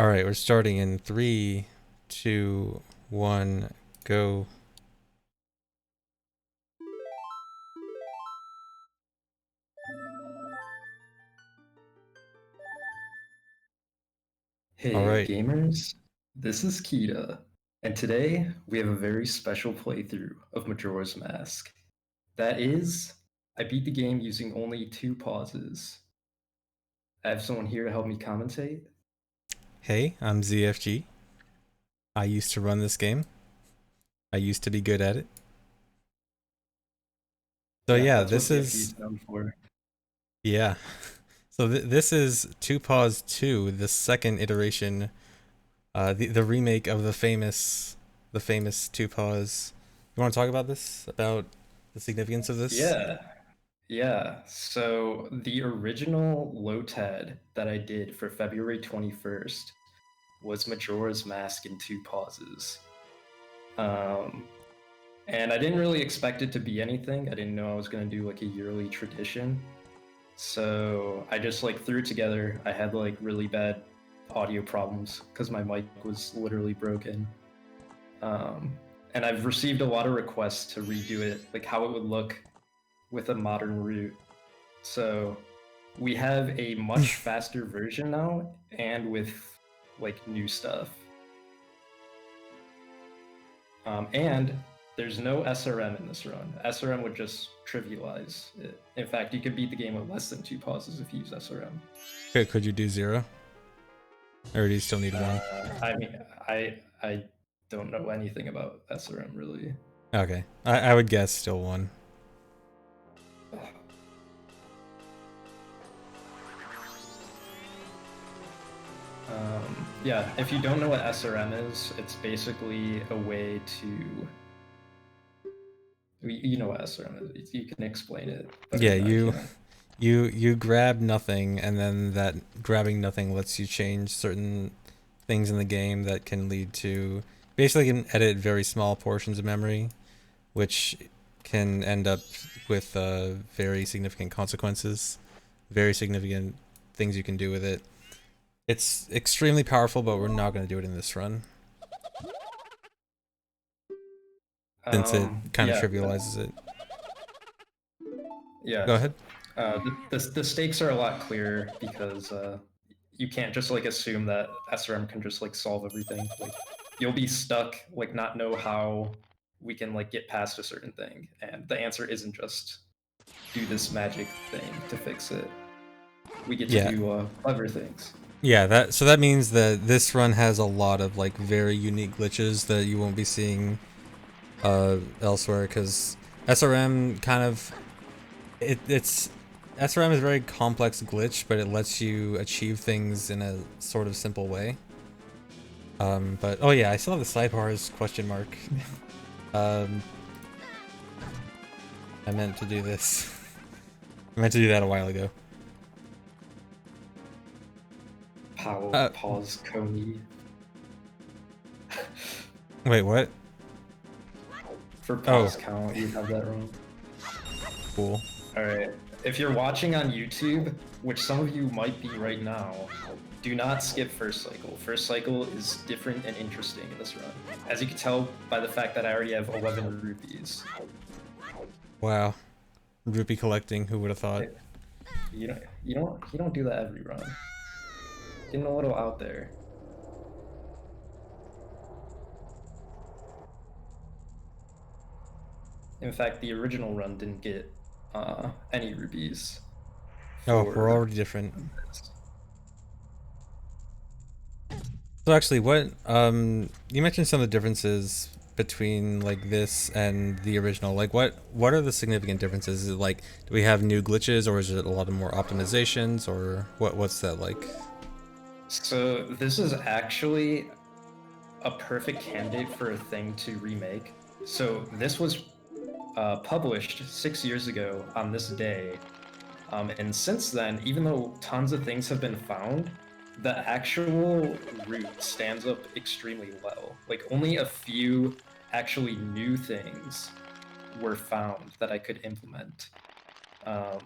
All right, we're starting in three, two, one, go. All Hey right. gamers, this is Kita, and today we have a very special playthrough of Majora's Mask. That is, I beat the game using only 2 pauses. I have someone here to help me commentate. Hey, I'm ZFG. I used to run this game. I used to be good at it. So Yeah, yeah, that's what this ZFG is is known for. yeah. So this is Two Paws 2, the second iteration, the remake of the famous Two Paws. You want to talk about this? About the significance of this? Yeah, yeah. So the original LOTAD that I did for February 21st was Majora's Mask in 2 pauses. Um, And I didn't really expect it to be anything. I didn't know I was going to do like a yearly tradition. So I just like threw it together. I had like really bad audio problems because my mic was literally broken. Um, and I've received a lot of requests to redo it, like how it would look with a modern root. So we have a much faster version now and with like new stuff. And there's no SRM in this run. SRM would just trivialize it. In fact, you could beat the game with less than 2 pauses if you use SRM. Could you do 0? Or do you still need 1? I mean, I don't know anything about SRM really. Okay. I would guess still 1. Yeah, if you don't know what SRM is, it's basically a way to. You know what SRM is. You can explain it better Yeah, than I you can. you grab nothing, and then that grabbing nothing lets you change certain things in the game that can lead to basically can edit very small portions of memory, which can end up with very significant consequences, very significant things you can do with it. It's extremely powerful, but we're not going to do it in this run since it kind of Yeah, trivializes it. yeah. Go ahead. The stakes are a lot clearer because you can't just like assume that SRM can just like solve everything. Like you'll be stuck, like not know how we can like get past a certain thing, and the answer isn't just do this magic thing to fix it. We get to Yeah. do clever things. Yeah, that means that this run has a lot of like very unique glitches that you won't be seeing elsewhere, because SRM kind of it's SRM is a very complex glitch, but it lets you achieve things in a sort of simple way. But oh yeah, I still have the sidebars question mark. um, I meant to do this. I meant to do that a while ago. Uh, Pause Coney. Wait, what? For Oh, pause count, you have that wrong. cool. All right. If you're watching on YouTube, which some of you might be right now, do not skip first cycle. First cycle is different and interesting in this run. As you can tell by the fact that I already have 11 rupees. Wow, rupee collecting. Who would have thought? You don't do that every run. Getting a little out there. In fact, the original run didn't get any rupees Oh, we're for already different. this. So actually, what you mentioned some of the differences between like this and the original. Like, what are the significant differences? Is it like, do we have new glitches, or is it a lot of more optimizations, or what's that like? So this is actually a perfect candidate for a thing to remake. So this was published 6 years ago on this day. And since then, even though tons of things have been found, the actual route stands up extremely well. Like only a few actually new things were found that I could implement. Um,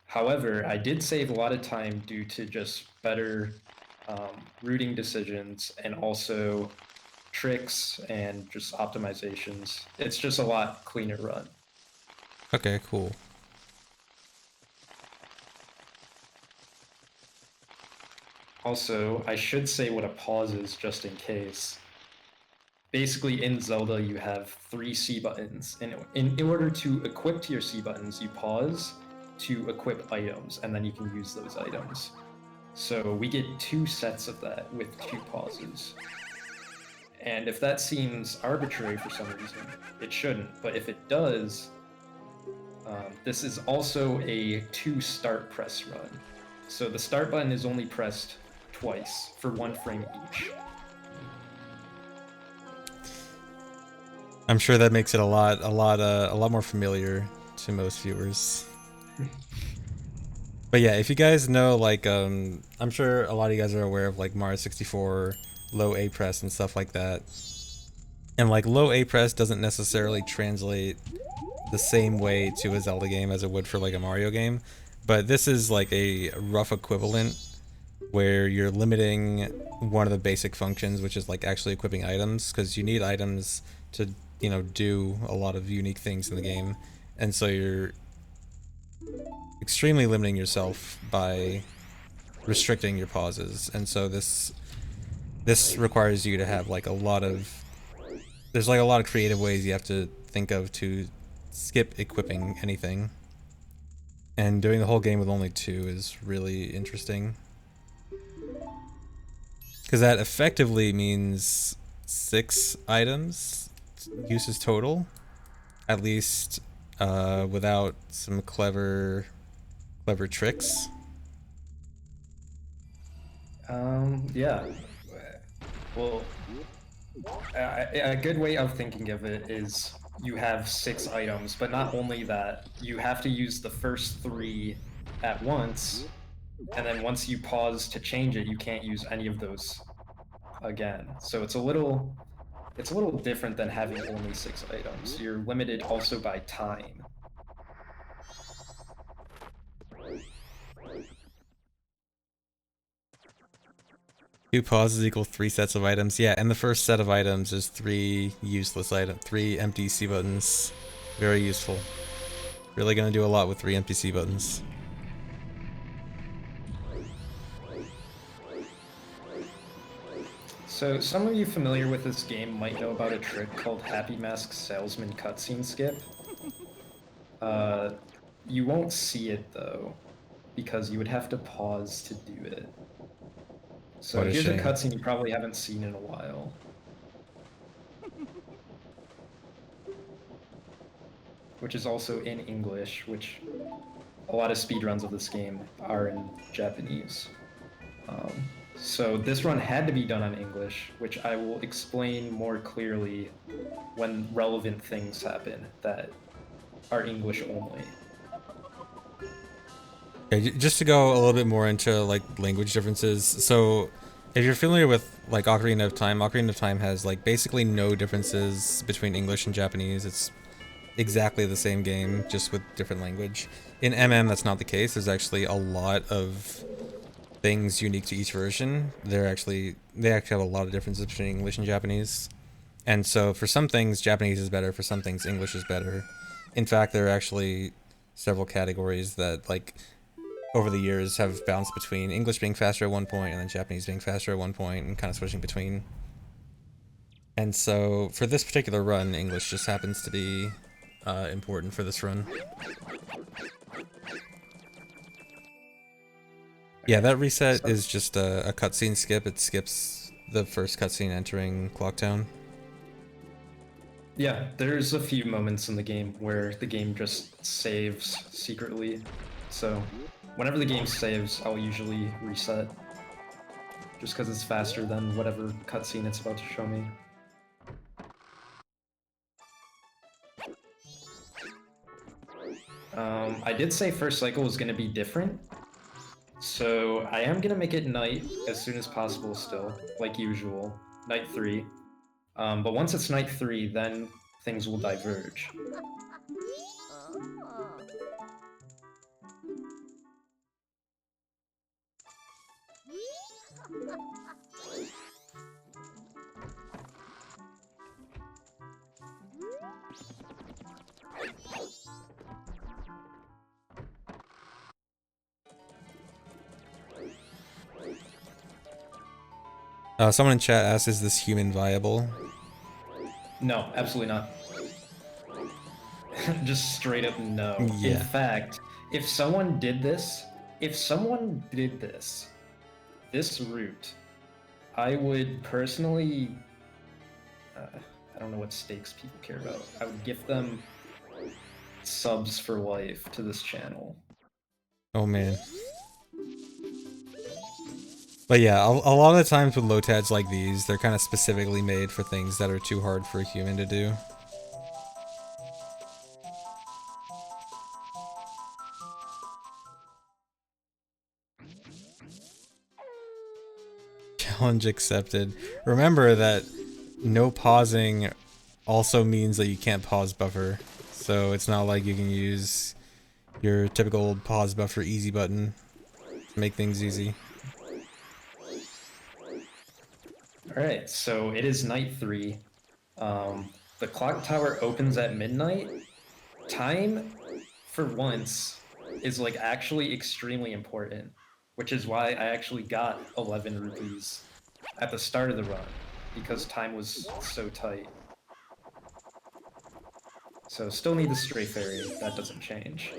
However, I did save a lot of time due to just better routing decisions, and also tricks and just optimizations. It's just a lot cleaner run. Okay, cool. Also, I should say what a pause is just in case. Basically, in Zelda, you have 3 C buttons. And in order to equip to your C buttons, you pause to equip items, and then you can use those items. So we get 2 sets of that with 2 pauses. And if that seems arbitrary for some reason, it shouldn't. But if it does, this is also a 2 start press run. So the start button is only pressed twice for 1 frame each. I'm sure that makes it a lot more familiar to most viewers. But yeah, if you guys know, like, I'm sure a lot of you guys are aware of like Mario 64 low A press and stuff like that. And like low A press doesn't necessarily translate the same way to a Zelda game as it would for like a Mario game, but this is like a rough equivalent where you're limiting one of the basic functions, which is like actually equipping items, because you need items to, you know, do a lot of unique things in the game, and so you're extremely limiting yourself by restricting your pauses. And so this requires you to have like a lot of, there's like a lot of creative ways you have to think of to skip equipping anything, and doing the whole game with only 2 is really interesting, because that effectively means 6 items uses total, at least without some clever tricks. Yeah. Well, a good way of thinking of it is you have 6 items, but not only that, you have to use the first 3 at once, and then once you pause to change it, you can't use any of those again. So it's a little different than having only 6 items. You're limited also by time. Two pauses equal 3 sets of items. Yeah, and the first set of items is 3 useless items, 3 empty C buttons. Very useful. Really gonna do a lot with 3 empty C buttons. So some of you familiar with this game might know about a trick called Happy Mask Salesman cutscene skip. You won't see it though, because you would have to pause to do it. So What a here's a shame. cutscene you probably haven't seen in a while. Which is also in English, which a lot of speedruns of this game are in Japanese. So this run had to be done on English, which I will explain more clearly when relevant things happen that are English only. Okay, just to go a little bit more into like language differences. So if you're familiar with like Ocarina of Time has like basically no differences between English and Japanese. It's exactly the same game, just with different language. In that's not the case. There's actually a lot of things unique to each version. They actually have a lot of differences between English and Japanese. And so for some things, Japanese is better. For some things, English is better. In fact, there are actually several categories that like over the years have bounced between English being faster at one point and then Japanese being faster at one point and kind of switching between. And so for this particular run, English just happens to be important for this run. Yeah, that reset is just a cutscene skip. It skips the first cutscene entering Clocktown. Yeah, there's a few moments in the game where the game just saves secretly. So whenever the game saves, I'll usually reset. Just because it's faster than whatever cutscene it's about to show me. I did say first cycle was going to be different. So I am going to make it night as soon as possible still, like usual. Night 3. But once it's night 3, then things will diverge. Someone in chat asked, "Is this human viable?" No, absolutely not. Just straight up no. In Yeah. fact, if someone did this, this route, I would personally, I don't know what stakes people care about. I would gift them subs for life to this channel. Oh man. But yeah, a lot of the times with LOTADs like these, they're kind of specifically made for things that are too hard for a human to do. Challenge accepted. Remember that no pausing also means that you can't pause buffer. So it's not like you can use your typical pause buffer easy button to make things easy. Alright, so it is night 3. The clock tower opens at midnight. Time, for once, is like actually extremely important, which is why I actually got 11 rupees at the start of the run, because time was so tight. So still need the stray fairy, that doesn't change.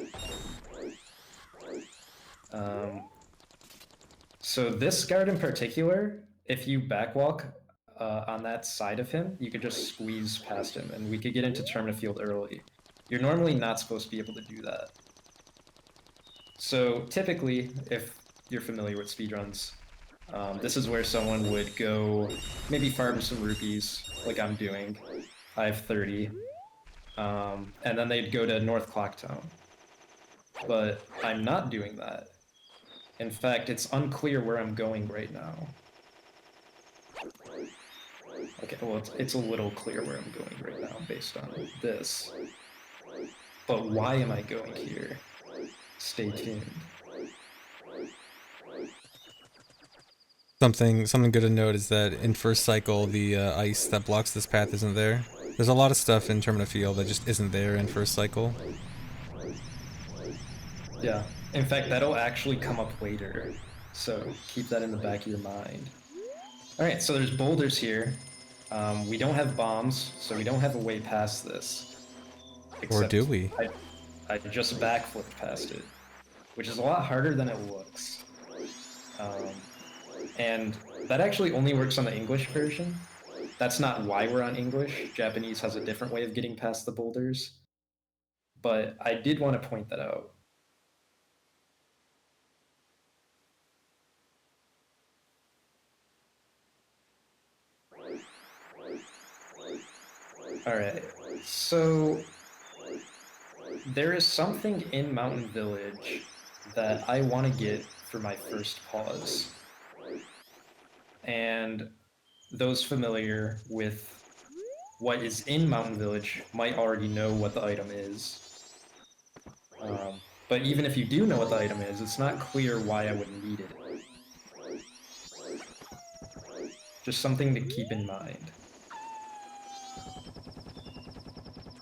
So this guard in particular, if you backwalk on that side of him, you could just squeeze past him, and we could get into Termina Field early. You're normally not supposed to be able to do that. So typically, if you're familiar with speedruns, this is where someone would go maybe farm some rupees, like I'm doing. I have 30. And then they'd go to North Clocktown. But I'm not doing that. In fact, it's unclear where I'm going right now. Okay, well, it's a little clear where I'm going right now based on this. But why am I going here? Stay tuned. Something good to note is that in first cycle, the ice that blocks this path isn't there. There's a lot of stuff in Termina Field that just isn't there in first cycle. Yeah, in fact, that'll actually come up later, so keep that in the back of your mind. Alright, so there's boulders here. We don't have bombs, so we don't have a way past this. Or do we? I just backflipped past it, which is a lot harder than it looks. And that actually only works on the English version. That's not why we're on English. Japanese has a different way of getting past the boulders. But I did want to point that out. Alright, so there is something in Mountain Village that I want to get for my first pause. And those familiar with what is in Mountain Village might already know what the item is. But even if you do know what the item is, it's not clear why I would need it. Just something to keep in mind.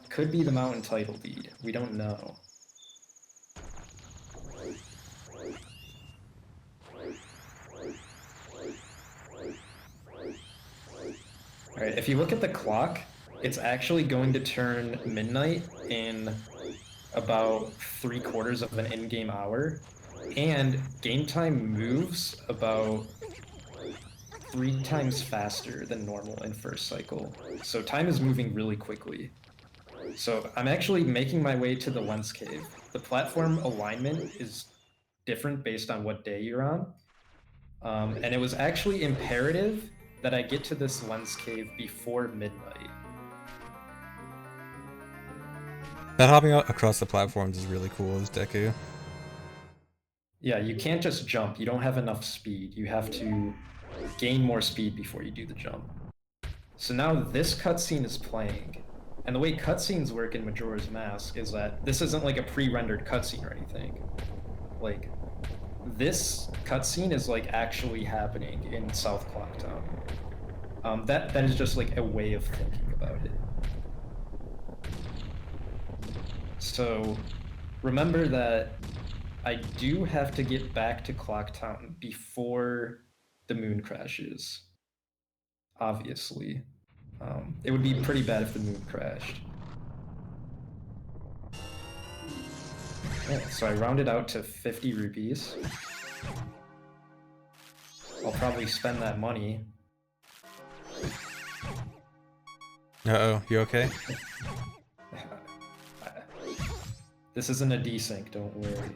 Could be the mountain title deed. We don't know. Alright, if you look at the clock, it's actually going to turn midnight in about 3/4 of an in-game hour, and game time moves about 3 times faster than normal in first cycle. So time is moving really quickly. So I'm actually making my way to the Lens Cave. The platform alignment is different based on what day you're on. And it was actually imperative that I get to this Lens Cave before midnight. That hopping out across the platforms is really cool as Deku. Yeah, you can't just jump. You don't have enough speed. You have to gain more speed before you do the jump. So now this cutscene is playing. And the way cutscenes work in Majora's Mask is that this isn't like a pre-rendered cutscene or anything. Like, this cutscene is like actually happening in South Clocktown. That is just like a way of thinking about it. So remember that I do have to get back to Clocktown before the moon crashes. obviously. It would be pretty bad if the moon crashed. Yeah, so I rounded out to 50 rupees. I'll probably spend that money. Uh-oh, you okay? This isn't a desync, don't worry.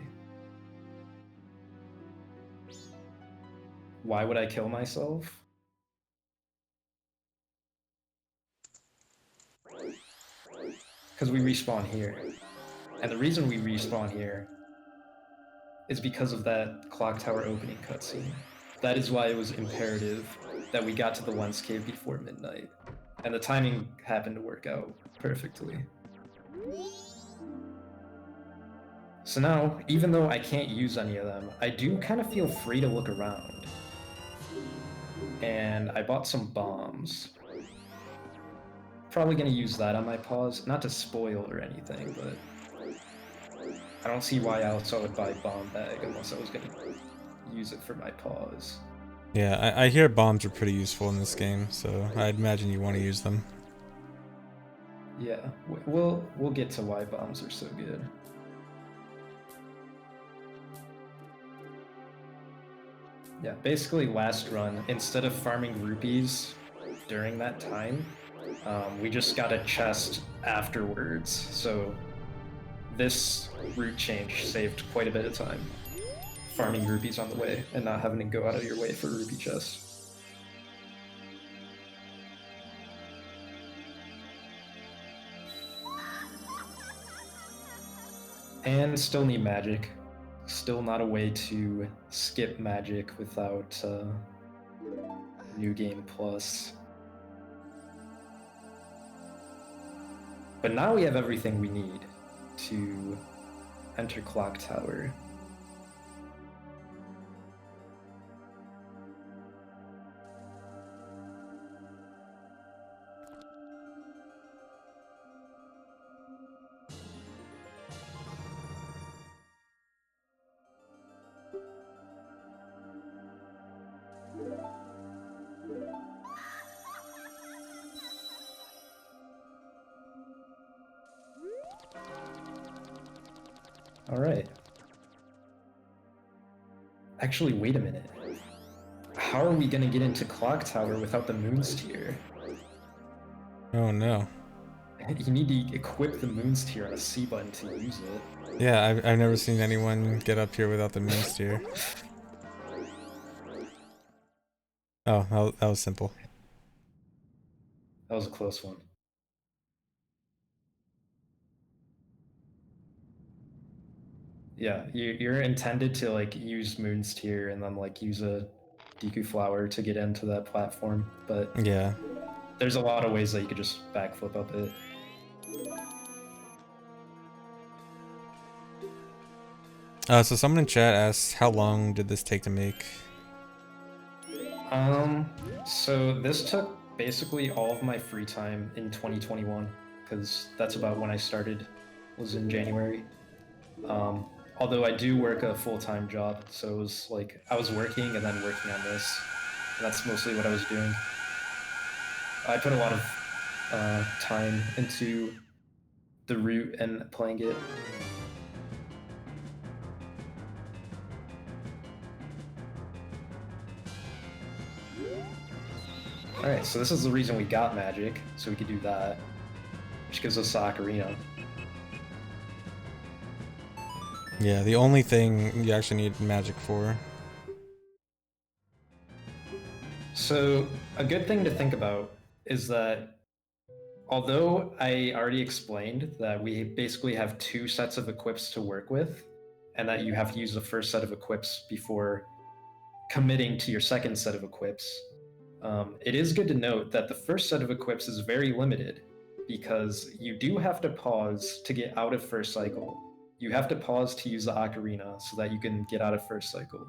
Why would I kill myself? Because we respawn here. And the reason we respawn here is because of that clock tower opening cutscene. That is why it was imperative that we got to the lens cave before midnight. And the timing happened to work out perfectly. So now, even though I can't use any of them, I do kind of feel free to look around. And I bought some bombs. Probably gonna use that on my pause, not to spoil or anything, but I don't see why else I would buy bomb bag unless I was gonna use it for my pause. Yeah, I hear bombs are pretty useful in this game, so I'd imagine you want to use them. Yeah, we'll get to why bombs are so good. Yeah, basically last run, instead of farming rupees during that time, we just got a chest afterwards. So this route change saved quite a bit of time. Farming rupees on the way and not having to go out of your way for a rupee chest. And still need magic. Still not a way to skip magic without New Game Plus. But now we have everything we need to enter Clock Tower. All right. Actually, wait a minute. How are we gonna get into Clock Tower without the Moon's Tier? Oh no. You need to equip the Moon's Tier on a C button to use it. Yeah, I've never seen anyone get up here without the moon steer. Oh, that was simple. That was a close one. Yeah, you're intended to like use Moon's Tier and then like use a Deku Flower to get into that platform, but Yeah. there's a lot of ways that you could just backflip up it. So someone in chat asked, how long did this take to make? So this took basically all of my free time in 2021, because that's about when I started, was in January. Although I do work a full-time job, so it was like I was working and then working on this. And that's mostly what I was doing. I put a lot of time into the route and playing it. Alright, so this is the reason we got magic, so we could do that, which gives us the Ocarina. Yeah, the only thing you actually need magic for. So a good thing to think about is that although I already explained that we basically have two sets of equips to work with, and that you have to use the first set of equips before committing to your second set of equips, it is good to note that the first set of equips is very limited because you do have to pause to get out of first cycle. You have to pause to use the ocarina so that you can get out of first cycle,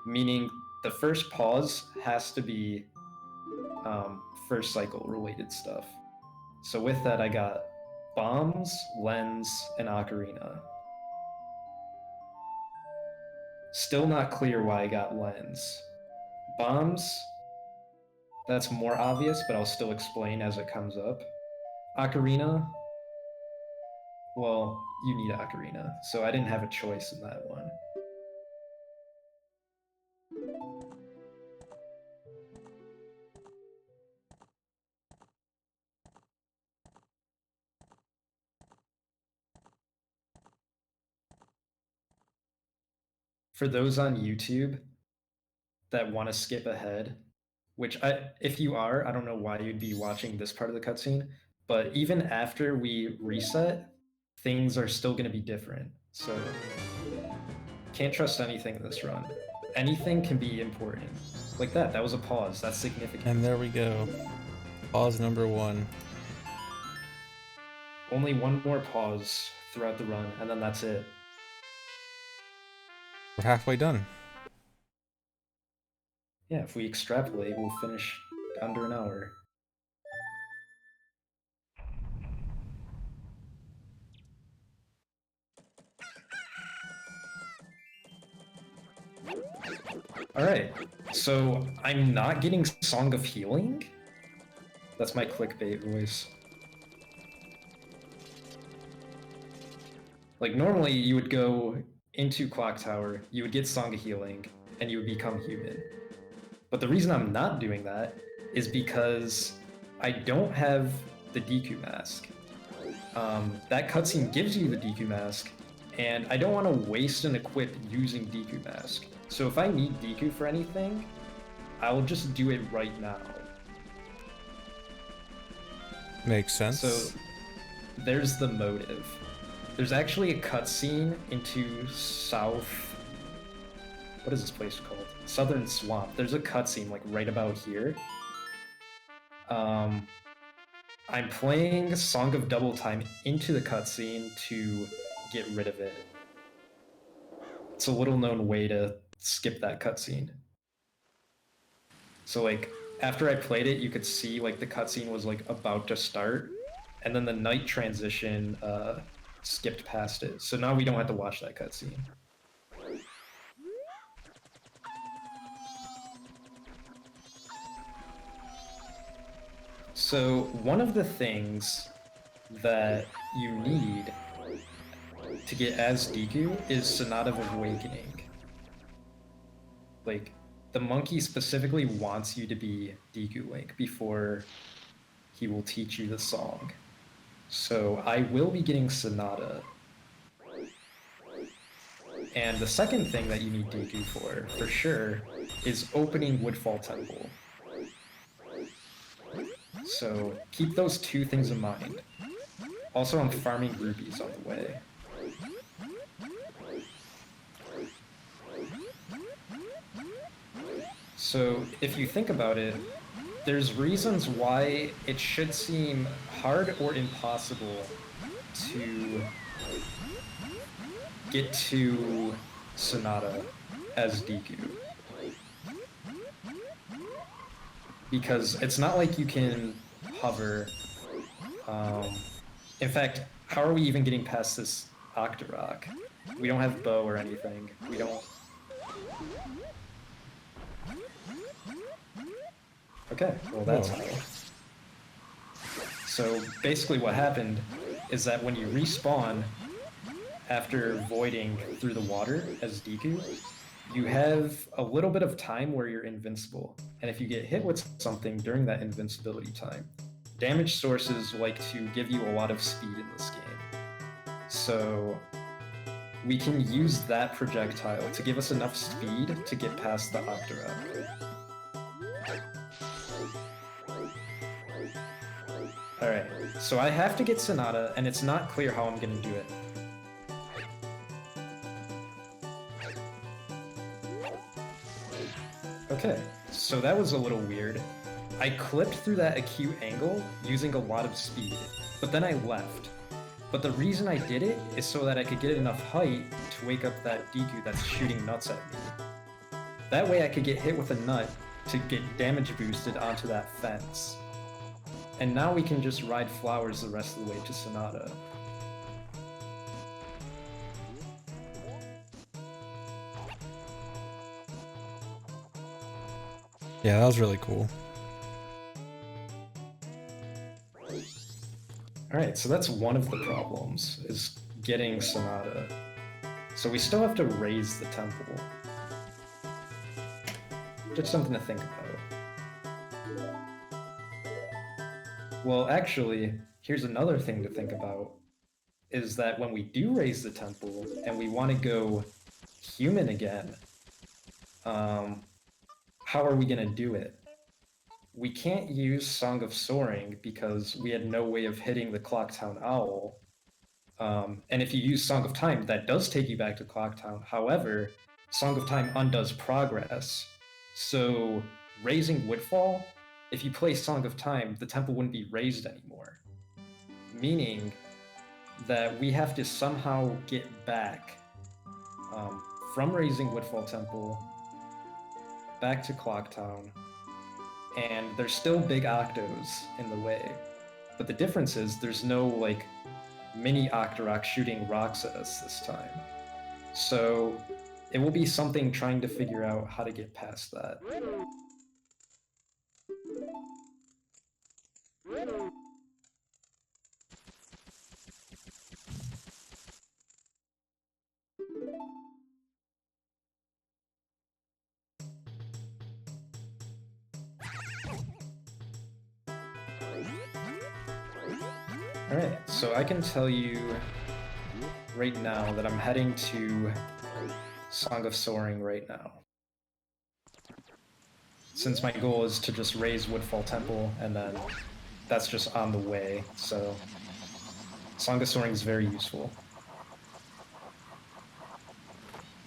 meaning the first pause has to be first cycle related stuff. So with that, I got bombs, lens, and ocarina. Still not clear why I got lens. Bombs That's more obvious, but I'll still explain as it comes up. Ocarina, well, you need Ocarina, so I didn't have a choice in that one. For those on YouTube that want to skip ahead, which if you are, I don't know why you'd be watching this part of the cutscene, but even after we reset, things are still going to be different. So can't trust anything in this run. Anything can be important. Like that. That was a pause. That's significant. And there we go. Pause number 1. Only one more pause throughout the run, and then that's it. We're halfway done. Yeah, if we extrapolate, we'll finish under an hour. Alright, so I'm not getting Song of Healing? That's my clickbait voice. Like, normally you would go into Clock Tower, you would get Song of Healing, and you would become human. But the reason I'm not doing that is because I don't have the Deku Mask. That cutscene gives you the Deku Mask, and I don't want to waste an equip using Deku Mask. So if I need Deku for anything, I'll just do it right now. Makes sense. So there's the motive. There's actually a cutscene into South... What is this place called? Southern Swamp. There's a cutscene like right about here. I'm playing Song of Double Time into the cutscene to get rid of it. It's a little known way to skip that cutscene. So like after I played it, you could see like the cutscene was like about to start, and then the night transition skipped past it. So now we don't have to watch that cutscene. So one of the things that you need to get as Deku is Sonata of Awakening. Like, the monkey specifically wants you to be Deku Link before he will teach you the song. So I will be getting Sonata. And the second thing that you need Deku for sure, is opening Woodfall Temple. So keep those two things in mind. Also, I'm farming rupees on the way. So if you think about it, there's reasons why it should seem hard or impossible to get to Sonata as Deku. Because it's not like you can hover. In fact, how are we even getting past this Octorok? We don't have bow or anything. We don't... Okay, well that's how. So basically what happened is that when you respawn after voiding through the water as Deku, you have a little bit of time where you're invincible. And if you get hit with something during that invincibility time, damage sources like to give you a lot of speed in this game. So we can use that projectile to give us enough speed to get past the Octorok. Alright, so I have to get Sonata, and it's not clear how I'm gonna do it. Okay, so that was a little weird. I clipped through that acute angle using a lot of speed, but then I left. But the reason I did it is so that I could get enough height to wake up that Deku that's shooting nuts at me. That way I could get hit with a nut to get damage boosted onto that fence. And now we can just ride flowers the rest of the way to Sonata. Yeah, that was really cool. Alright, so that's one of the problems, is getting Sonata. So we still have to raise the temple. Just something to think about. Well, actually, here's another thing to think about, is that when we do raise the temple, and we want to go human again, how are we going to do it? We can't use Song of Soaring because we had no way of hitting the Clocktown Owl. And if you use Song of Time, that does take you back to Clocktown. However, Song of Time undoes progress. So raising Woodfall, if you play Song of Time, the temple wouldn't be raised anymore. Meaning that we have to somehow get back from raising Woodfall Temple back to Clocktown. And there's still big Octos in the way. But the difference is there's no like mini Octorok shooting rocks at us this time. So it will be something trying to figure out how to get past that. Alright, so I can tell you right now that I'm heading to Song of Soaring right now. Since my goal is to just raise Woodfall Temple, and then that's just on the way, so Song of Soaring is very useful.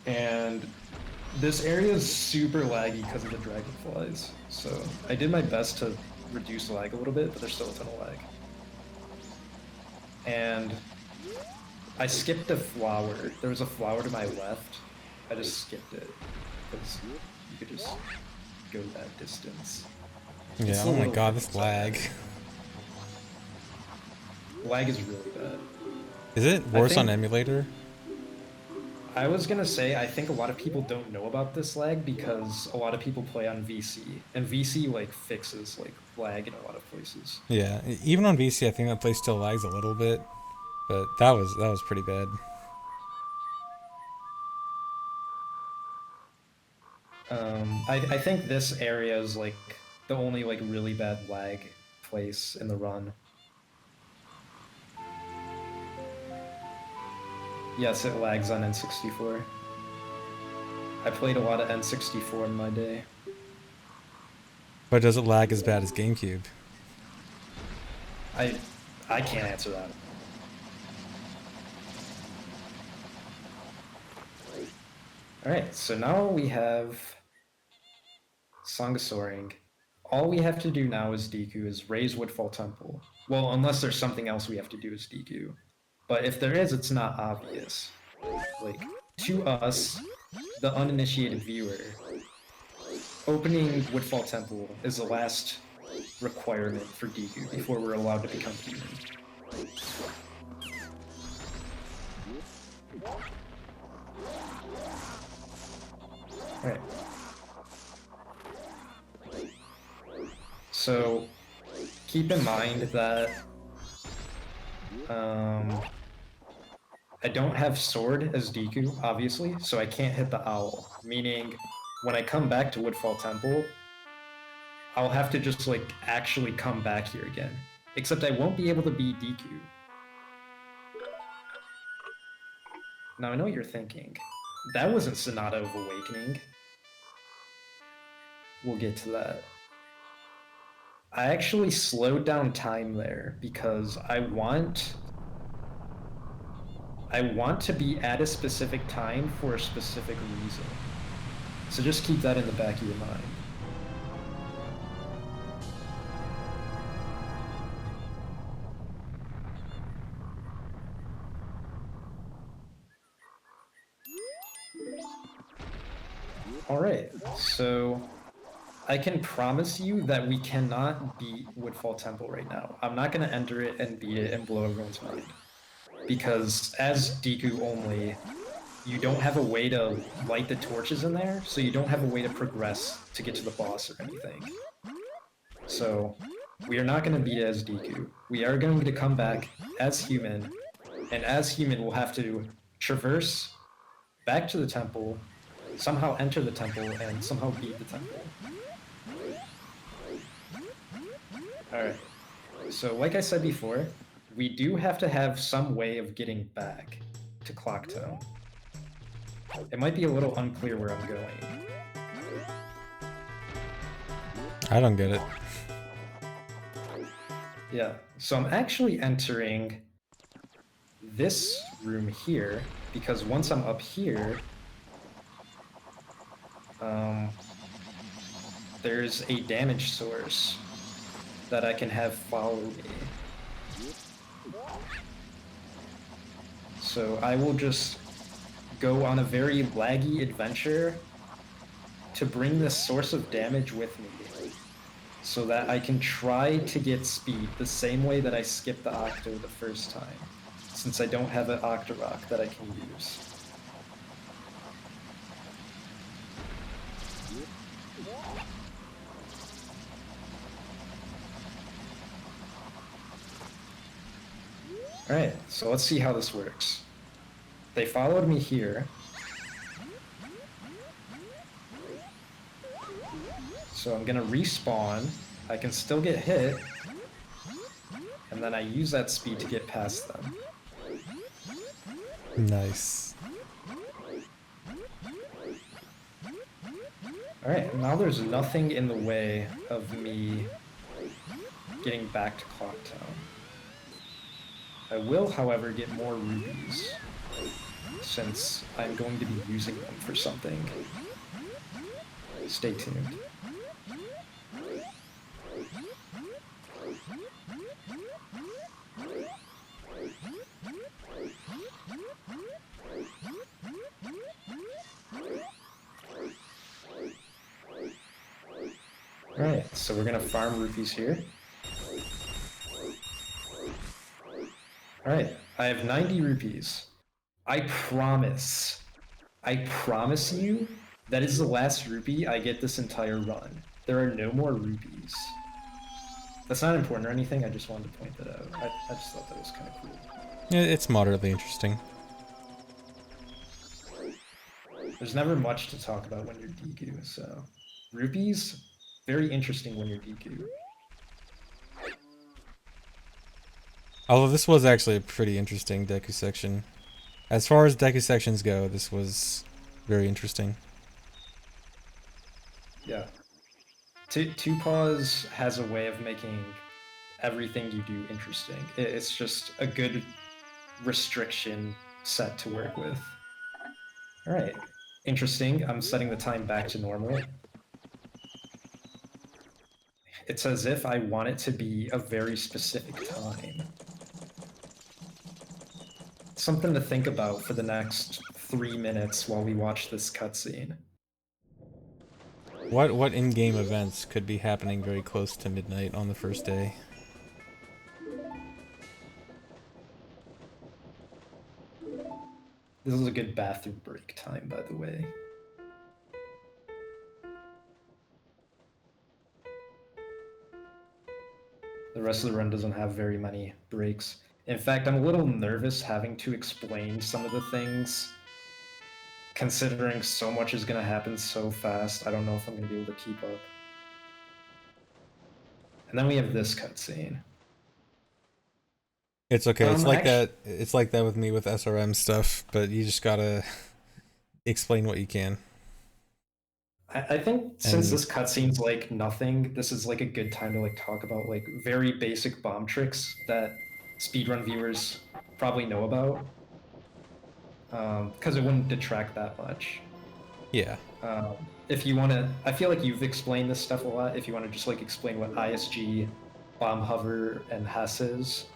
And this area is super laggy because of the dragonflies, so I did my best to reduce lag a little bit, but there's still a ton of lag. And I skipped a flower. There was a flower to my left. I just skipped it because you could just go that distance. Yeah, oh my god, this lag. Lag is really bad. Is it worse on emulator? I was gonna say, I think a lot of people don't know about this lag because a lot of people play on VC, and VC like fixes like lag in a lot of places. Yeah, even on VC, I think that place still lags a little bit, but that was pretty bad. I think this area is like the only like really bad lag place in the run. Yes, it lags on N64. I played a lot of N64 in my day. But does it lag as bad as GameCube? I can't answer that. Alright, so now we have Song of Soaring. All we have to do now as Deku is raise Woodfall Temple. Well, unless there's something else we have to do as Deku. But if there is, it's not obvious. Like, to us, the uninitiated viewer, opening Woodfall Temple is the last requirement for Deku before we're allowed to become human. Alright. So, keep in mind that I don't have Sword as Deku, obviously, so I can't hit the owl. Meaning, when I come back to Woodfall Temple, I'll have to just, like, actually come back here again. Except I won't be able to be Deku. Now, I know what you're thinking. That wasn't Sonata of Awakening. We'll get to that. I actually slowed down time there because I want to be at a specific time for a specific reason. So just keep that in the back of your mind. Alright, so I can promise you that we cannot beat Woodfall Temple right now. I'm not going to enter it and beat it and blow everyone's mind. Because as Deku only, you don't have a way to light the torches in there, so you don't have a way to progress to get to the boss or anything. So we are not going to beat it as Deku. We are going to come back as human, and as human, we'll have to traverse back to the temple, somehow enter the temple, and somehow beat the temple. Alright, so like I said before, we do have to have some way of getting back to Clocktown. It might be a little unclear where I'm going. I don't get it. Yeah, so I'm actually entering this room here, because once I'm up here, there's a damage source that I can have follow me. So I will just go on a very laggy adventure to bring this source of damage with me, so that I can try to get speed the same way that I skipped the Octo the first time, since I don't have an Octorok that I can use. Alright, so let's see how this works. They followed me here. So I'm gonna respawn. I can still get hit. And then I use that speed to get past them. Nice. Alright, now there's nothing in the way of me getting back to Clocktown. I will, however, get more rubies, since I'm going to be using them for something. Stay tuned. Alright, so we're gonna farm rupees here. Alright, I have 90 rupees. I promise you, that is the last rupee I get this entire run. There are no more rupees. That's not important or anything, I just wanted to point that out. I just thought that was kind of cool. Yeah, it's moderately interesting. There's never much to talk about when you're Deku, so... Rupees, very interesting when you're Deku. Although this was actually a pretty interesting Deku section. As far as Deku sections go, this was very interesting. Yeah. Two Paws has a way of making everything you do interesting. It's just a good restriction set to work with. Alright. Interesting. I'm setting the time back to normal. It's as if I want it to be a very specific time. Something to think about for the next 3 minutes while we watch this cutscene. What in-game events could be happening very close to midnight on the first day? This is a good bathroom break time, by the way. The rest of the run doesn't have very many breaks. In fact, I'm a little nervous having to explain some of the things, considering so much is going to happen so fast. I don't know if I'm going to be able to keep up. And then we have this cutscene. It's okay. It's like that. It's like that with me with SRM stuff, but you just gotta explain what you can. I think since this cutscene's like nothing, this is like a good time to like talk about like very basic bomb tricks that speedrun viewers probably know about, because it wouldn't detract that much. Yeah. If you want to, I feel like you've explained this stuff a lot. If you want to just like explain what ISG, bomb hover, and Hess is.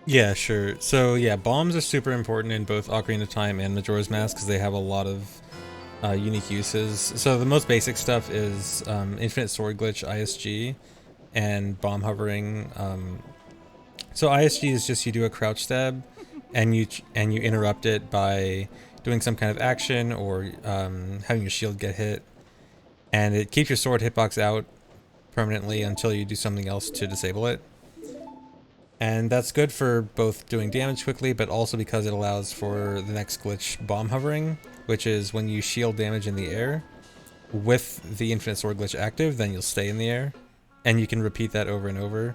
Yeah, sure. So yeah, bombs are super important in both Ocarina of Time and Majora's Mask because they have a lot of unique uses. So the most basic stuff is infinite sword glitch ISG and bomb hovering. So ISG is just you do a crouch stab and you interrupt it by doing some kind of action or having your shield get hit, and it keeps your sword hitbox out permanently until you do something else to disable it. And that's good for both doing damage quickly, but also because it allows for the next glitch, bomb hovering, which is when you shield damage in the air with the infinite sword glitch active, then you'll stay in the air, and you can repeat that over and over.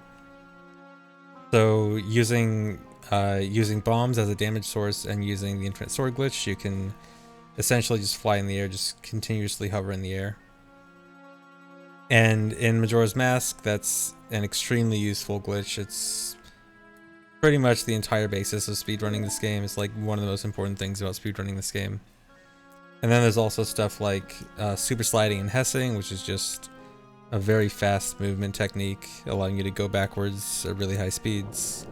So using bombs as a damage source and using the infinite sword glitch, you can essentially just fly in the air, just continuously hover in the air. And in Majora's Mask, that's an extremely useful glitch. It's pretty much the entire basis of speedrunning this game. It's like one of the most important things about speedrunning this game. And then there's also stuff like super sliding and hessing, which is just a very fast movement technique, allowing you to go backwards at really high speeds.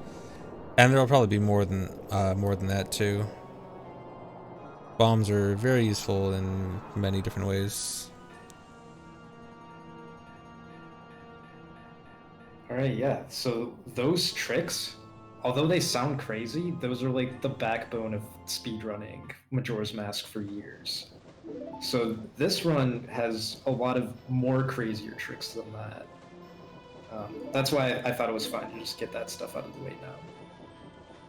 And there'll probably be more than that too. Bombs are very useful in many different ways. Alright, yeah. So those tricks, although they sound crazy, those are like the backbone of speedrunning Majora's Mask for years. So this run has a lot of more crazier tricks than that. That's why I thought it was fine to just get that stuff out of the way now.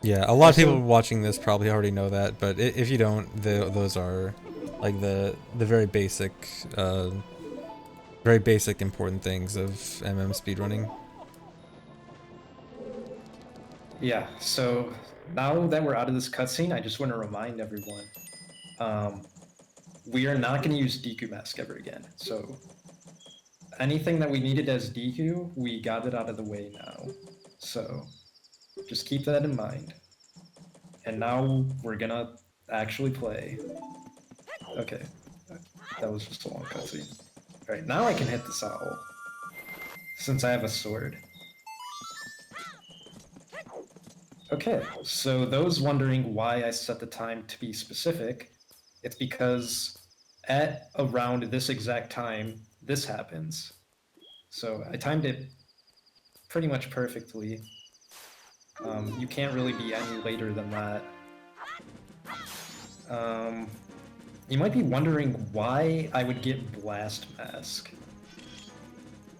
Yeah, a lot of people watching this probably already know that, but if you don't, those are like the very basic important things of speedrunning. Yeah, so now that we're out of this cutscene, I just want to remind everyone, we are not going to use Deku Mask ever again. So anything that we needed as Deku, we got it out of the way now. So just keep that in mind. And now we're gonna actually play. Okay, that was just a long cutscene. Alright, now I can hit this owl, since I have a sword. Okay, so those wondering why I set the time to be specific, it's because at around this exact time, this happens. So I timed it pretty much perfectly. You can't really be any later than that. You might be wondering why I would get Blast Mask.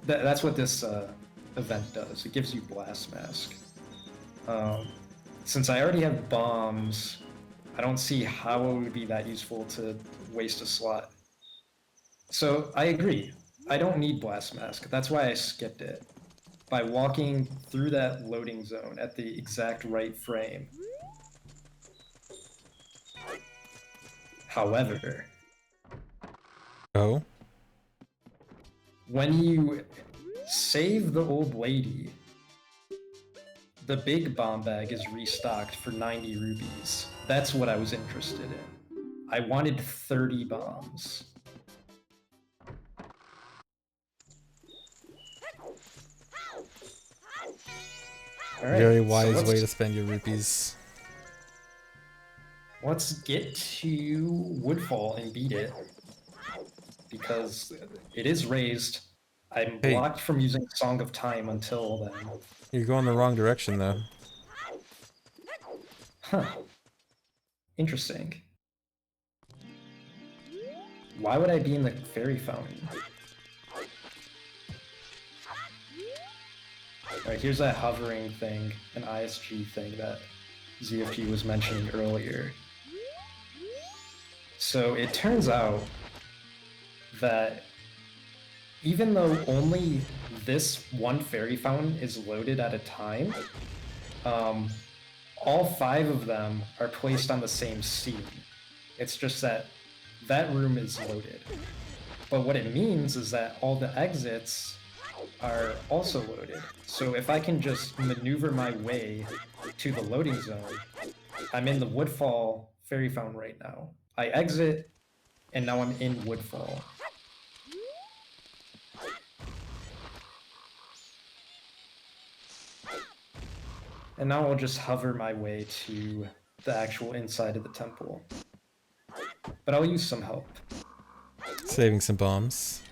That's what this event does. It gives you Blast Mask. Since I already have bombs, I don't see how it would be that useful to waste a slot. So I agree. I don't need Blast Mask. That's why I skipped it. By walking through that loading zone at the exact right frame. However, when you save the old lady, the big bomb bag is restocked for 90 rubies. That's what I was interested in. I wanted 30 bombs. Right, very wise way to spend your rupees. Let's get to Woodfall and beat it. Because it is raised. I'm blocked from using Song of Time until then. You're going the wrong direction, though. Huh. Interesting. Why would I be in the fairy fountain? Alright, here's that hovering thing, an ISG thing that ZFG was mentioning earlier. So it turns out that even though only this one fairy fountain is loaded at a time, all 5 of them are placed on the same scene. It's just that that room is loaded. But what it means is that all the exits are also loaded. So if I can just maneuver my way to the loading zone, I'm in the Woodfall fairy fountain right now. I exit, and now I'm in Woodfall. And now I'll just hover my way to the actual inside of the temple. But I'll use some help. Saving some bombs.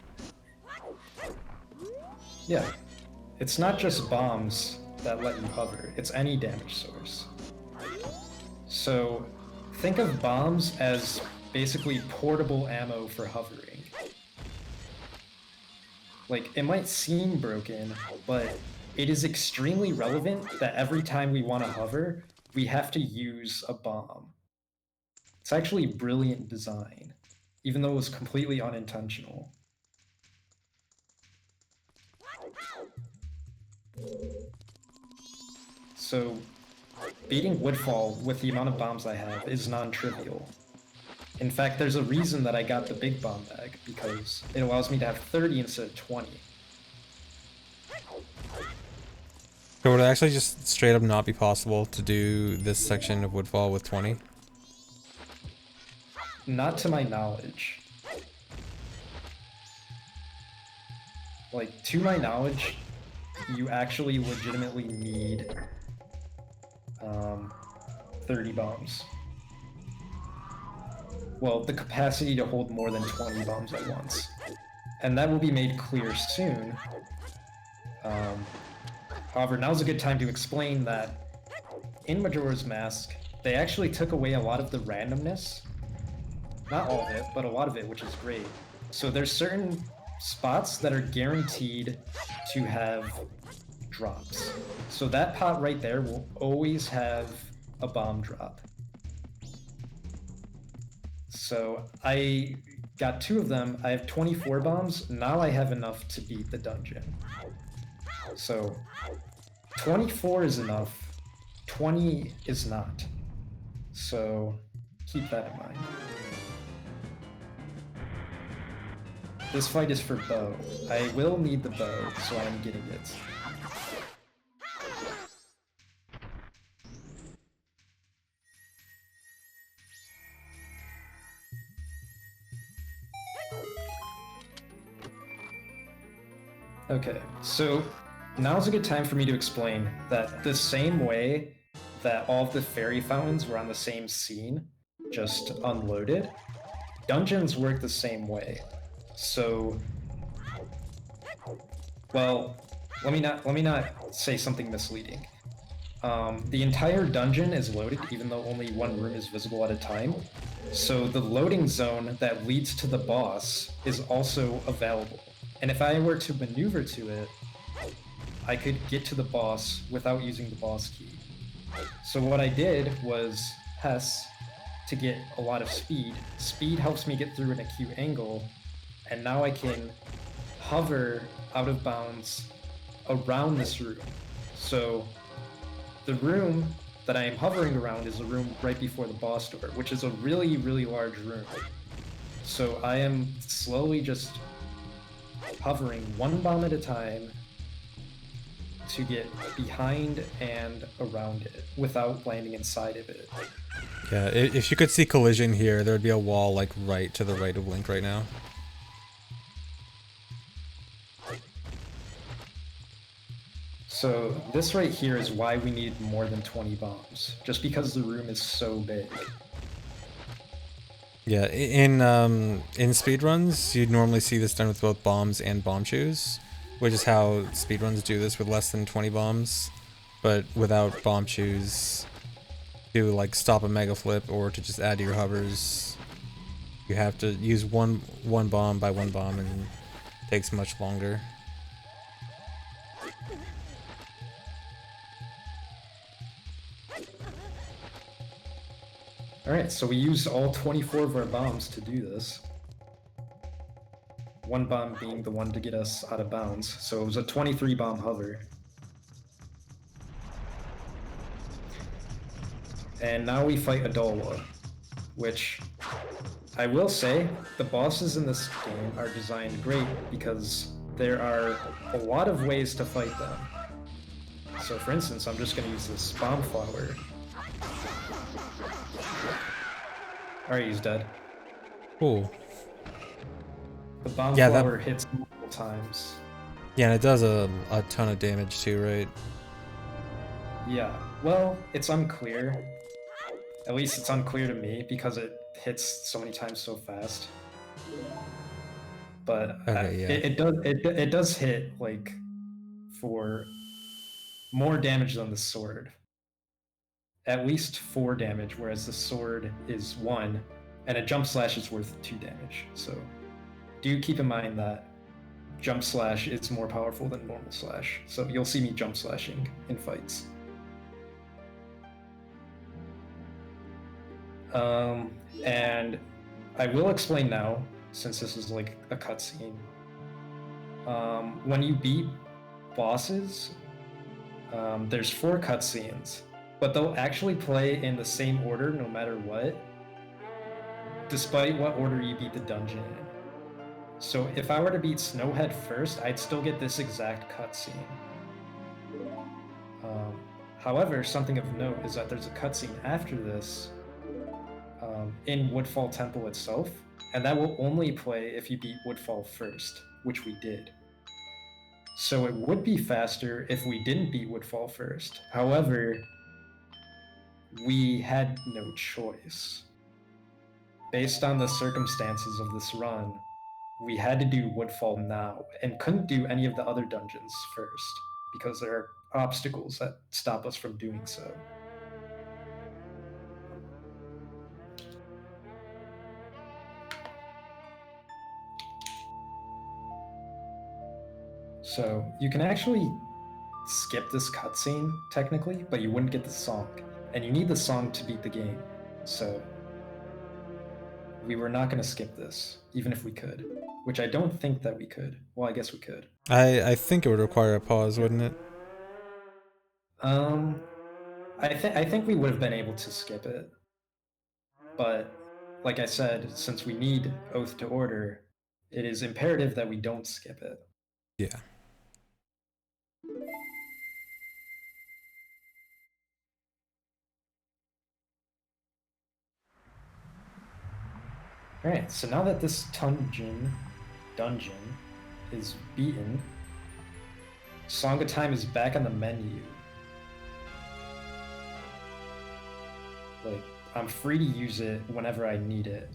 Yeah. It's not just bombs that let you hover, it's any damage source. So think of bombs as basically portable ammo for hovering. Like, it might seem broken, but it is extremely relevant that every time we want to hover, we have to use a bomb. It's actually brilliant design, even though it was completely unintentional. So, beating Woodfall with the amount of bombs I have is non-trivial. In fact, there's a reason that I got the big bomb bag, because it allows me to have 30 instead of 20. So would it actually just straight up not be possible to do this section of Woodfall with 20? Not to my knowledge. Like, to my knowledge, you actually legitimately need 30 bombs. Well, the capacity to hold more than 20 bombs at once. And that will be made clear soon. However, now's a good time to explain that in Majora's Mask, they actually took away a lot of the randomness. Not all of it, but a lot of it, which is great. So there's certain spots that are guaranteed to have drops. So that pot right there will always have a bomb drop. So I got 2 of them. I have 24 bombs. Now I have enough to beat the dungeon. So 24 is enough. 20 is not. So keep that in mind. This fight is for bow. I will need the bow, so I am getting it. Okay, so now's a good time for me to explain that the same way that all of the fairy fountains were on the same scene, just unloaded, dungeons work the same way. So, well, let me not say something misleading. The entire dungeon is loaded, even though only one room is visible at a time. So the loading zone that leads to the boss is also available. And if I were to maneuver to it, I could get to the boss without using the boss key. So what I did was Hess to get a lot of speed. Speed helps me get through an acute angle, and now I can hover out of bounds around this room. So the room that I am hovering around is the room right before the boss door, which is a really, really large room. So I am slowly just hovering one bomb at a time to get behind and around it without landing inside of it. Yeah, if you could see collision here, there would be a wall like right to the right of Link right now. So this right here is why we need more than 20 bombs, just because the room is so big. Yeah, in speedruns, you'd normally see this done with both bombs and bomb shoes, which is how speedruns do this with less than 20 bombs, but without bomb shoes, to like stop a mega flip or to just add to your hovers, you have to use one bomb by one bomb, and it takes much longer. Alright, so we used all 24 of our bombs to do this. One bomb being the one to get us out of bounds, so it was a 23 bomb hover. And now we fight Adalwa, which I will say, the bosses in this game are designed great because there are a lot of ways to fight them. So for instance, I'm just going to use this bomb flower. Alright, he's dead. Cool. The bomb flower hits multiple times. Yeah, and it does a ton of damage too, right? Yeah, well, it's unclear. At least it's unclear to me because it hits so many times so fast. But Okay, yeah. it does hit like for more damage than the sword. At least 4 damage, whereas the sword is 1, and a jump slash is worth 2 damage. So do keep in mind that. jump slash is more powerful than normal slash. So you'll see me jump slashing in fights. And I will explain now, since this is like a cutscene. When you beat bosses, there's 4 cutscenes, but they'll actually play in the same order no matter what, despite what order you beat the dungeon in. So if I were to beat Snowhead first, I'd still get this exact cutscene. However, something of note is that there's a cutscene after this in Woodfall Temple itself, and that will only play if you beat Woodfall first, which we did. So it would be faster if we didn't beat Woodfall first. However, we had no choice. Based on the circumstances of this run, we had to do Woodfall now and couldn't do any of the other dungeons first because there are obstacles that stop us from doing so. So you can actually skip this cutscene technically, but you wouldn't get the song, and you need the song to beat the game. So we were not going to skip this, even if we could, which I don't think that we could. Well, I guess we could. I think it would require a pause, wouldn't it? I think we would have been able to skip it, but like I said, since we need Oath to Order, it is imperative that we don't skip it. Yeah. Alright, so now that this dungeon is beaten, Song of Time is back on the menu. Like, I'm free to use it whenever I need it.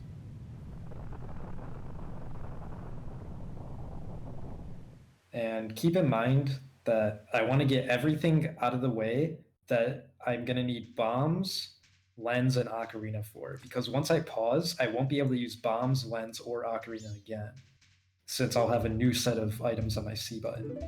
And keep in mind that I want to get everything out of the way that I'm going to need bombs, lens, and ocarina for. Because once I pause, I won't be able to use bombs, lens, or ocarina again, since I'll have a new set of items on my C button.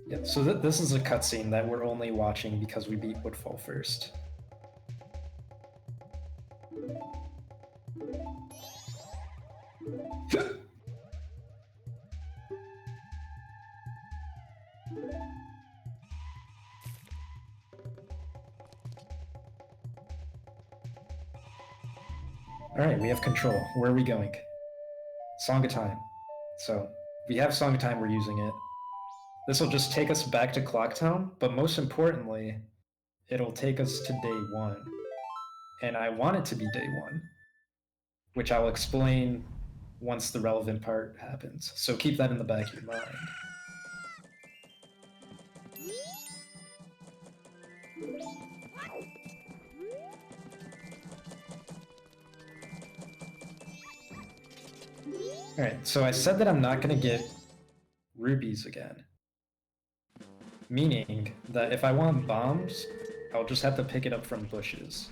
Yeah, so this is a cutscene that we're only watching because we beat Woodfall first. Alright, we have control. Where are we going? Song of Time. So, we have Song of Time, we're using it. This will just take us back to Clocktown, but most importantly, it'll take us to day 1. And I want it to be day 1, which I'll explain once the relevant part happens. So keep that in the back of your mind. Alright, so I said that I'm not going to get rubies again. Meaning that if I want bombs, I'll just have to pick it up from bushes.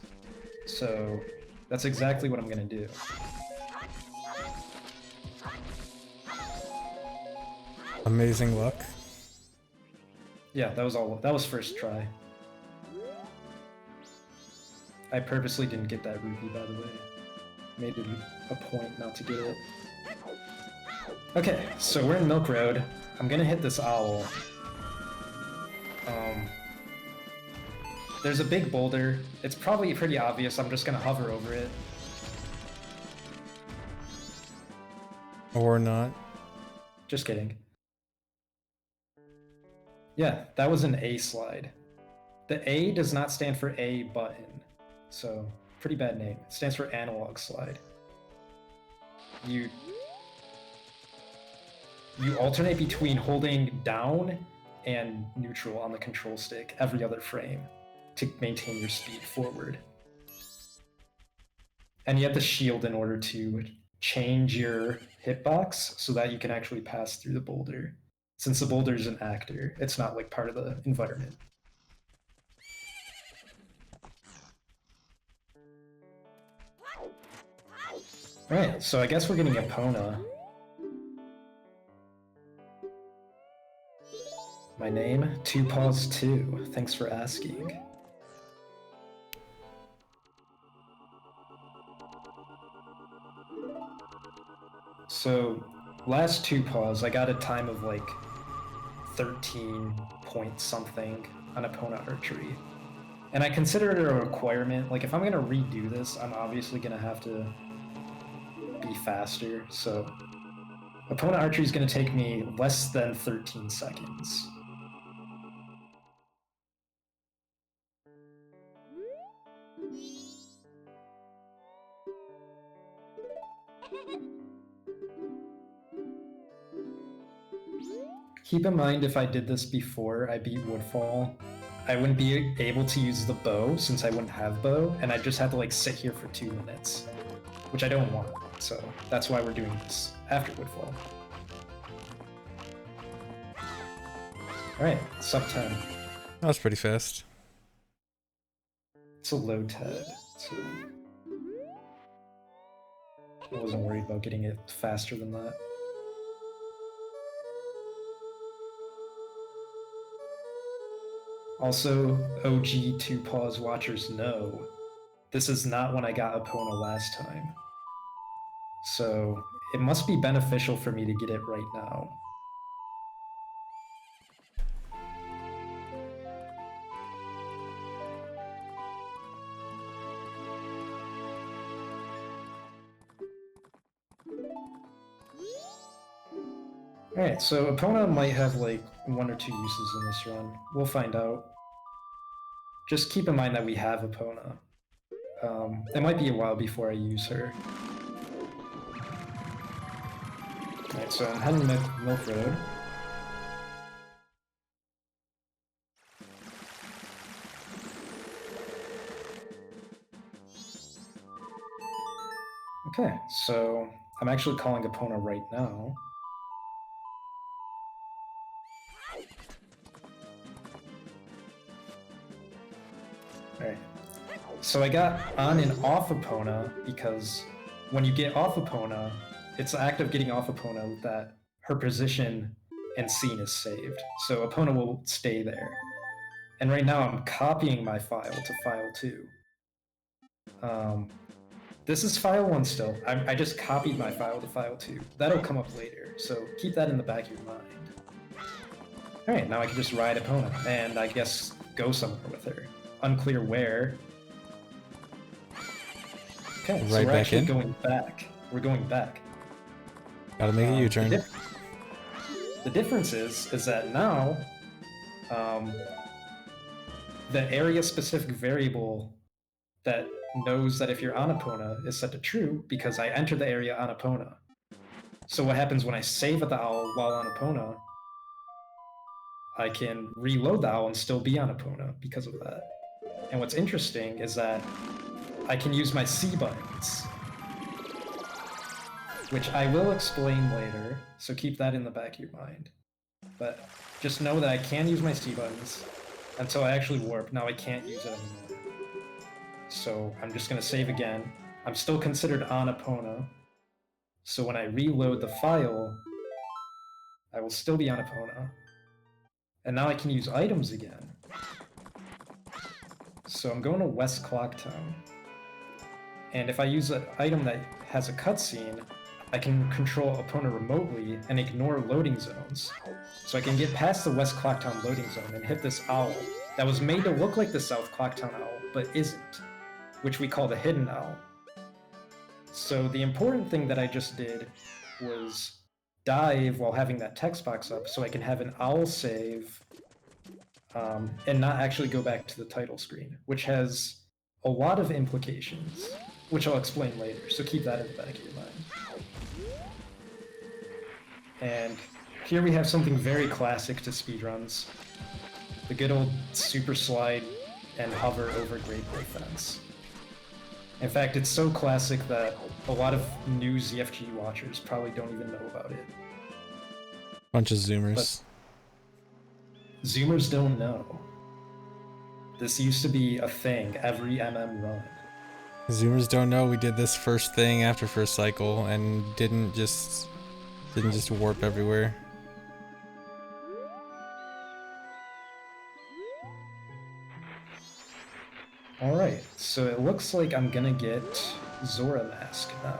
So that's exactly what I'm going to do. Amazing luck. Yeah, that was first try. I purposely didn't get that rupee, by the way. Made it a point not to get it. Okay, so we're in Milk Road. I'm gonna hit this owl. There's a big boulder. It's probably pretty obvious. I'm just gonna hover over it. Or not. Just kidding. Yeah, that was an A slide. The A does not stand for A button, so pretty bad name. It stands for analog slide. You alternate between holding down and neutral on the control stick every other frame to maintain your speed forward. And you have the shield in order to change your hitbox so that you can actually pass through the boulder. Since the boulder is an actor, it's not like part of the environment. Alright, so I guess we're getting Epona. My name, 2paws2. Thanks for asking. So, last 2paws, I got a time of like 13 point something on Epona archery. And I consider it a requirement. Like, if I'm gonna redo this, I'm obviously gonna have to be faster. So, Epona archery is gonna take me less than 13 seconds. Keep in mind, if I did this before I beat Woodfall, I wouldn't be able to use the bow since I wouldn't have bow, and I just had to like sit here for 2 minutes, which I don't want. So that's why we're doing this after Woodfall. Alright, sub 10. That was pretty fast. It's a LOTAD, so I wasn't worried about getting it faster than that. Also, OG 2paws watchers know this is not when I got Epona last time. So it must be beneficial for me to get it right now. Alright, so Epona might have like 1 or 2 uses in this run. We'll find out. Just keep in mind that we have Epona. It might be a while before I use her. Alright, so I'm heading Milk Road. Okay, so I'm actually calling Epona right now. Alright. So I got on and off Epona because when you get off Epona, it's the act of getting off Epona that her position and scene is saved. So Epona will stay there. And right now I'm copying my file to file 2. This is file 1 still. I just copied my file to file 2. That'll come up later, so keep that in the back of your mind. Alright, now I can just ride Epona, and I guess go somewhere with her. Unclear where. Okay, so we're actually going back. We're going back. Gotta make a U-turn. The difference is that now, the area-specific variable that knows that if you're on Epona is set to true because I entered the area on Epona. So what happens when I save at the owl while on Epona, I can reload the owl and still be on Epona because of that. And what's interesting is that I can use my C buttons, which I will explain later, so keep that in the back of your mind. But just know that I can use my C buttons until I actually warp. Now I can't use it anymore. So I'm just gonna save again. I'm still considered on Epona, so when I reload the file, I will still be on Epona. And now I can use items again. So I'm going to West Clocktown. And if I use an item that has a cutscene, I can control Epona remotely and ignore loading zones. So I can get past the West Clocktown loading zone and hit this owl that was made to look like the South Clocktown owl, but isn't, which we call the hidden owl. So the important thing that I just did was dive while having that text box up so I can have an owl save and not actually go back to the title screen, which has a lot of implications, which I'll explain later, so keep that in the back of your mind. And here we have something very classic to speedruns. The good old super slide and hover over Great Bay Fence. In fact, it's so classic that a lot of new ZFG watchers probably don't even know about it. Bunch of Zoomers. But Zoomers don't know. This used to be a thing every MM run. Zoomers don't know we did this first thing after first cycle and didn't just warp everywhere. Alright, so it looks like I'm gonna get Zora Mask now.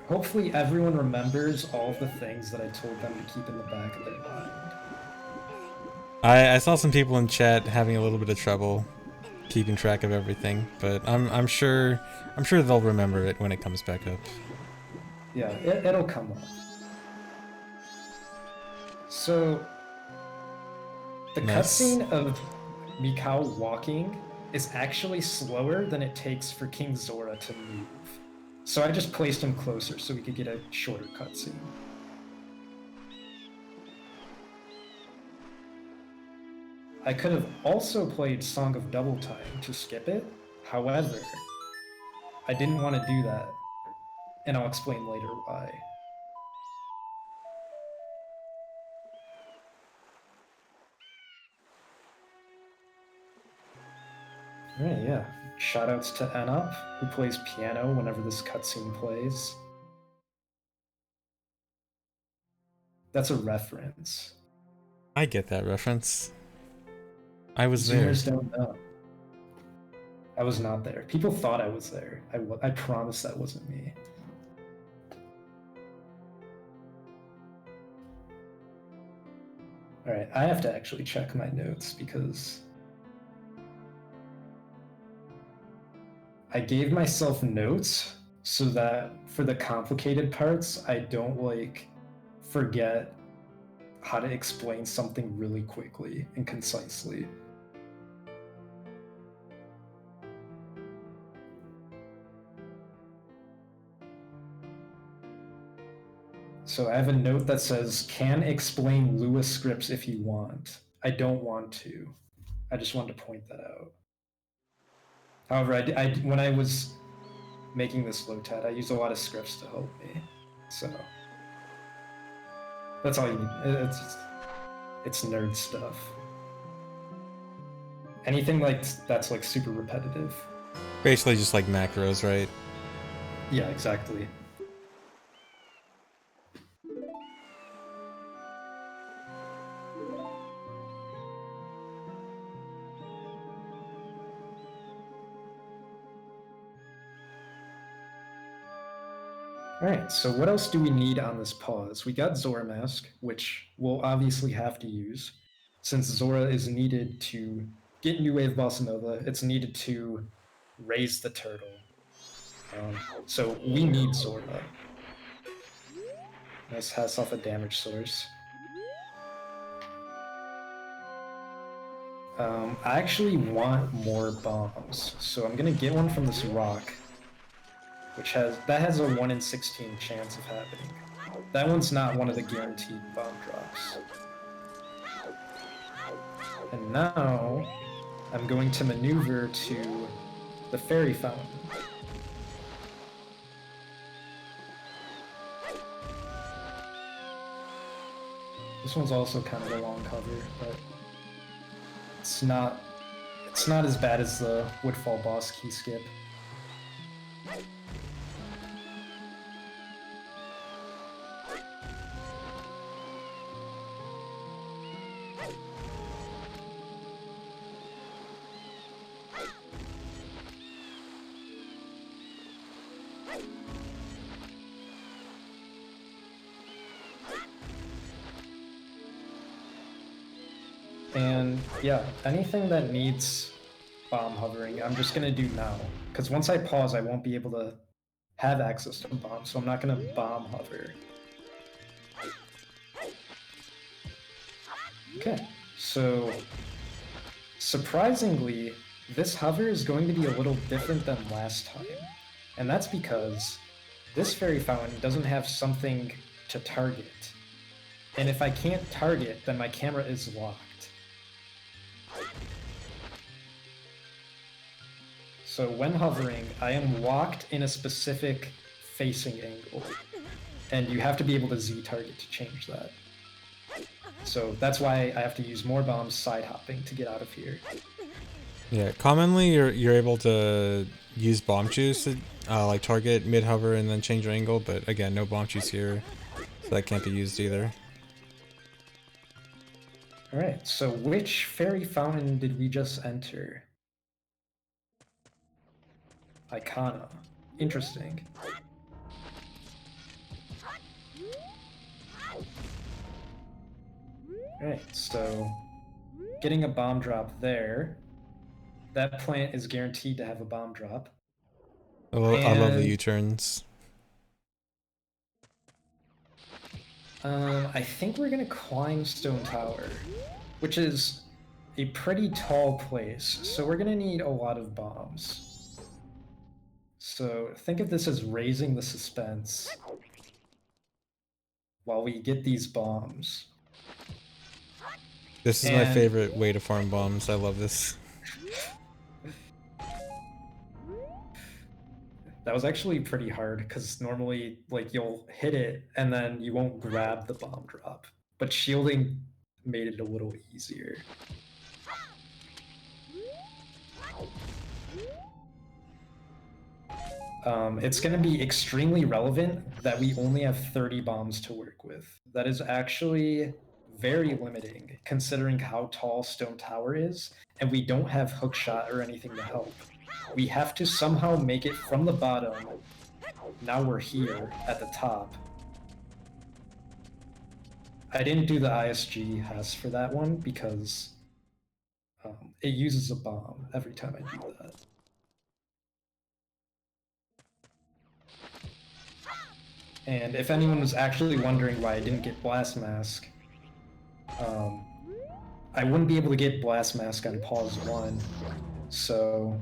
Hopefully everyone remembers all of the things that I told them to keep in the back of their mind. I saw some people in chat having a little bit of trouble keeping track of everything, but I'm sure they'll remember it when it comes back up. Yeah, it'll come up. So the Nice. cutscene of Mikau walking is actually slower than it takes for King Zora to move. So I just placed him closer so we could get a shorter cutscene. I could have also played Song of Double Time to skip it. However, I didn't want to do that, and I'll explain later why. Alright, yeah. Shoutouts to Enup, who plays piano whenever this cutscene plays. That's a reference. I get that reference. I was there. Zoomers don't know. I was not there. People thought I was there. I promise that wasn't me. Alright, I have to actually check my notes because I gave myself notes so that for the complicated parts, I don't like forget how to explain something really quickly and concisely. So I have a note that says, can explain Lewis scripts if you want. I don't want to. I just wanted to point that out. However, when I was making this LOTAD, I used a lot of scripts to help me. So that's all you need. It's nerd stuff. Anything like that's like super repetitive. Basically just like macros, right? Yeah, exactly. Alright, so what else do we need on this pause? We got Zora Mask, which we'll obviously have to use. Since Zora is needed to get New Wave Bossa Nova, it's needed to raise the turtle. So we need Zora. This has off a damage source. I actually want more bombs, so I'm gonna get one from this rock, which has a 1 in 16 chance of happening. That one's not one of the guaranteed bomb drops. And now I'm going to maneuver to the fairy fountain. This one's also kind of a long cover, but it's not as bad as the Woodfall boss key skip. And yeah, anything that needs bomb hovering, I'm just gonna do now. Because once I pause, I won't be able to have access to bombs, so I'm not gonna bomb hover. Okay, so surprisingly, this hover is going to be a little different than last time. And that's because this fairy fountain doesn't have something to target. And if I can't target, then my camera is locked. So when hovering, I am locked in a specific facing angle. And you have to be able to Z-target to change that. So that's why I have to use more bombs side hopping to get out of here. Yeah, commonly you're able to use bomb juice to like target mid hover and then change your angle, but again, no bomb juice here, so that can't be used either. Alright, so which fairy fountain did we just enter? Icona. Interesting. Alright, so getting a bomb drop there. That plant is guaranteed to have a bomb drop. I love the And U-turns. I think we're gonna climb Stone Tower, which is a pretty tall place, so we're gonna need a lot of bombs. So think of this as raising the suspense while we get these bombs. This is my favorite way to farm bombs. I love this. That was actually pretty hard because normally like you'll hit it and then you won't grab the bomb drop, but shielding made it a little easier. It's going to be extremely relevant that we only have 30 bombs to work with. That is actually very limiting considering how tall Stone Tower is, and we don't have hookshot or anything to help. We have to somehow make it from the bottom. Now we're here at the top. I didn't do the ISG Hess for that one because it uses a bomb every time I do that. And if anyone was actually wondering why I didn't get Blast Mask, I wouldn't be able to get Blast Mask on pause 1, so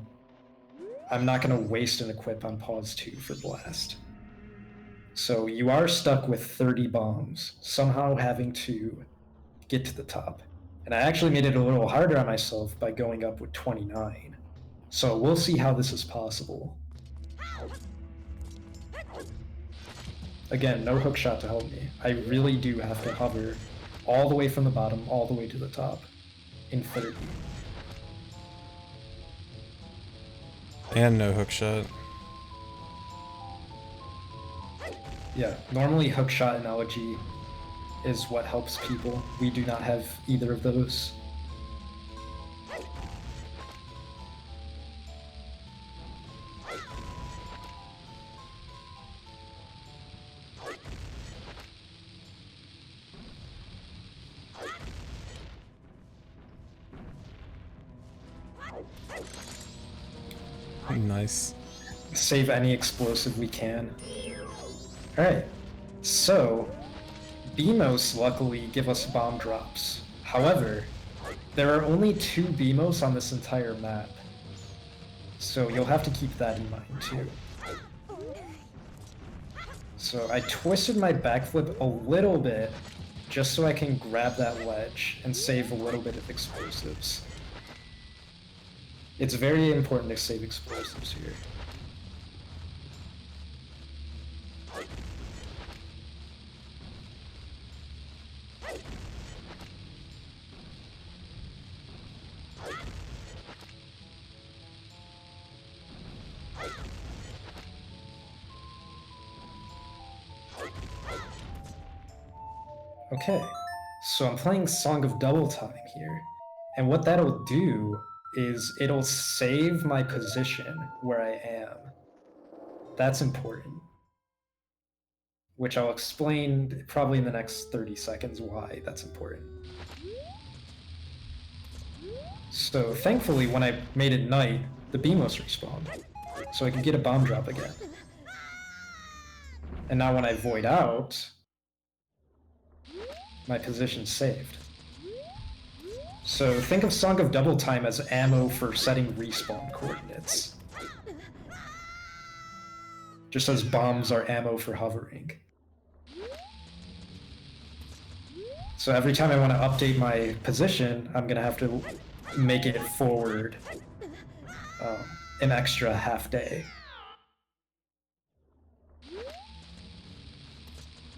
I'm not going to waste an equip on pause 2 for Blast. So you are stuck with 30 bombs, somehow having to get to the top. And I actually made it a little harder on myself by going up with 29. So we'll see how this is possible. Again, no hookshot to help me. I really do have to hover all the way from the bottom, all the way to the top in 30. And no hookshot. Yeah, normally hookshot analogy is what helps people. We do not have either of those. Nice. Save any explosive we can. Alright, so BMOS luckily give us bomb drops. However, there are only 2 BMOS on this entire map. So you'll have to keep that in mind too. So I twisted my backflip a little bit just so I can grab that ledge and save a little bit of explosives. It's very important to save explosives here. Okay, so I'm playing Song of Double Time here, and what that'll do is it'll save my position where I am. That's important, which I'll explain probably in the next 30 seconds why that's important. So thankfully, when I made it night, the BMOS respawned, so I could get a bomb drop again. And now when I void out, my position's saved. So think of Song of Double Time as ammo for setting respawn coordinates. Just as bombs are ammo for hovering. So every time I want to update my position, I'm going to have to make it forward an extra half day.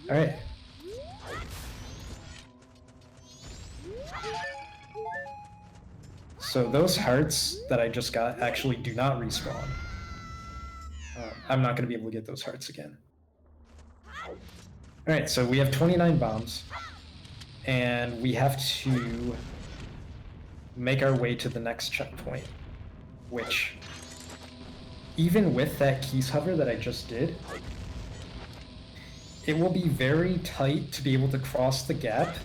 Alright. So those hearts that I just got actually do not respawn. I'm not going to be able to get those hearts again. Alright, so we have 29 bombs. And we have to make our way to the next checkpoint. Which, even with that keys hover that I just did, it will be very tight to be able to cross the gap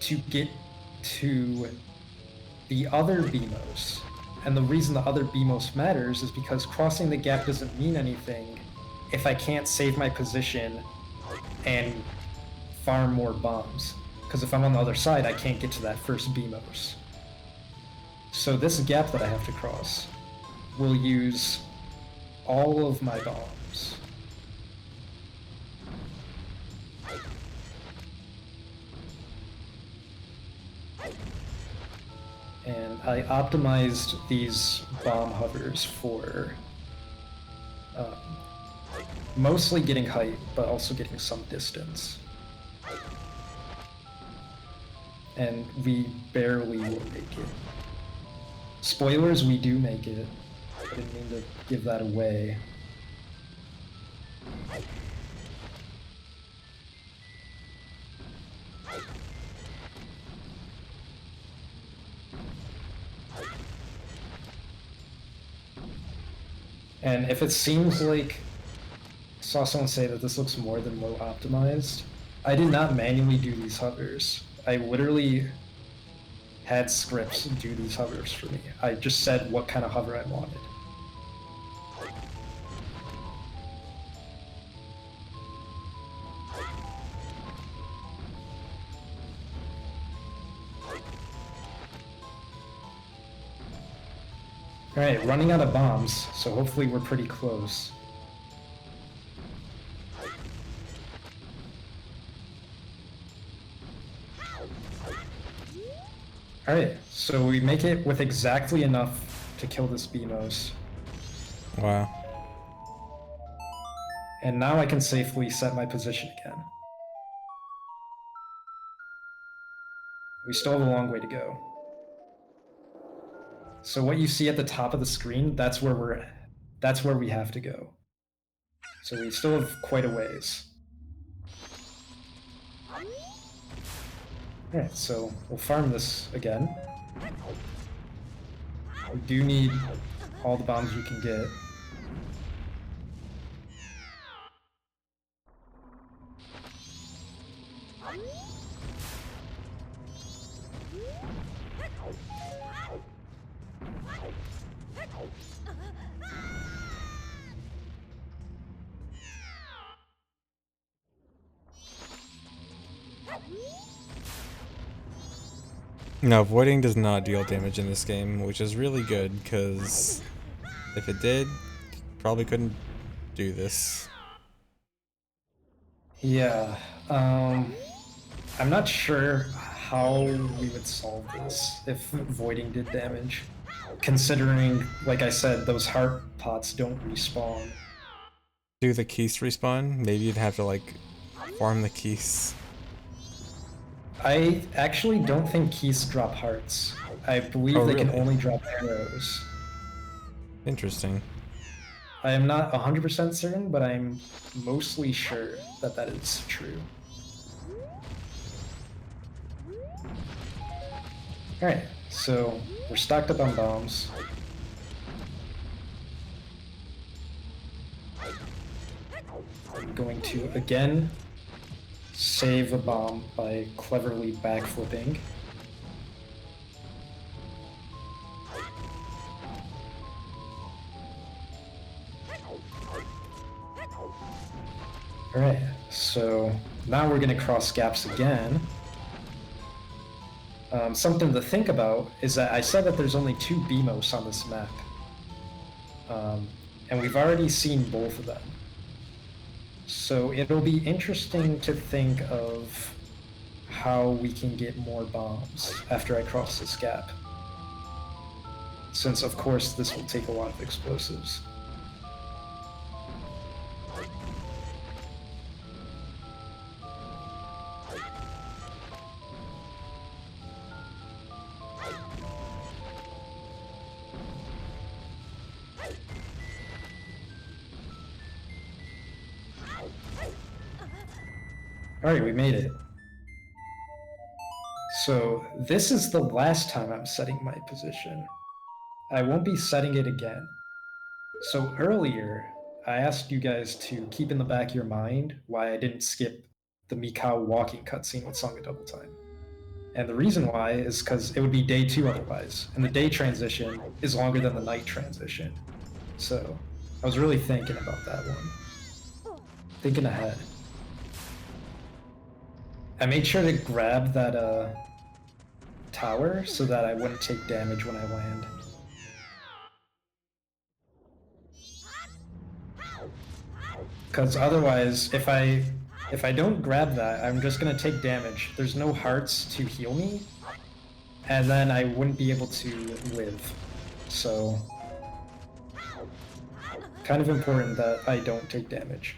to get to the other BMOs. And the reason the other BMOs matters is because crossing the gap doesn't mean anything if I can't save my position and farm more bombs. Because if I'm on the other side, I can't get to that first BMOs. So this gap that I have to cross will use all of my bombs. And I optimized these bomb hovers for mostly getting height, but also getting some distance. And we barely will make it. Spoilers, we do make it. I didn't mean to give that away. And if it seems like, I saw someone say that this looks more than low optimized, I did not manually do these hovers. I literally had scripts do these hovers for me. I just said what kind of hover I wanted. Alright, running out of bombs, so hopefully we're pretty close. Alright, so we make it with exactly enough to kill this BMOS. Wow. And now I can safely set my position again. We still have a long way to go. So what you see at the top of the screen, that's where we have to go. So we still have quite a ways. Alright, so we'll farm this again. We do need all the bombs we can get. No, voiding does not deal damage in this game, which is really good, because if it did, probably couldn't do this. Yeah, I'm not sure how we would solve this if voiding did damage. Considering, like I said, those heart pots don't respawn. Do the keys respawn? Maybe you'd have to, like, farm the keys. I actually don't think keys drop hearts. I believe they can only drop arrows. Interesting. I am not 100% certain, but I'm mostly sure that that is true. Alright, so we're stocked up on bombs. I'm going to, again, save a bomb by cleverly backflipping. Alright, so now we're going to cross gaps again. Something to think about is that I said that there's only 2 BMOs on this map. And we've already seen both of them. So it'll be interesting to think of how we can get more bombs after I cross this gap. Since, of course, this will take a lot of explosives. Alright, we made it. So this is the last time I'm setting my position. I won't be setting it again. So earlier, I asked you guys to keep in the back of your mind why I didn't skip the Mikau walking cutscene with Song of Double Time. And the reason why is because it would be day 2 otherwise, and the day transition is longer than the night transition. So I was really thinking about that one. Thinking ahead. I made sure to grab that tower so that I wouldn't take damage when I land. Because otherwise, if I don't grab that, I'm just gonna take damage. There's no hearts to heal me, and then I wouldn't be able to live. So, kind of important that I don't take damage.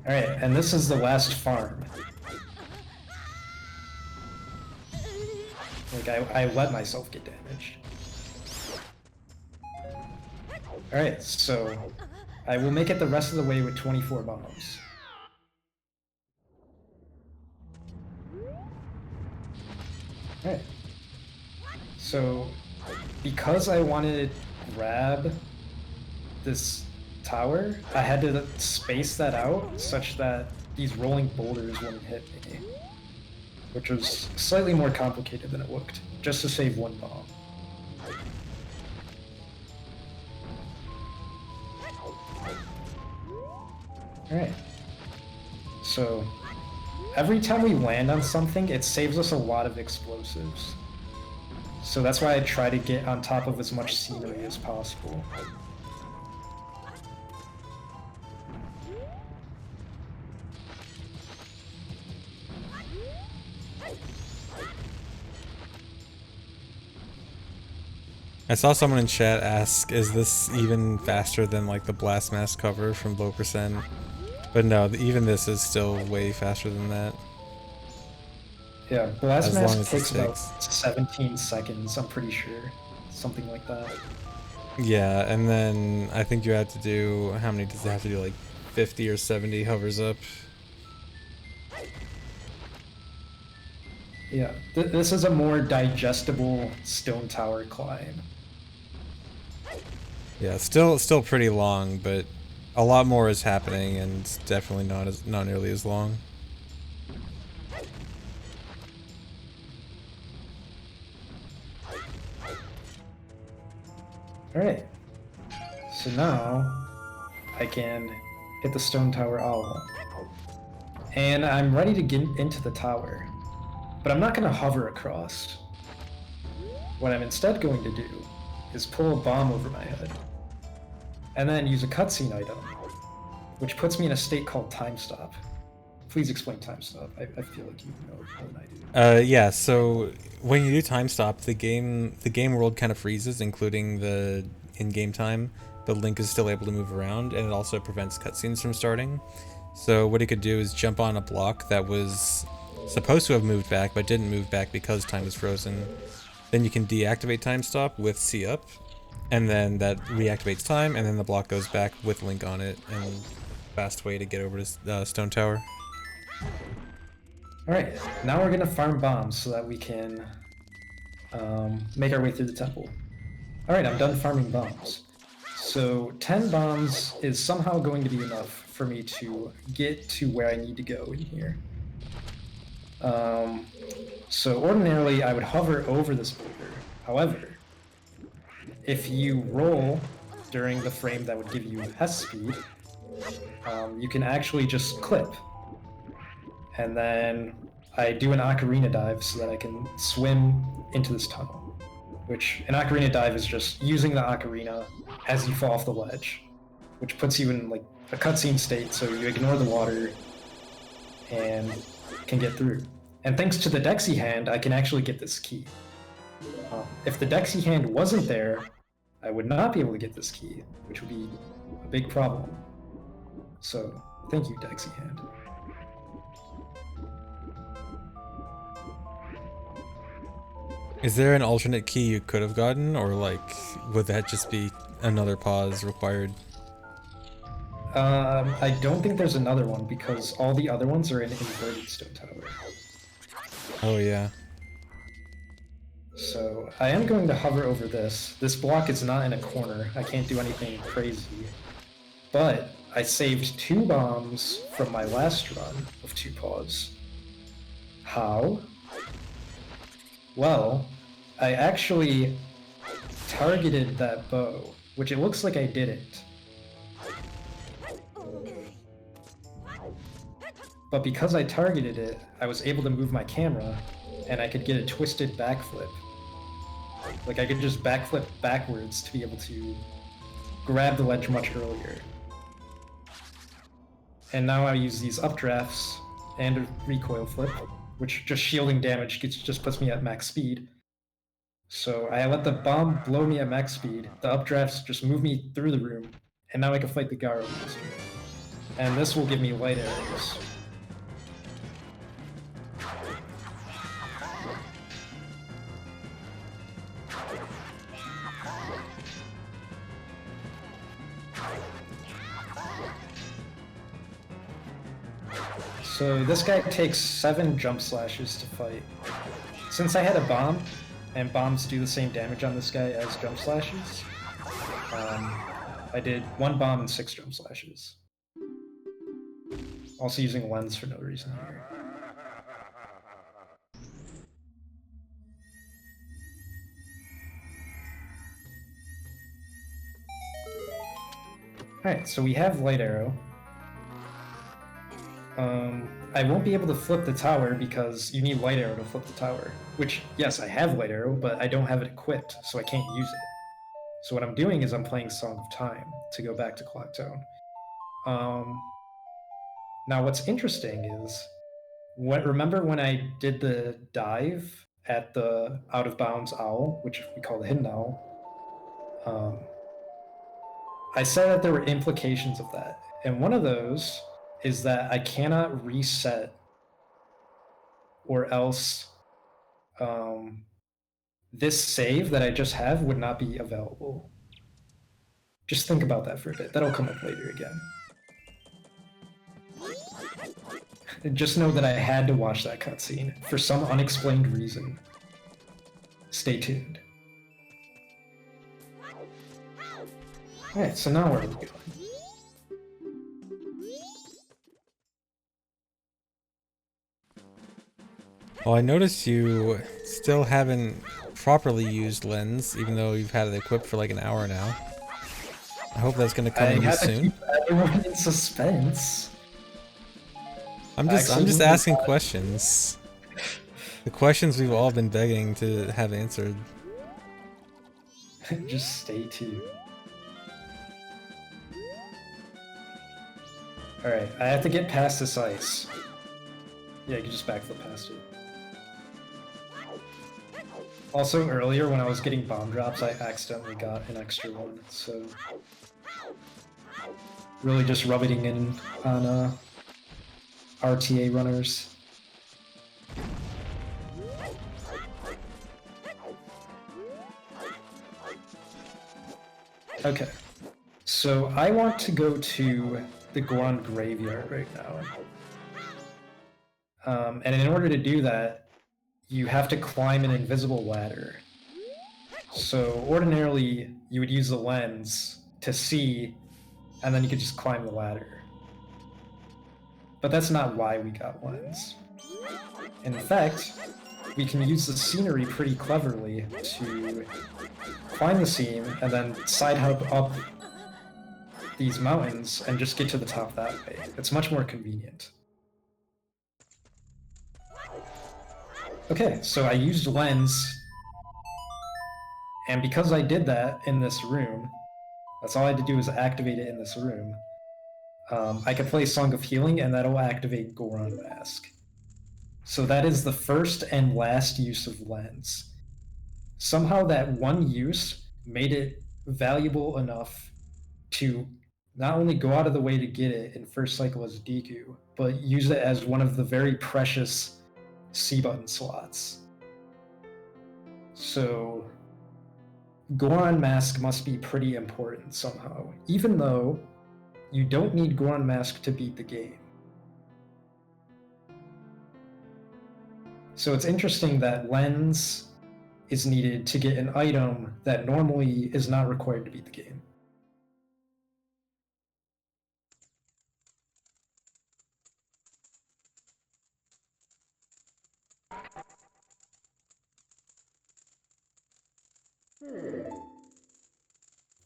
Alright, and this is the last farm. Like, I let myself get damaged. Alright, so I will make it the rest of the way with 24 bombs. Alright. So, because I wanted to grab this tower, I had to space that out such that these rolling boulders wouldn't hit me. Which was slightly more complicated than it looked, just to save one bomb. Alright. So, every time we land on something, it saves us a lot of explosives. So that's why I try to get on top of as much scenery as possible. I saw someone in chat ask, is this even faster than like the Blast Mask cover from Low Percent? But no, even this is still way faster than that. Yeah, Blast Mask takes it about 17 seconds, I'm pretty sure. Something like that. Yeah, and then I think you have to do, how many does it have to do, like 50 or 70 hovers up? Yeah, this is a more digestible stone tower climb. Yeah, still pretty long, but a lot more is happening, and definitely not nearly as long. Alright, so now I can hit the stone tower owl. And I'm ready to get into the tower, but I'm not going to hover across. What I'm instead going to do is pull a bomb over my head, and then use a cutscene item, which puts me in a state called time stop. Please explain time stop. I feel like you know more than I do. Yeah, so when you do time stop, the game world kind of freezes, including the in-game time, but Link is still able to move around, and it also prevents cutscenes from starting. So what he could do is jump on a block that was supposed to have moved back, but didn't move back because time was frozen. Then you can deactivate time stop with C up, and then that reactivates time, and then the block goes back with Link on it, and fast way to get over to Stone Tower. Alright, now we're gonna farm bombs so that we can make our way through the temple. Alright, I'm done farming bombs. So 10 bombs is somehow going to be enough for me to get to where I need to go in here. So ordinarily I would hover over this boulder. However, if you roll during the frame that would give you S speed, you can actually just clip. And then I do an Ocarina Dive so that I can swim into this tunnel. Which, an Ocarina Dive is just using the Ocarina as you fall off the ledge. Which puts you in like a cutscene state, so you ignore the water and can get through. And thanks to the Dexy hand, I can actually get this key. If the Dexy hand wasn't there, I would not be able to get this key, which would be a big problem. So, thank you, Dexy hand. Is there an alternate key you could have gotten, or like, would that just be another pause required? I don't think there's another one because all the other ones are in inverted stone tower. Oh yeah. So I am going to hover over this. This block is not in a corner. I can't do anything crazy. But I saved 2 bombs from my last run of 2 paws. How? Well, I actually targeted that bow, which it looks like I didn't. But because I targeted it, I was able to move my camera, and I could get a twisted backflip. Like, I could just backflip backwards to be able to grab the ledge much earlier. And now I use these updrafts and a recoil flip, which just shielding damage just puts me at max speed. So I let the bomb blow me at max speed, the updrafts just move me through the room, and now I can fight the Garo monster. And this will give me light arrows. So this guy takes 7 jump slashes to fight. Since I had a bomb, and bombs do the same damage on this guy as jump slashes, I did 1 bomb and 6 jump slashes. Also using lens for no reason here. Alright, so we have light arrow. I won't be able to flip the tower because you need light arrow to flip the tower. Which, yes, I have light arrow, but I don't have it equipped, so I can't use it. So what I'm doing is I'm playing Song of Time to go back to Clock Tone. Now what's interesting is, remember when I did the dive at the out of bounds owl, which we call the hidden owl? I said that there were implications of that, and one of those is that I cannot reset, or else this save that I just have would not be available. Just think about that for a bit. That'll come up later again. And just know that I had to watch that cutscene for some unexplained reason. Stay tuned. Alright, so now where are we going? Well, I noticed you still haven't properly used lens, even though you've had it equipped for like an hour now. I hope that's gonna come in use soon. Keep everyone in suspense. I'm just asking questions. The questions we've all been begging to have answered. Just stay tuned. Alright, I have to get past this ice. Yeah, you can just backflip past it. Also, earlier when I was getting bomb drops, I accidentally got an extra one, so... Really just rubbing in on RTA runners. Okay, so I want to go to the Goron Graveyard right now. And in order to do that, you have to climb an invisible ladder. So ordinarily, you would use the lens to see, and then you could just climb the ladder. But that's not why we got lens. In fact, we can use the scenery pretty cleverly to climb the seam and then side hub up these mountains and just get to the top that way. It's much more convenient. Okay, so I used lens, and because I did that in this room, that's all I had to do is activate it in this room. I can play Song of Healing, and that'll activate Goron Mask. So that is the first and last use of lens. Somehow that one use made it valuable enough to not only go out of the way to get it in first cycle as Deku, but use it as one of the very precious C button slots. So Goron Mask must be pretty important somehow, even though you don't need Goron Mask to beat the game. So it's interesting that Lens is needed to get an item that normally is not required to beat the game.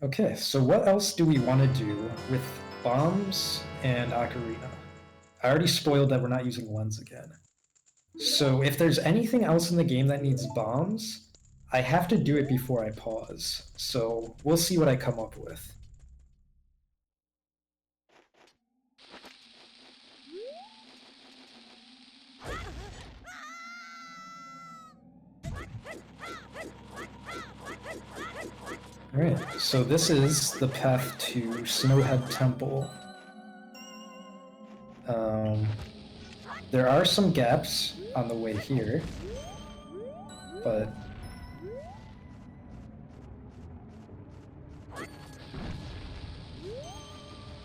Okay, so what else do we want to do with bombs and Ocarina? I already spoiled that we're not using Lens again. So if there's anything else in the game that needs bombs, I have to do it before I pause. So we'll see what I come up with. Alright, so this is the path to Snowhead Temple. There are some gaps on the way here, but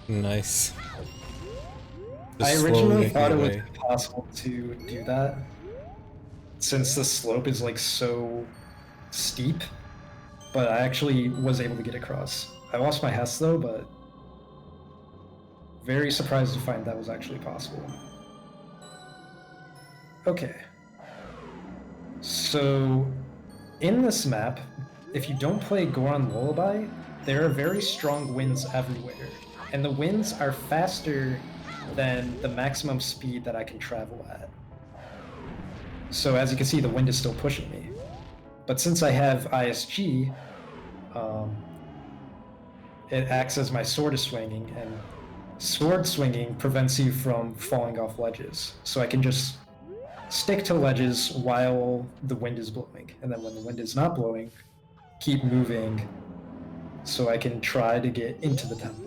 Nice. I Just slowly originally making thought it your was way. impossible to do that since the slope is like so steep, but I actually was able to get across. I lost my Hess though, but very surprised to find that was actually possible. Okay. So in this map, if you don't play Goron Lullaby, there are very strong winds everywhere, and the winds are faster than the maximum speed that I can travel at. So as you can see, the wind is still pushing me. But since I have ISG, it acts as my sword swinging, and sword swinging prevents you from falling off ledges. So I can just stick to ledges while the wind is blowing, and then when the wind is not blowing, keep moving so I can try to get into the temple.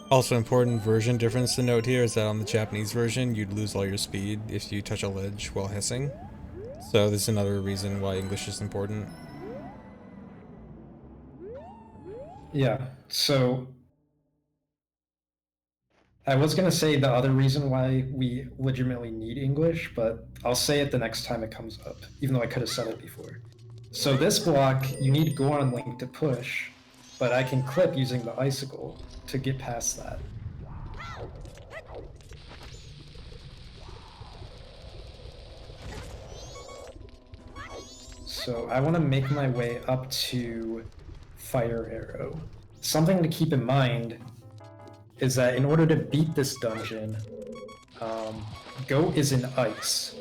Also important version difference to note here is that on the Japanese version, you'd lose all your speed if you touch a ledge while hissing. So this is another reason why English is important. Yeah, so I was going to say the other reason why we legitimately need English, but I'll say it the next time it comes up, even though I could have said it before. So this block, you need Goron Link to push, but I can clip using the icicle to get past that. So I want to make my way up to Fire Arrow. Something to keep in mind is that in order to beat this dungeon, Goat is in ice.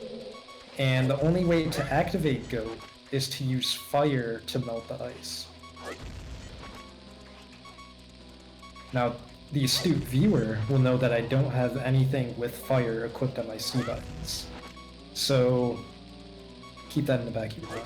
And the only way to activate Goat is to use fire to melt the ice. Now, the astute viewer will know that I don't have anything with fire equipped on my C buttons. So keep that in the back of your mind.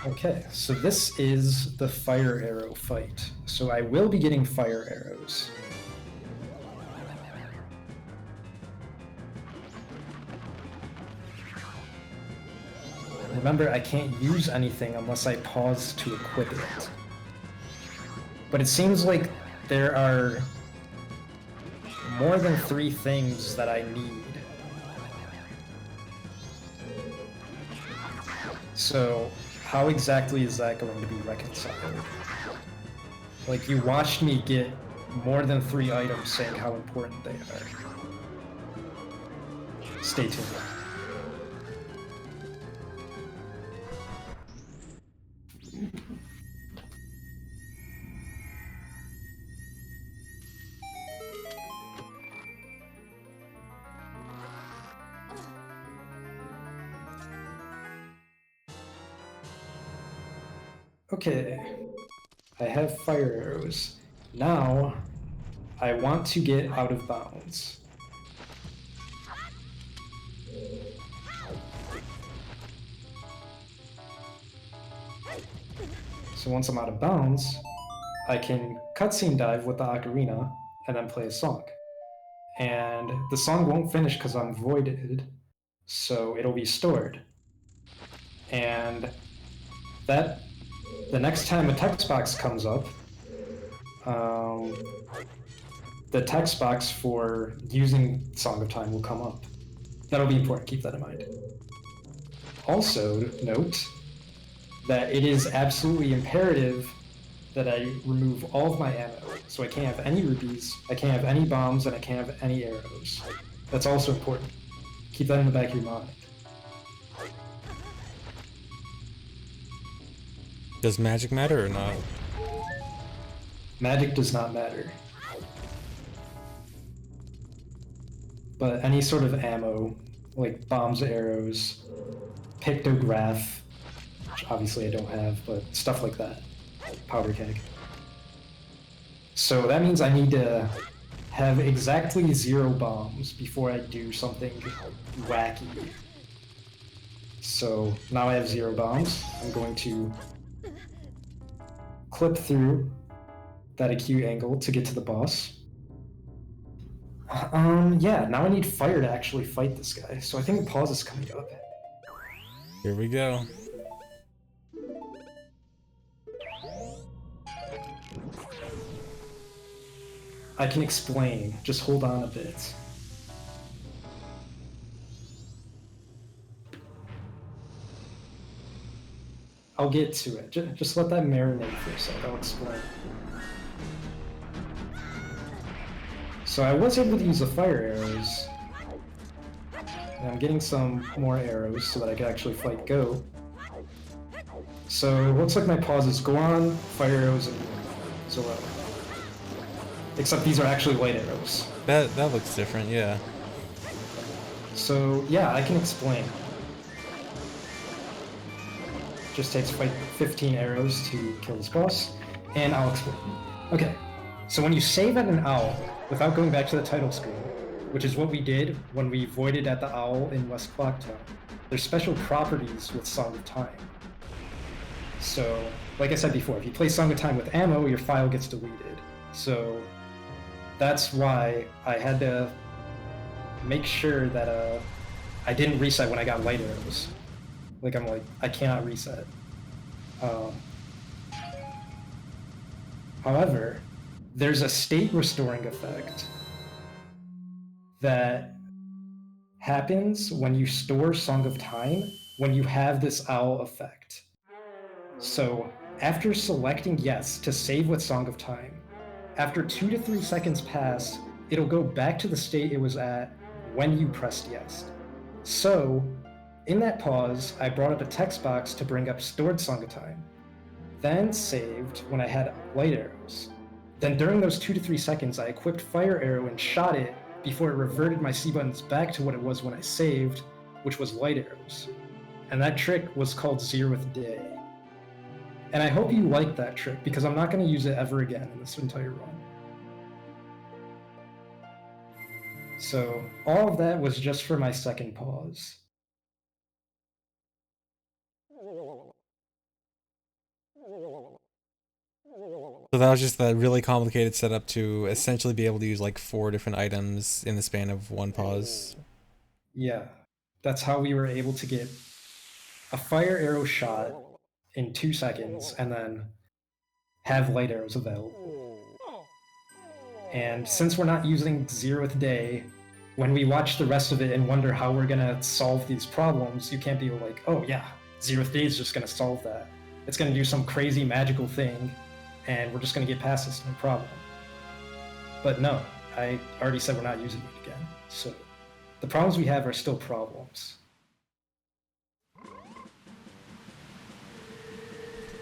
Okay, so this is the fire arrow fight. So I will be getting fire arrows. Remember, I can't use anything unless I pause to equip it. But it seems like there are more than 3 things that I need. So how exactly is that going to be reconciled? Like, you watched me get more than 3 items saying how important they are. Stay tuned. Okay, I have fire arrows. Now, I want to get out of bounds. So once I'm out of bounds, I can cutscene dive with the ocarina and then play a song. And the song won't finish because I'm voided, so it'll be stored. And that the next time a text box comes up, the text box for using Song of Time will come up. That'll be important, keep that in mind. Also, note that it is absolutely imperative that I remove all of my ammo. So I can't have any rupees, I can't have any bombs, and I can't have any arrows. That's also important. Keep that in the back of your mind. Does magic matter or not? Magic does not matter. But any sort of ammo, like bombs, arrows, pictograph, which obviously I don't have, but stuff like that. Powder keg. So that means I need to have exactly 0 bombs before I do something wacky. So now I have 0 bombs. I'm going to clip through that acute angle to get to the boss. Yeah, now I need fire to actually fight this guy. So I think a pause is coming up. Here we go. I can explain, just hold on a bit. I'll get to it. Just let that marinate for a sec, I'll explain. So I was able to use the fire arrows. And I'm getting some more arrows so that I can actually fight Go. So it looks like my pauses go on, fire arrows, and Zora. Except these are actually light arrows. That looks different, yeah. So yeah, I can explain. Just takes 15 arrows to kill this boss, and I'll explain. Okay, so when you save at an owl, without going back to the title screen, which is what we did when we voided at the owl in West Clocktown, there's special properties with Song of Time. So, like I said before, if you play Song of Time with ammo, your file gets deleted. So that's why I had to make sure that I didn't reset when I got light arrows. I cannot reset. However, there's a state restoring effect that happens when you store Song of Time when you have this owl effect. So after selecting yes to save with Song of Time, after 2 to 3 seconds pass, it'll go back to the state it was at when you pressed yes. So in that pause, I brought up a text box to bring up stored Song of Time, then saved when I had light arrows. Then during those 2 to 3 seconds, I equipped Fire Arrow and shot it before it reverted my C buttons back to what it was when I saved, which was light arrows. And that trick was called 0th Day. And I hope you like that trick, because I'm not going to use it ever again in this entire run. So all of that was just for my second pause. So that was just that really complicated setup to essentially be able to use like 4 different items in the span of one pause. Yeah, that's how we were able to get a fire arrow shot in 2 seconds and then have light arrows available. And since we're not using 0th Day, when we watch the rest of it and wonder how we're gonna solve these problems, you can't be like, oh yeah, 0th Day is just gonna solve that. It's gonna do some crazy magical thing, and we're just gonna get past this, no problem. But no, I already said we're not using it again. So the problems we have are still problems.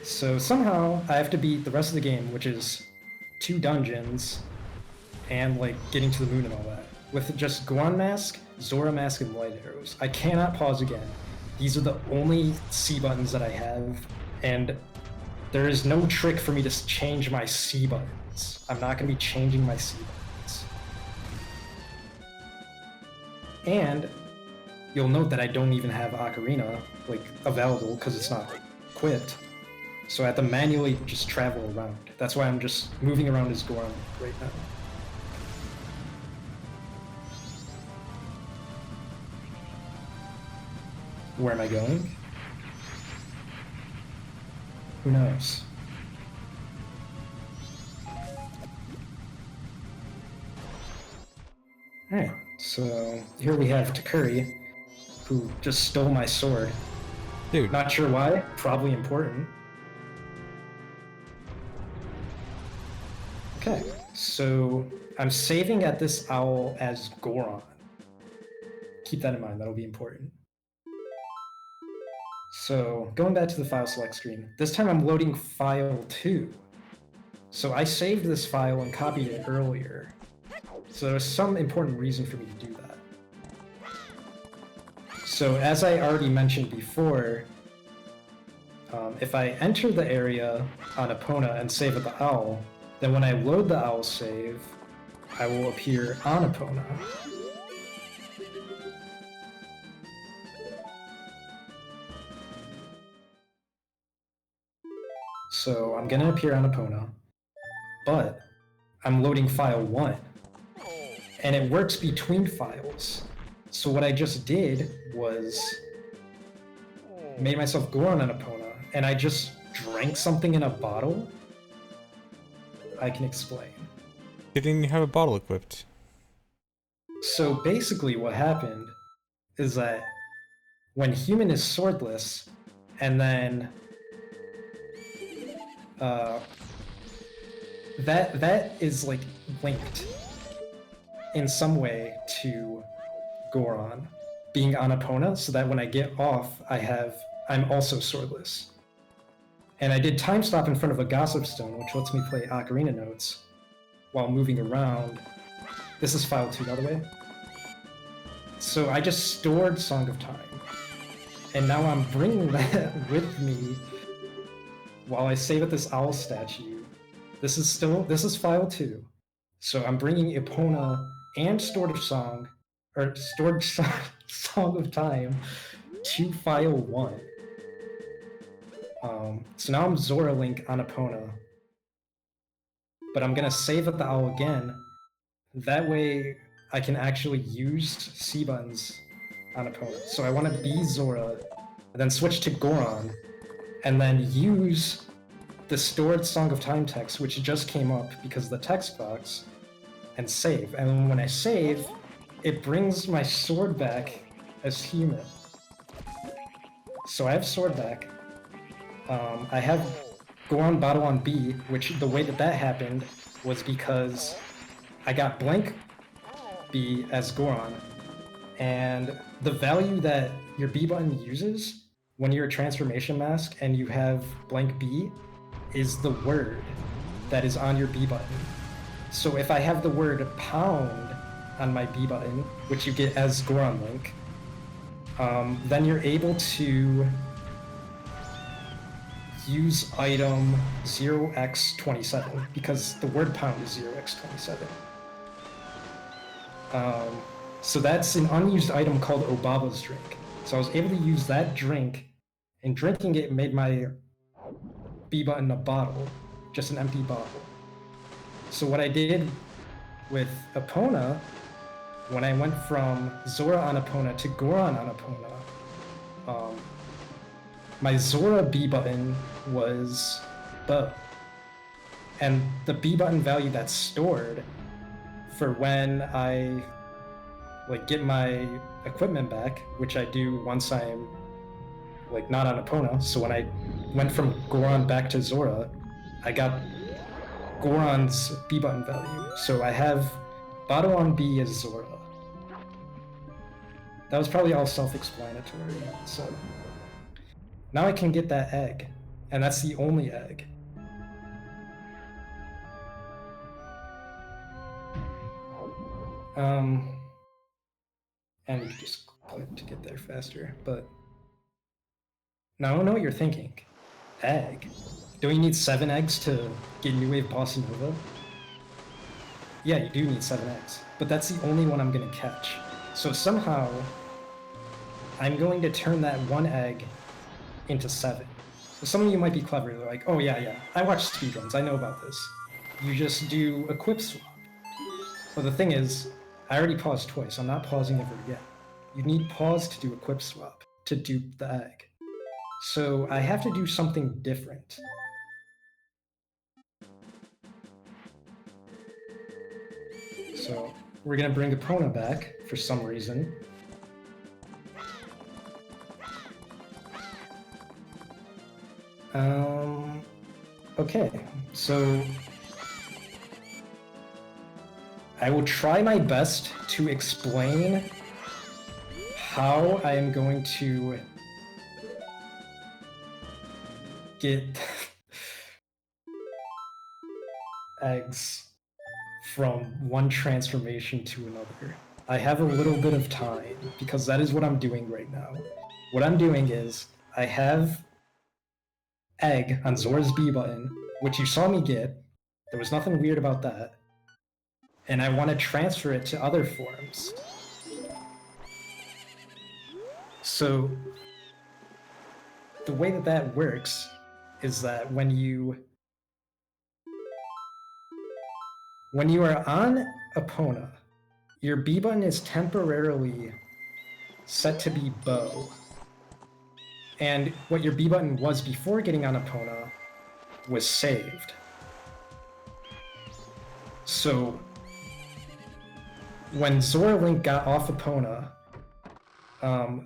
So somehow I have to beat the rest of the game, which is 2 dungeons, and like getting to the moon and all that, with just Goron Mask, Zora Mask, and light arrows. I cannot pause again. These are the only C buttons that I have, and there is no trick for me to change my C buttons. I'm not going to be changing my C buttons. And you'll note that I don't even have Ocarina available because it's not equipped. So I have to manually just travel around. That's why I'm just moving around as Goron right now. Where am I going? Who knows? Alright, so here we have Takuri, who just stole my sword. Dude. Not sure why, probably important. Okay, so I'm saving at this owl as Goron. Keep that in mind, that'll be important. So going back to the file select screen, this time I'm loading file 2. So I saved this file and copied it earlier. So there's some important reason for me to do that. So as I already mentioned before, if I enter the area on Epona and save at the owl, then when I load the owl save, I will appear on Epona. So I'm gonna appear on Epona, but I'm loading file 1, and it works between files. So what I just did was made myself Goron on Epona, and I just drank something in a bottle. I can explain. Didn't you have a bottle equipped? So basically what happened is that when human is swordless, and then that is like linked in some way to Goron being on Epona, so that when I get off, I'm also swordless. And I did time stop in front of a gossip stone, which lets me play Ocarina notes while moving around. This is file 2, by the way. So I just stored Song of Time, and now I'm bringing that with me while I save at this owl statue. This is file 2. So I'm bringing Epona and stored Song of Time to file 1. So now I'm Zora Link on Epona, but I'm gonna save at the owl again. That way I can actually use C buttons on Epona. So I want to be Zora, and then switch to Goron, and then use the stored Song of Time text, which just came up because of the text box, and save. And when I save, it brings my sword back as human. So I have sword back. I have Goron Battle on B, which the way that happened was because I got blank B as Goron, and the value that your B button uses when you're a transformation mask and you have blank B is the word that is on your B button. So if I have the word pound on my B button, which you get as Goron Link, then you're able to use item 0x27, because the word pound is 0x27. So that's an unused item called Obaba's Drink. So I was able to use that drink, and drinking it made my B button a bottle, just an empty bottle. So what I did with Epona, when I went from Zora on Epona to Goron on Epona, my Zora B button was bow. And the B button value that's stored for when I get my equipment back, which I do once I'm not on Epona. So when I went from Goron back to Zora, I got Goron's B button value. So I have Bottle on B as Zora. That was probably all self-explanatory. So now I can get that egg, and that's the only egg. And you can just click to get there faster, but now I don't know what you're thinking. Egg? Don't you need 7 eggs to get New Wave Bossa Nova? Yeah, you do need 7 eggs, but that's the only one I'm gonna catch. So somehow, I'm going to turn that 1 egg into 7. Some of you might be clever. They're like, oh yeah, I watch speedruns. I know about this. You just do equip swap. But the thing is, I already paused twice. I'm not pausing ever again. You need pause to do equip swap, to dupe the egg. So I have to do something different. So we're gonna bring Epona back for some reason. Okay, so I will try my best to explain how I am going to get eggs from one transformation to another. I have a little bit of time because that is what I'm doing right now. What I'm doing is I have egg on Zora's B button, which you saw me get. There was nothing weird about that. And I want to transfer it to other forms. So the way that that works is that when you are on Epona, your B button is temporarily set to be bow. And what your B button was before getting on Epona was saved. So when Zora Link got off Epona,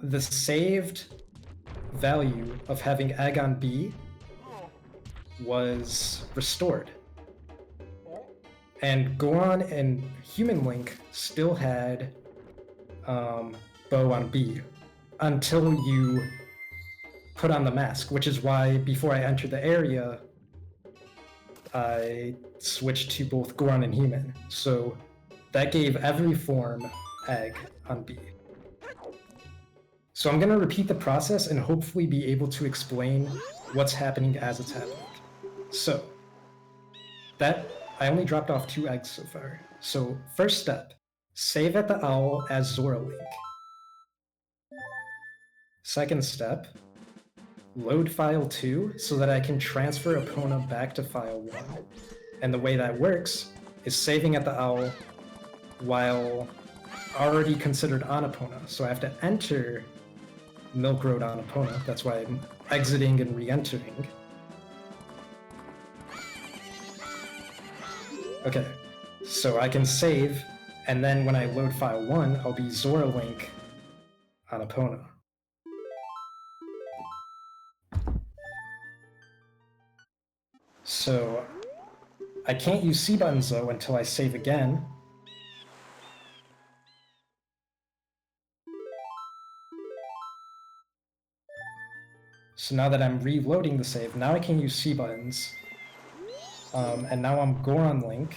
the saved value of having egg on B was restored. And Goron and Human Link still had bow on B until you put on the mask, which is why before I entered the area, I switched to both Goron and Human. So that gave every form egg on B. So I'm going to repeat the process and hopefully be able to explain what's happening as it's happening. So that I only dropped off 2 eggs so far. So first step, save at the owl as Zora Link. Second step, load file 2 so that I can transfer Epona back to file 1. And the way that works is saving at the owl while already considered on Epona. So I have to enter Milk Road on Epona. That's why I'm exiting and re-entering. Okay, so I can save, and then when I load file 1, I'll be Zora Link on Epona. So I can't use C buttons though until I save again. So now that I'm reloading the save, now I can use C buttons. And now I'm Goron Link.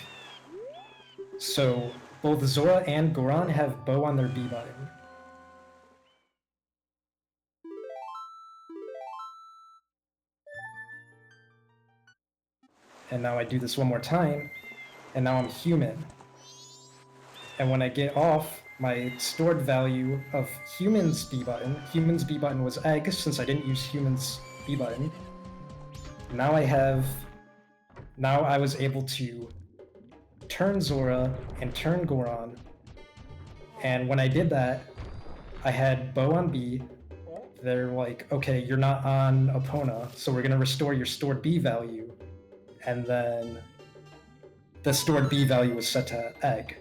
So both Zora and Goron have bow on their B button. And now I do this one more time, and now I'm Human. And when I get off, my stored value of Human's B button was egg, since I didn't use Human's B button. Now I was able to turn Zora and turn Goron. And when I did that, I had bow on B. They're like, okay, you're not on Epona, so we're gonna restore your stored B value. And then the stored B value was set to egg.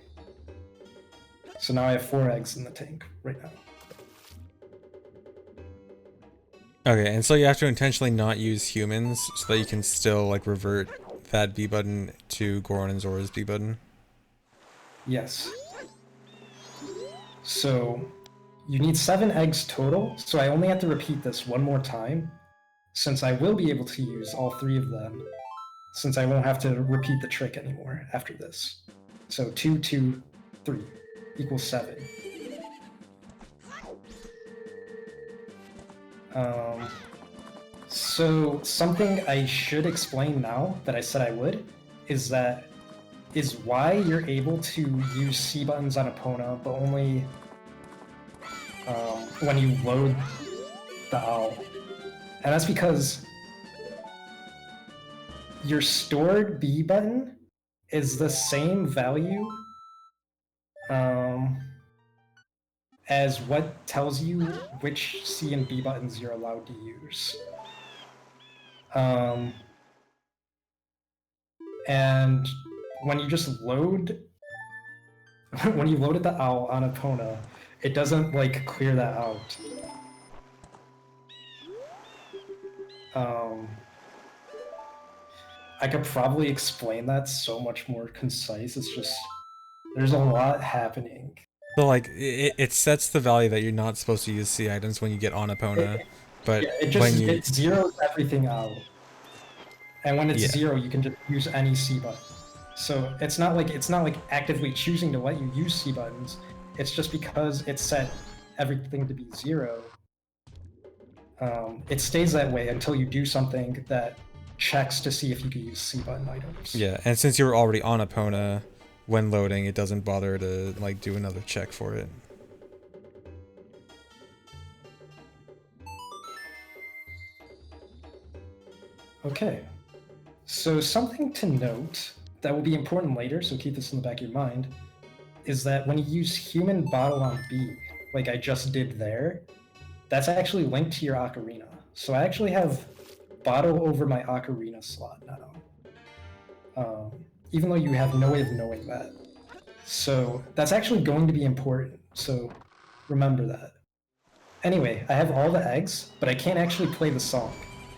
So now I have 4 eggs in the tank right now. Okay, and so you have to intentionally not use humans so that you can still like revert that B button to Goron and Zora's B button? Yes. So you need 7 eggs total, so I only have to repeat this one more time, since I will be able to use all 3 of them, since I won't have to repeat the trick anymore after this. So 2, 2, 3 equals 7. So something I should explain now that I said I would is why you're able to use C buttons on Epona, but only when you load the owl. And that's because your stored B button is the same value as what tells you which C and B buttons you're allowed to use. And when you just load, when you loaded the owl on Epona, it doesn't like clear that out. I could probably explain that so much more concise. It's just there's a lot happening. So like it sets the value that you're not supposed to use C items when you get on Epona, but when you It zeroes everything out. And when it's Yeah. 0, you can just use any C button. So it's not like actively choosing to let you use C buttons. It's just because it set everything to be 0. It stays that way until you do something that checks to see if you can use C button items. Yeah, and since you were already on Epona when loading, it doesn't bother to like do another check for it. Okay. So something to note that will be important later, so keep this in the back of your mind, is that when you use human bottle on B, like I just did there, that's actually linked to your ocarina. So I actually have bottle over my ocarina slot now, even though you have no way of knowing that. So that's actually going to be important, so remember that. Anyway, I have all the eggs, but I can't actually play the song,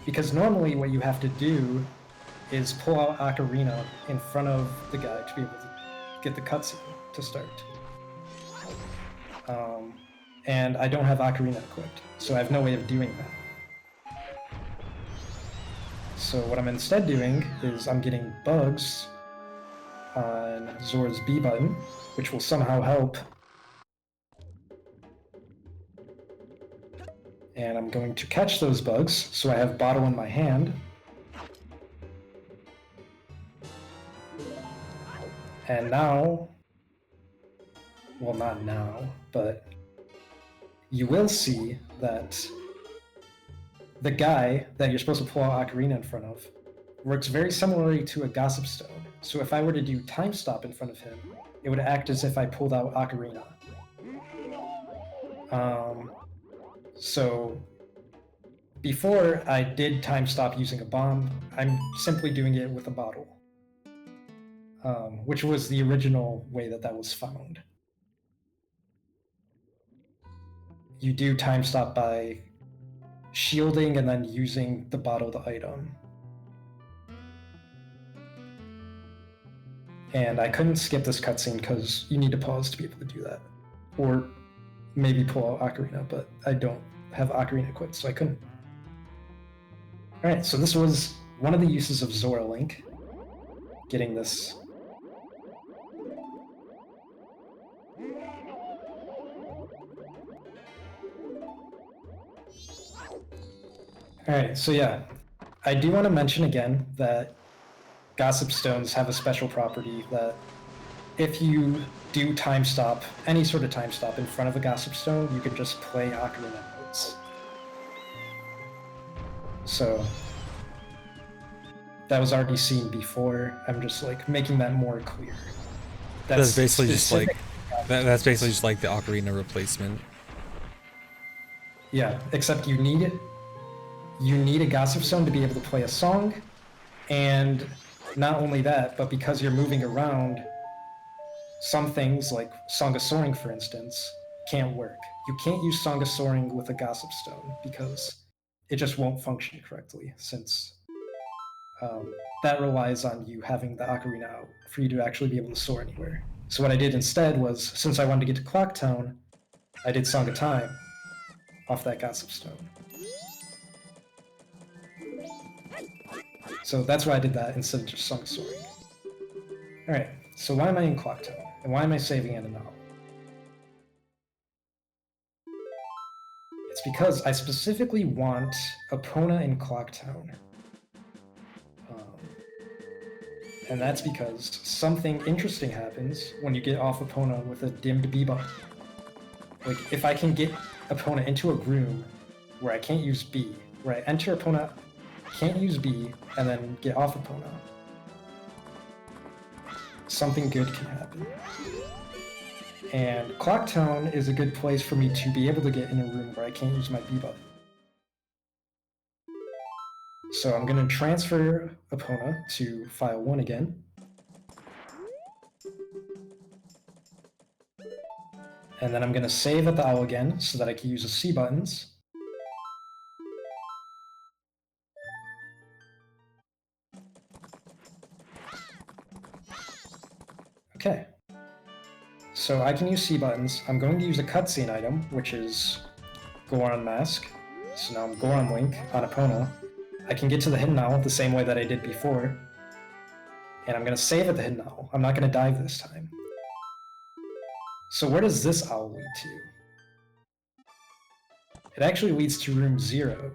because normally what you have to do is pull out Ocarina in front of the guy to be able to get the cutscene to start. And I don't have Ocarina equipped, so I have no way of doing that. So what I'm instead doing is I'm getting bugs on Zora's B button, which will somehow help. And I'm going to catch those bugs, so I have bottle in my hand. And now, well, not now, but you will see that the guy that you're supposed to pull out Ocarina in front of works very similarly to a Gossip Stone. So if I were to do Time Stop in front of him, it would act as if I pulled out Ocarina. So before I did Time Stop using a bomb, I'm simply doing it with a bottle. Which was the original way that was found. You do Time Stop by shielding and then using the bottled item. And I couldn't skip this cutscene because you need to pause to be able to do that. Or maybe pull out Ocarina, but I don't have Ocarina equipped, so I couldn't. Alright, so this was one of the uses of Zora Link. Getting this. Alright, so yeah, I do want to mention again that Gossip Stones have a special property that if you do Time Stop, any sort of Time Stop in front of a Gossip Stone, you can just play Ocarina notes. So that was already seen before. I'm just like making that more clear. That's basically just like that's basically just like the Ocarina replacement. Yeah, except you need it. You need a Gossip Stone to be able to play a song, and not only that, but because you're moving around, some things like Song of Soaring, for instance, can't work. You can't use Song of Soaring with a Gossip Stone because it just won't function correctly, since that relies on you having the ocarina out for you to actually be able to soar anywhere. So what I did instead was, since I wanted to get to Clock Town, I did Song of Time off that Gossip Stone. So that's why I did that instead of just Song of Soaring. Alright, so why am I in Clock Town? And why am I saving in a novel? It's because I specifically want Epona in Clock Town. And that's because something interesting happens when you get off Epona with a dimmed B button. Like, if I can get Epona into a room where I can't use B, where I enter Epona can't use B, and then get off Epona, something good can happen. And Clock Tone is a good place for me to be able to get in a room where I can't use my B button. So I'm going to transfer Epona to file 1 again. And then I'm going to save at the owl again so that I can use the C buttons. Okay. So I can use C buttons. I'm going to use a cutscene item, which is Goron Mask. So now I'm Goron Link on Epona. I can get to the hidden owl the same way that I did before. And I'm going to save at the hidden owl. I'm not going to dive this time. So where does this owl lead to? It actually leads to room 0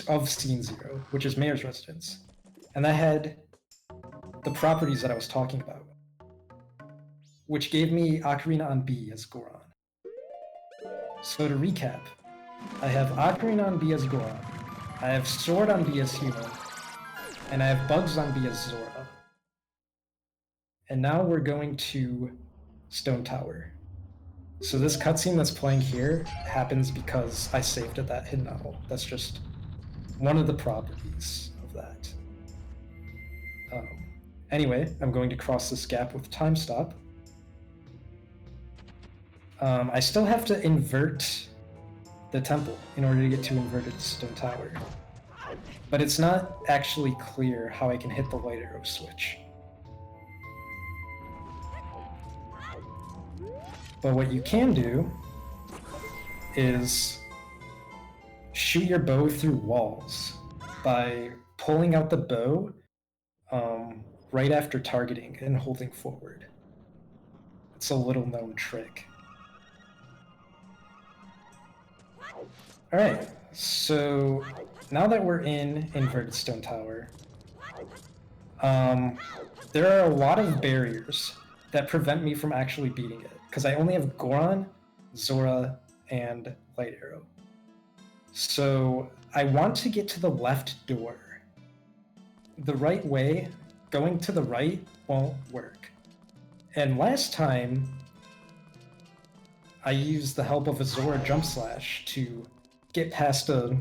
of scene 0, which is Mayor's residence. And that had the properties that I was talking about, which gave me Ocarina on B as Goron. So to recap, I have Ocarina on B as Goron, I have Sword on B as Human, and I have Bugs on B as Zora. And now we're going to Stone Tower. So this cutscene that's playing here happens because I saved at that hidden owl. That's just one of the properties of that. Anyway, I'm going to cross this gap with time stop. I still have to invert the temple in order to get to inverted Stone Tower. But it's not actually clear how I can hit the light arrow switch. But what you can do is shoot your bow through walls by pulling out the bow right after targeting and holding forward. It's a little known trick. Alright, so now that we're in Inverted Stone Tower, there are a lot of barriers that prevent me from actually beating it, because I only have Goron, Zora, and Light Arrow. So I want to get to the left door. The right way, going to the right, won't work. And last time, I used the help of a Zora jump slash to get past a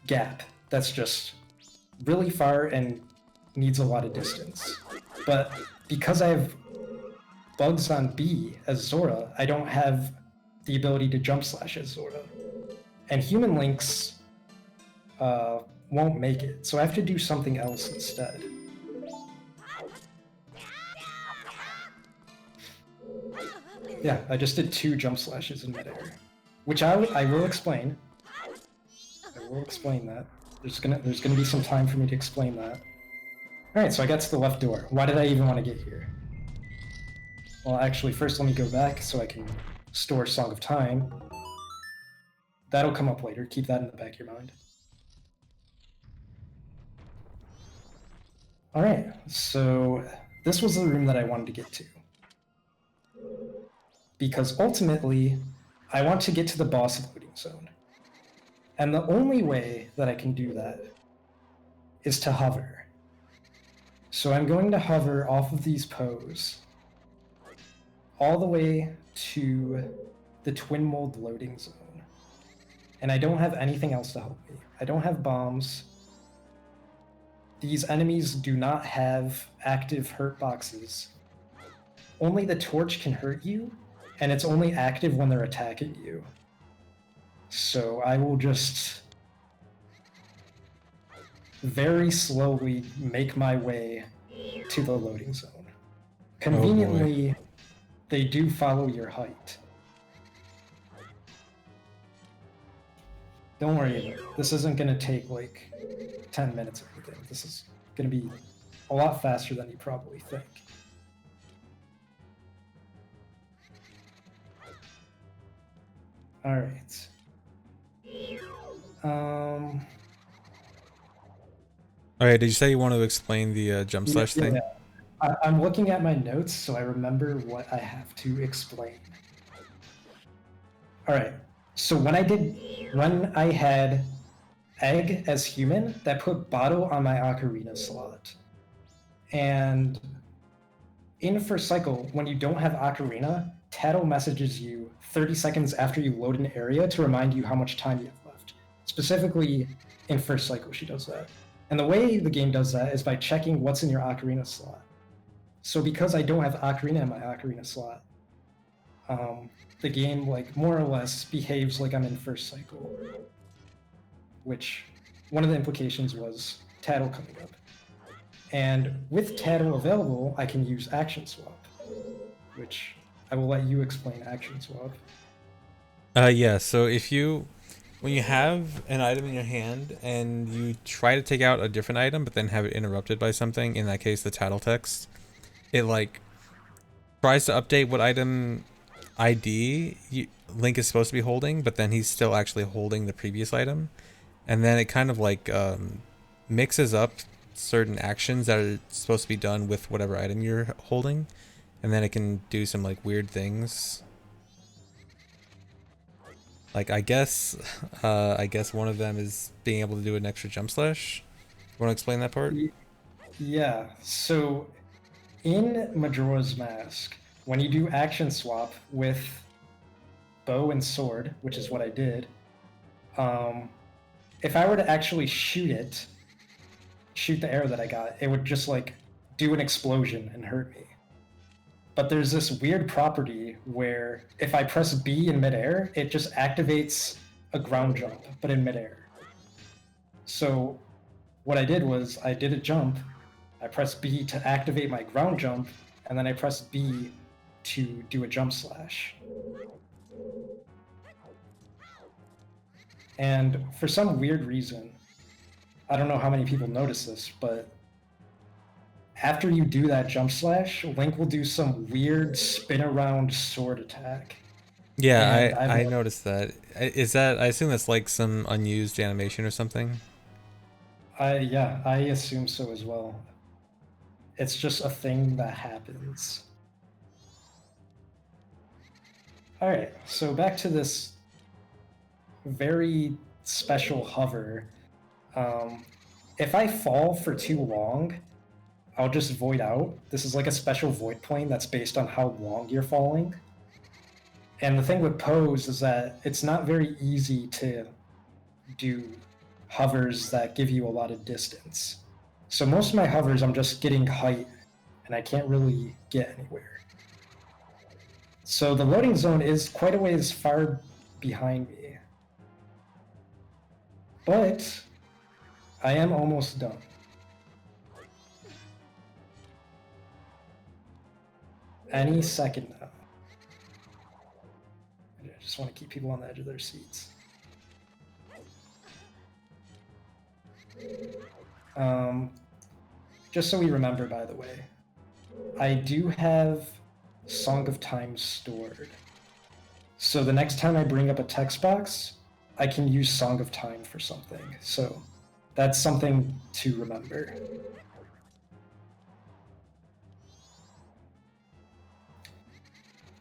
gap that's just really far and needs a lot of distance. But because I have Bugs on B as Zora, I don't have the ability to jump slash as Zora. And Human Links won't make it, so I have to do something else instead. Yeah, I just did 2 jump slashes in midair, which I will explain. I will explain that. There's gonna be some time for me to explain that. Alright, so I got to the left door. Why did I even want to get here? Well, actually, first let me go back so I can store Song of Time. That'll come up later. Keep that in the back of your mind. Alright, so this was the room that I wanted to get to. Because ultimately, I want to get to the boss loading zone. And the only way that I can do that is to hover. So I'm going to hover off of these poes all the way to the Twin Mold loading zone. And I don't have anything else to help me. I don't have bombs. These enemies do not have active hurt boxes. Only the torch can hurt you, and it's only active when they're attacking you. So I will just very slowly make my way to the loading zone. Conveniently, they do follow your height. Don't worry about it. This isn't going to take like 10 minutes or anything. This is going to be a lot faster than you probably think. All right. Alright, did you say you want to explain the jump slash thing? Yeah. I'm looking at my notes so I remember what I have to explain. All right. So when I had egg as human that put bottle on my ocarina slot. And in first cycle, when you don't have ocarina, Tattle messages you 30 seconds after you load an area to remind you how much time you have left. Specifically, in first cycle, she does that. And the way the game does that is by checking what's in your ocarina slot. So because I don't have ocarina in my ocarina slot, the game like more or less behaves like I'm in first cycle, which one of the implications was Tattle coming up. And with Tattle available, I can use Action Swap, which I will let you explain Action Swap. Yeah, so when you have an item in your hand and you try to take out a different item but then have it interrupted by something, in that case the title text, it like tries to update what item ID Link is supposed to be holding, but then he's still actually holding the previous item. And then it kind of like mixes up certain actions that are supposed to be done with whatever item you're holding. And then it can do some like weird things. Like I guess one of them is being able to do an extra jump slash. You want to explain that part? Yeah, so in Majora's Mask, when you do Action Swap with bow and sword, which is what I did, if I were to actually shoot the arrow that I got, it would just like do an explosion and hurt me. But there's this weird property where if I press B in midair, it just activates a ground jump, but in midair. So what I did was I did a jump, I pressed B to activate my ground jump, and then I pressed B to do a jump slash. And for some weird reason, I don't know how many people notice this, but after you do that jump slash, Link will do some weird spin around sword attack. Yeah, I noticed that. Is that, I assume that's like some unused animation or something? Yeah, I assume so as well. It's just a thing that happens. All right, so back to this very special hover. If I fall for too long, I'll just void out. This is like a special void plane that's based on how long you're falling. And the thing with pose is that it's not very easy to do hovers that give you a lot of distance. So most of my hovers, I'm just getting height, and I can't really get anywhere. So the loading zone is quite a ways far behind me. But I am almost done. Any second now. I just want to keep people on the edge of their seats. Just so we remember, by the way, I do have Song of Time stored. So the next time I bring up a text box, I can use Song of Time for something. So that's something to remember.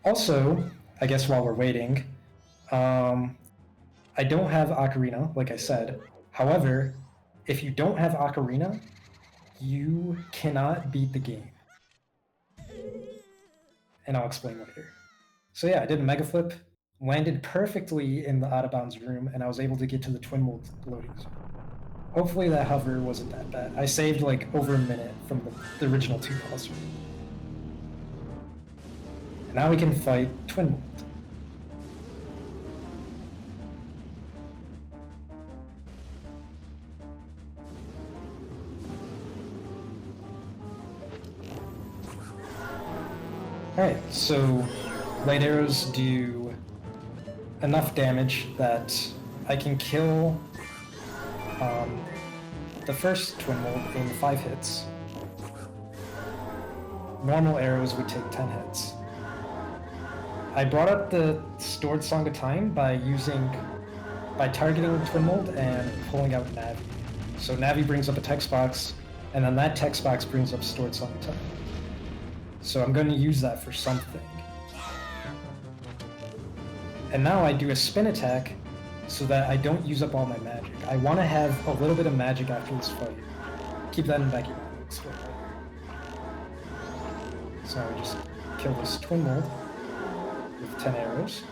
Also, I guess while we're waiting, I don't have Ocarina, like I said. However, if you don't have Ocarina, you cannot beat the game. And I'll explain later. So yeah, I did a mega flip, landed perfectly in the out of bounds room, and I was able to get to the twin mold loading zone. Hopefully that hover wasn't that bad. I saved like over a minute from the original 2 pause room. And now we can fight twin mold. Alright, so light arrows do enough damage that I can kill the first twin mold in 5 hits. Normal arrows would take 10 hits. I brought up the stored Song of Time by targeting twin mold and pulling out Navi. So Navi brings up a text box, and then that text box brings up stored Song of Time. So I'm going to use that for something. And now I do a spin attack so that I don't use up all my magic. I want to have a little bit of magic after this fight. Keep that in the back of your mind. So I just kill this twin mold with 10 arrows.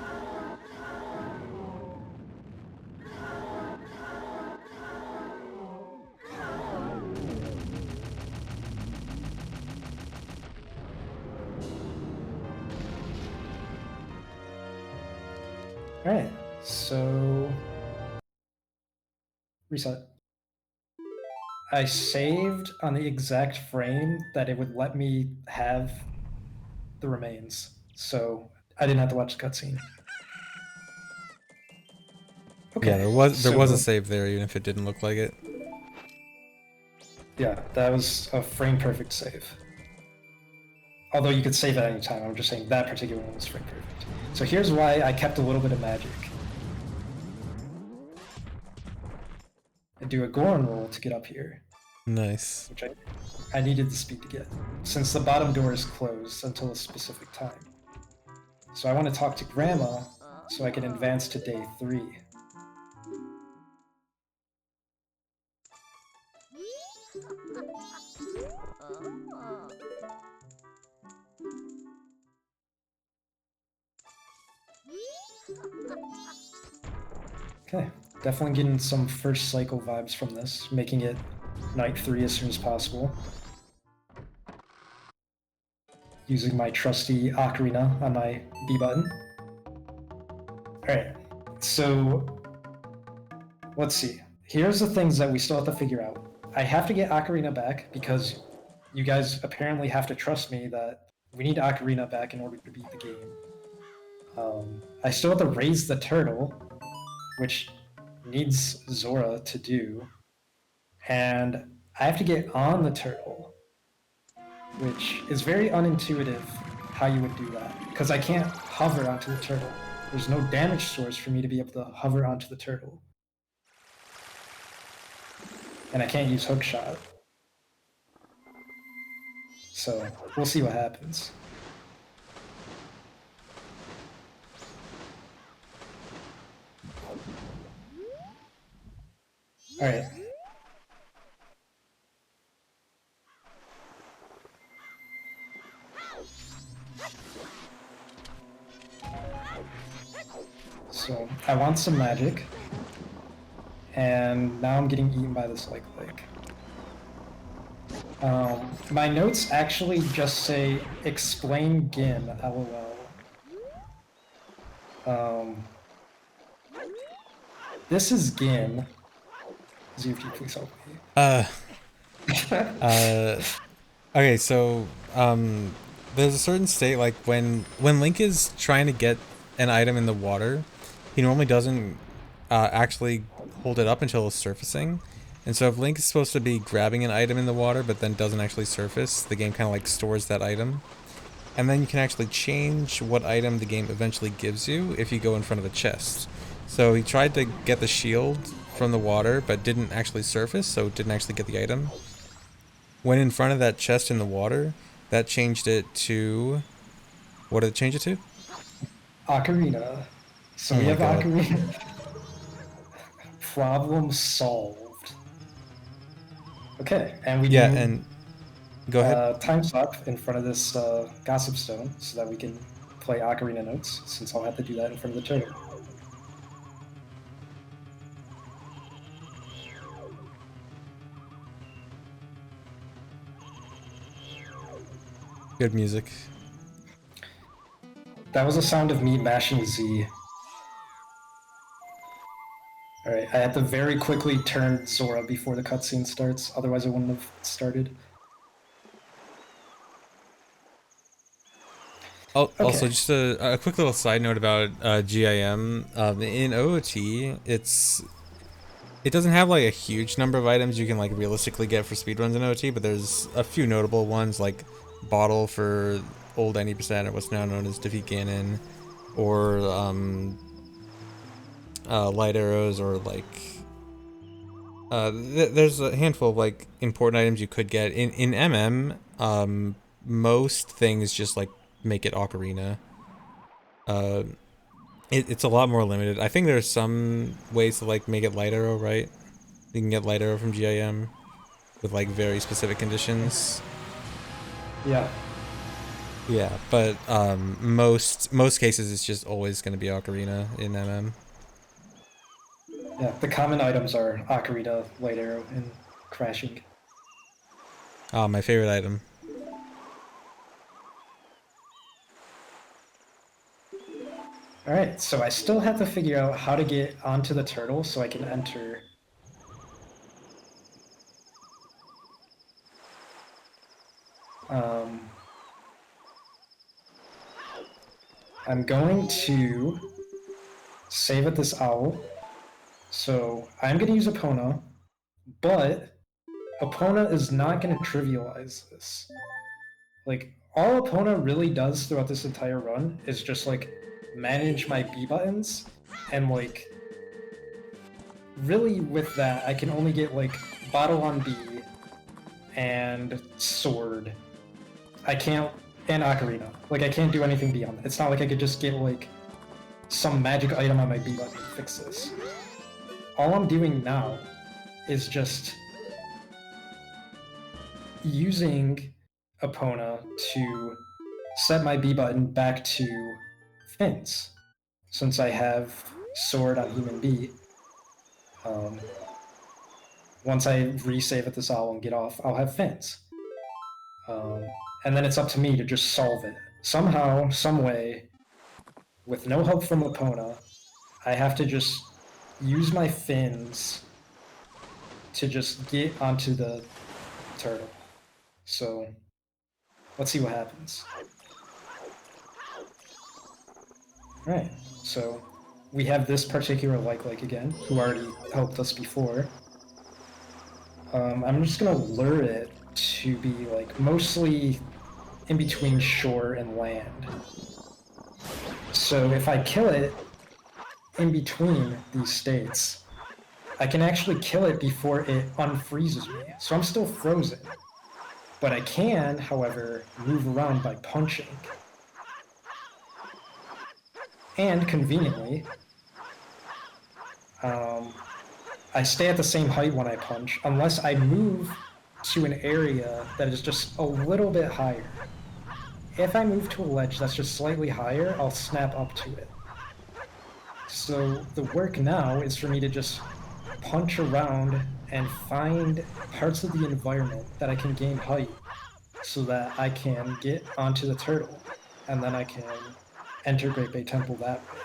Alright, so reset. I saved on the exact frame that it would let me have the remains, so I didn't have to watch the cutscene. Okay, Yeah, there was a so save there, even if it didn't look like it. yeah, that was a frame perfect save. Although you could save at any time, I'm just saying that particular one was frame perfect. So here's why I kept a little bit of magic. I do a Goron roll to get up here, Nice. which I needed the speed to get, since the bottom door is closed until a specific time. So I want to talk to Grandma so I can advance to day 3. Okay, definitely getting some first cycle vibes from this, making it night 3 as soon as possible. Using my trusty Ocarina on my B button. Alright, so let's see. Here's the things that we still have to figure out. I have to get Ocarina back because you guys apparently have to trust me that we need Ocarina back in order to beat the game. I still have to raise the turtle, which needs Zora to do, and I have to get on the turtle, which is very unintuitive how you would do that, because I can't hover onto the turtle. There's no damage source for me to be able to hover onto the turtle. And I can't use hookshot. So we'll see what happens. Alright. So I want some magic. And now I'm getting eaten by this like. My notes actually just say explain Gin, lol. This is Gin. ZFT, please help me. Okay, so there's a certain state, like when Link is trying to get an item in the water, he normally doesn't actually hold it up until it's surfacing. And so if Link is supposed to be grabbing an item in the water but then doesn't actually surface, the game kind of like stores that item. And then you can actually change what item the game eventually gives you if you go in front of a chest. So he tried to get the shield from the water but didn't actually surface, so didn't actually get the item. Went in front of that chest in the water, that changed it to... What did it change it to? Ocarina. So Oh we my have god. Ocarina. Problem solved. Okay, and we Yeah, do and... Go ahead. time stop in front of this gossip stone so that we can play Ocarina notes, since I'll have to do that in front of the turtle. Good music. That was the sound of me mashing Z. Alright, I had to very quickly turn Zora before the cutscene starts, otherwise it wouldn't have started. Also, Okay. just a quick little side note about GIM. In OOT, it doesn't have like a huge number of items you can like realistically get for speedruns in OOT, but there's a few notable ones like Bottle for old 90% or what's now known as Defeat Ganon, or light arrows, or like there's a handful of like important items you could get in MM. Most things just like make it Ocarina. It's a lot more limited. I think there's some ways to like make it light arrow, right? You can get light arrow from GIM with like very specific conditions. Yeah. Yeah, but most cases it's just always going to be Ocarina in MM. Yeah. The common items are Ocarina, Light Arrow, and Crashing. My favorite item. All right, so I still have to figure out how to get onto the turtle so I can enter. Um, I'm going to save at this owl. So I'm going to use Epona, but Epona is not going to trivialize this. Like, all Epona really does throughout this entire run is just, like, manage my B buttons, and, like, really with that, I can only get, like, bottle on B and sword. I can't, and Ocarina. Like, I can't do anything beyond that. It's not like I could just get, like, some magic item on my B button and fix this. All I'm doing now is just using Epona to set my B button back to fins, since I have sword on human B. Once I resave at this owl and get off, I'll have fins. And then it's up to me to just solve it. Somehow, some way, with no help from Epona, I have to just use my fins to just get onto the turtle. So, let's see what happens. Alright, so we have this particular like again, who already helped us before. I'm just gonna lure it to be like mostly in between shore and land. So if I kill it in between these states, I can actually kill it before it unfreezes me. So I'm still frozen. But I can, however, move around by punching. And conveniently, I stay at the same height when I punch, unless I move to an area that is just a little bit higher. If I move to a ledge that's just slightly higher, I'll snap up to it. So the work now is for me to just punch around and find parts of the environment that I can gain height so that I can get onto the turtle, and then I can enter Great Bay Temple that way.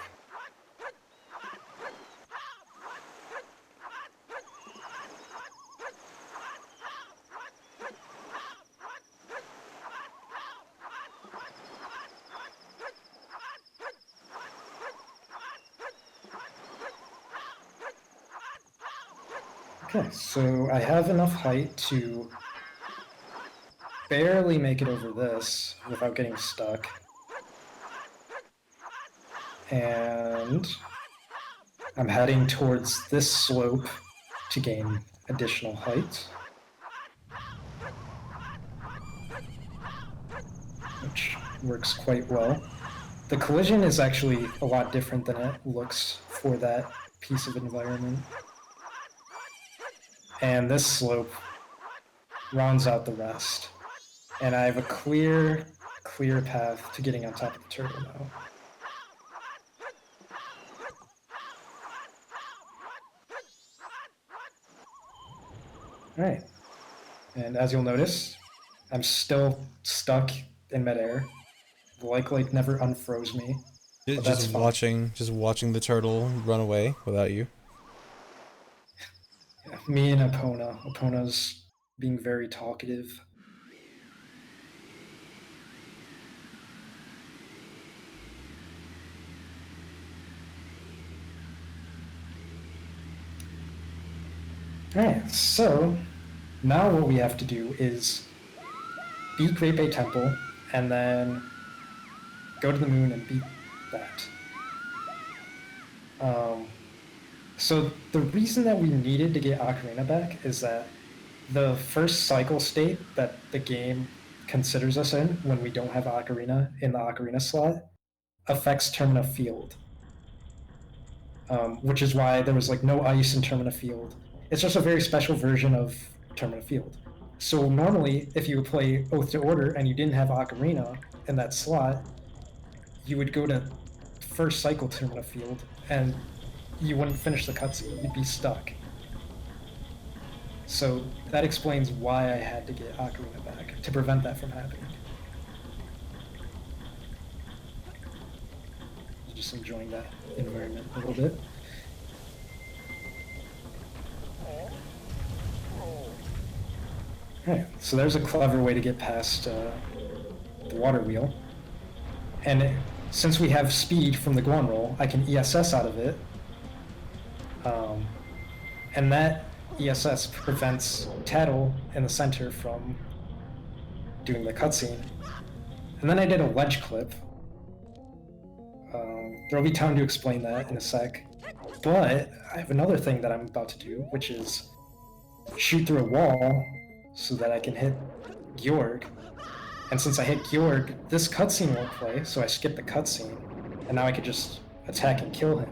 Okay, so I have enough height to barely make it over this without getting stuck. And I'm heading towards this slope to gain additional height, which works quite well. The collision is actually a lot different than it looks for that piece of environment. And this slope rounds out the rest. And I have a clear path to getting on top of the turtle now. Alright. And as you'll notice, I'm still stuck in midair. The like never unfroze me. But that's fine. Just watching the turtle run away without you. Yeah, me and Epona. Epona's being very talkative. Alright, so now what we have to do is beat Great Bay Temple and then go to the moon and beat that. So the reason that we needed to get Ocarina back is that the first cycle state that the game considers us in when we don't have Ocarina in the Ocarina slot affects Termina Field. which is why there was like no ice in Termina Field. It's just a very special version of Termina Field. So normally, if you play Oath to Order and you didn't have Ocarina in that slot, you would go to first cycle Termina Field and you wouldn't finish the cutscene. You'd be stuck. So that explains why I had to get Ocarina back, to prevent that from happening. Just enjoying that environment a little bit. Alright, so there's a clever way to get past the water wheel. And since we have speed from the Guan roll, I can ESS out of it. And that ESS prevents Tattle in the center from doing the cutscene. And then I did a ledge clip. There'll be time to explain that in a sec. But I have another thing that I'm about to do, which is shoot through a wall so that I can hit Georg. And since I hit Georg, this cutscene won't play, so I skip the cutscene. And now I could just attack and kill him.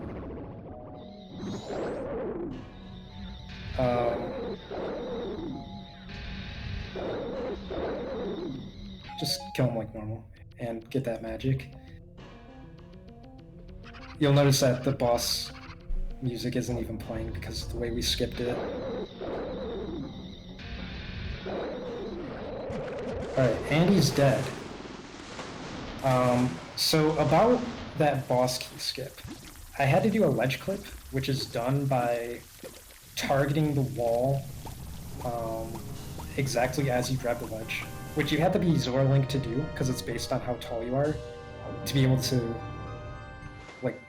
Just kill him like normal and get that magic. You'll notice that the boss music isn't even playing because of the way we skipped it. Alright, Andy's dead. So about that boss key skip, I had to do a ledge clip, which is done by targeting the wall exactly as you grab the ledge, which you have to be Zora Link to do because it's based on how tall you are, to be able to, like,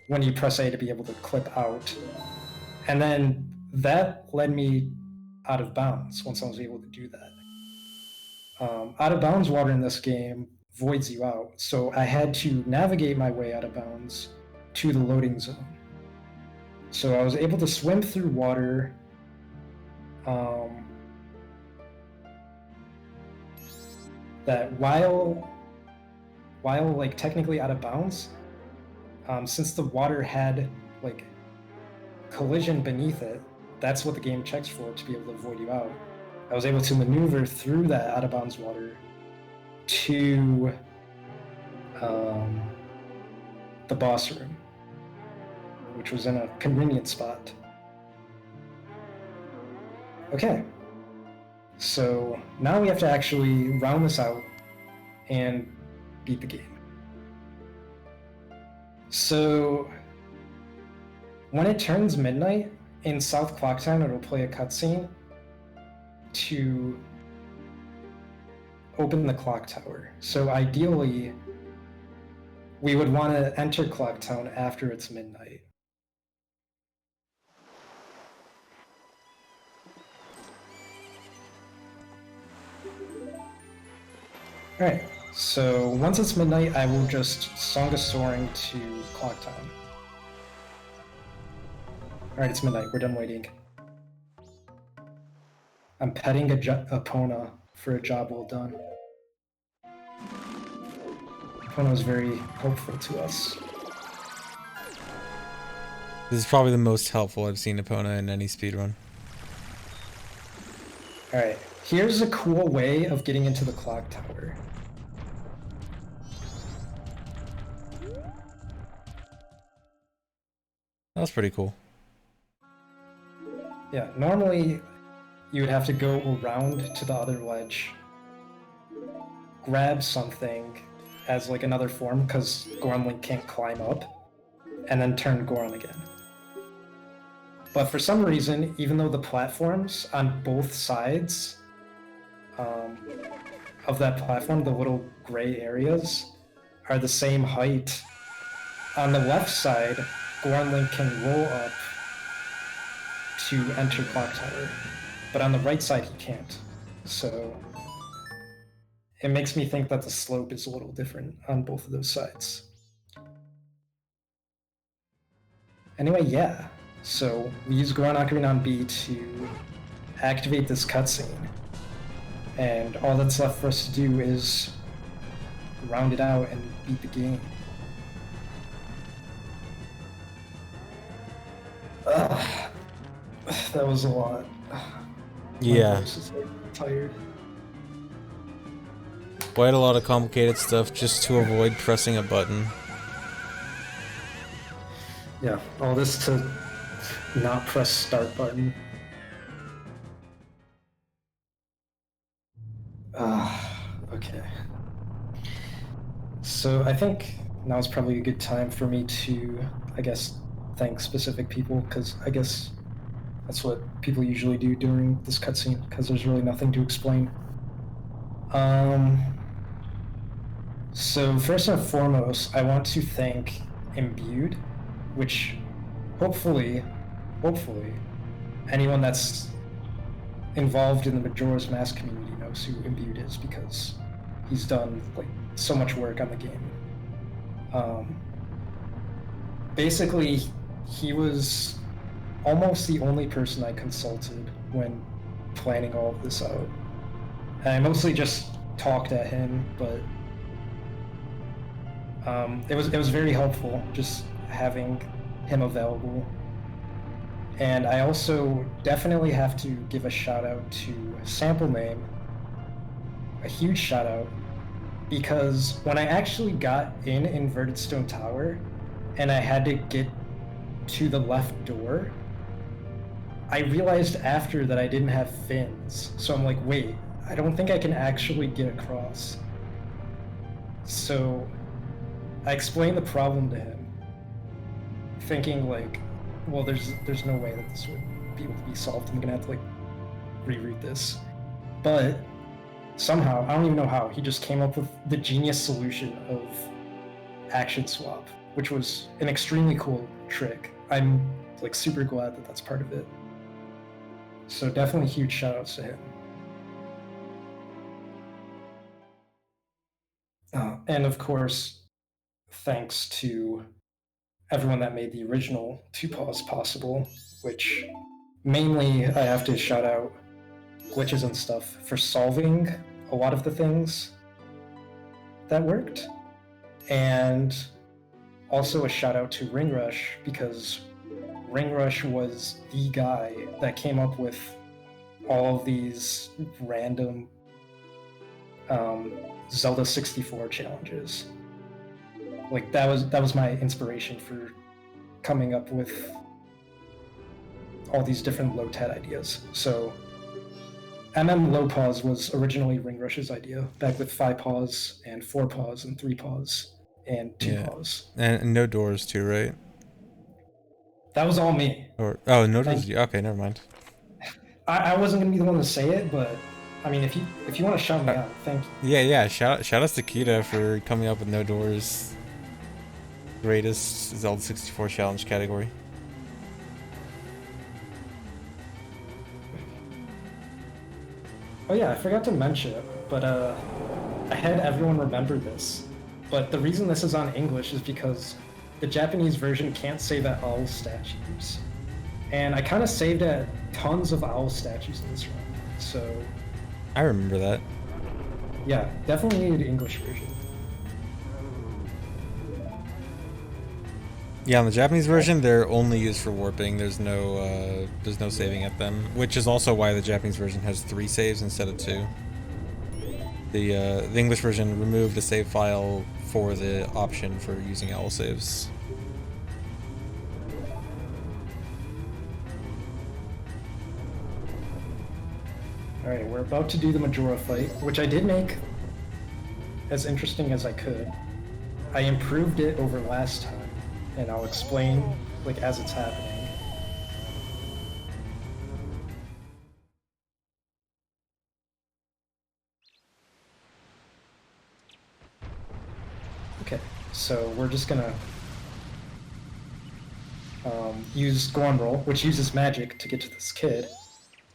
when you press A to be able to clip out. And then that led me out of bounds once I was able to do that. Out of bounds water in this game voids you out, so I had to navigate my way out of bounds to the loading zone. So I was able to swim through water that while like technically out of bounds, since the water had like collision beneath it, that's what the game checks for to be able to void you out. I was able to maneuver through that out of bounds water to the boss room, which was in a convenient spot. Okay, so now we have to actually round this out and beat the game. So when it turns midnight in South Clocktown, it'll play a cutscene to open the clock tower. So ideally, we would want to enter Clocktown after it's midnight. Alright, so once it's midnight, I will just Song of Soaring to Clocktown. Alright, it's midnight, we're done waiting. I'm petting Epona for a job well done. Epona was very helpful to us. This is probably the most helpful I've seen Epona in any speedrun. Alright, here's a cool way of getting into the clock tower. That was pretty cool. Yeah, normally you would have to go around to the other ledge, grab something as like another form, because Goron Link can't climb up, and then turn Goron again. But for some reason, even though the platforms on both sides of that platform, the little gray areas, are the same height, on the left side, Goron Link can roll up to enter Clock Tower, but on the right side he can't. So it makes me think that the slope is a little different on both of those sides. Anyway, yeah. So we use Goron Ocarina on B to activate this cutscene, and all that's left for us to do is round it out and beat the game. That was a lot. My Yeah, voice is like tired. quite a lot of complicated stuff just to avoid pressing a button. Yeah, all this to not press start button. Okay. So I think now is probably a good time for me to, I guess, thank specific people, because I guess that's what people usually do during this cutscene, because there's really nothing to explain. So first and foremost, I want to thank Imbued, which hopefully, anyone that's involved in the Majora's Mask community knows who Imbued is, because he's done like so much work on the game. Basically, he was almost the only person I consulted when planning all of this out. And I mostly just talked at him, but it was very helpful just having him available. And I also definitely have to give a shout out to Sample Name, a huge shout out, because when I actually got in Inverted Stone Tower and I had to get to the left door, I realized after that I didn't have fins. So I'm like, wait, I don't think I can actually get across. So I explained the problem to him, thinking like, well, there's no way that this would be able to be solved. I'm gonna have to like reroute this. But somehow, I don't even know how, he just came up with the genius solution of action swap, which was an extremely cool trick. I'm like super glad that that's part of it. So definitely huge shout outs to him. And of course, thanks to everyone that made the original 2 Paws possible, which mainly I have to shout out Glitches and stuff for solving a lot of the things that worked. And also a shout out to Ringrush, because Ringrush was the guy that came up with all of these random Zelda 64 challenges. Like that was my inspiration for coming up with all these different LOTAD ideas. So Low Paws was originally Ringrush's idea, back with 5 paws and 4 paws and 3 paws and 2 Yeah, paws. and no doors too, right? That was all me. Or oh, no Thank doors. you. Okay, never mind. I wasn't gonna be the one to say it, but I mean, if you want to shout me Uh, out, thank you. yeah. Shout outs to Kita for coming up with no doors. Greatest Zelda 64 challenge category. Oh yeah, I forgot to mention it, but I had everyone remember this. But the reason this is on English is because the Japanese version can't save at owl statues. And I kind of saved at tons of owl statues in this run. So I remember that. yeah, definitely need an English version. Yeah, on the Japanese version, they're only used for warping. There's no saving at them, which is also why the Japanese version has 3 saves instead of 2. The English version removed the save file for the option for using owl saves. Alright, we're about to do the Majora Fight, which I did make as interesting as I could. I improved it over last time, and I'll explain like as it's happening. Okay, so we're just gonna use Gorm Roll, which uses magic to get to this kid,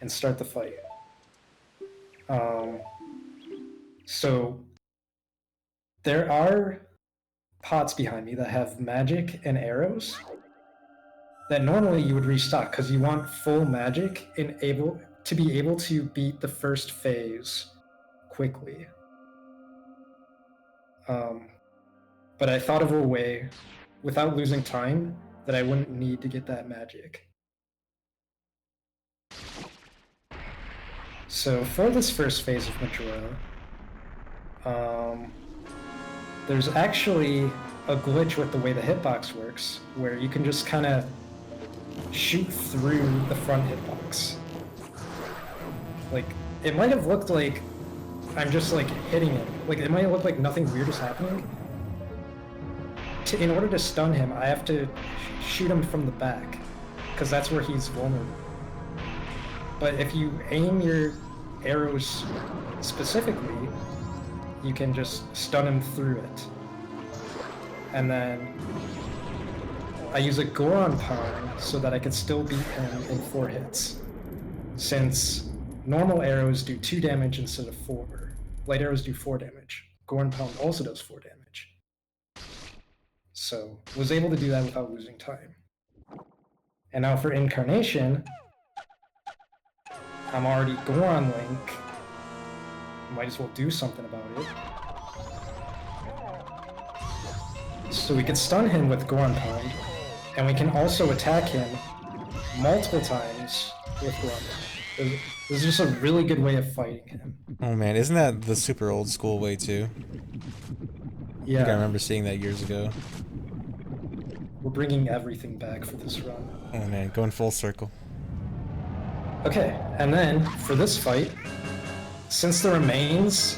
and start the fight. So there are pots behind me that have magic and arrows that normally you would restock because you want full magic and able to be able to beat the first phase quickly. But I thought of a way, without losing time, that I wouldn't need to get that magic. So for this first phase of Majora, there's actually a glitch with the way the hitbox works, where you can just kind of shoot through the front hitbox. Like, it might have looked like I'm just like hitting him. Like, it might look like nothing weird is happening. In order to stun him, I have to shoot him from the back, because that's where he's vulnerable. But if you aim your arrows specifically, you can just stun him through it. And then I use a Goron Pound so that I can still beat him in 4 hits. Since normal arrows do 2 damage instead of 4, light arrows do 4 damage. Goron Pound also does 4 damage. So was able to do that without losing time. And now for Incarnation, I'm already Goron Link. Might as well do something about it. So we can stun him with Goron Pound, and we can also attack him multiple times with Goron Pound. This is just a really good way of fighting him. Oh man, isn't that the super old school way too? Yeah. I think I remember seeing that years ago. We're bringing everything back for this run. Oh man, going full circle. Okay, and then for this fight, since the remains,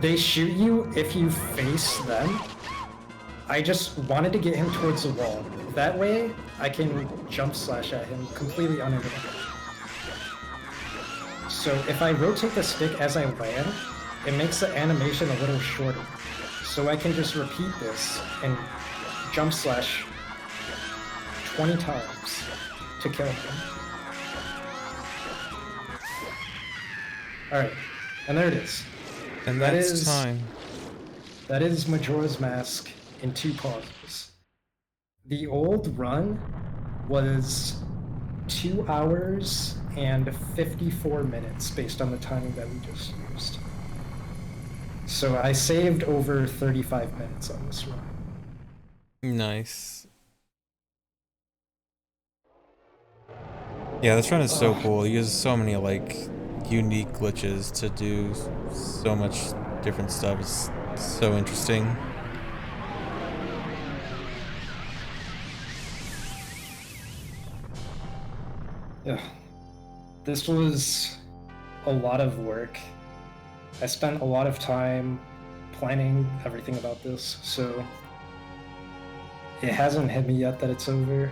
they shoot you if you face them. I just wanted to get him towards the wall. That way, I can jump slash at him completely uninterrupted. So if I rotate the stick as I land, it makes the animation a little shorter. So I can just repeat this and jump slash 20 times to kill him. Alright, and there it is. And that's time. That is Majora's Mask in 2 pauses. The old run was 2 hours and 54 minutes based on the timing that we just used. So I saved over 35 minutes on this run. Nice. Yeah, this run is so cool. It uses so many like unique glitches to do so much different stuff. It's so interesting. Yeah. This was a lot of work. I spent a lot of time planning everything about this, so it hasn't hit me yet that it's over.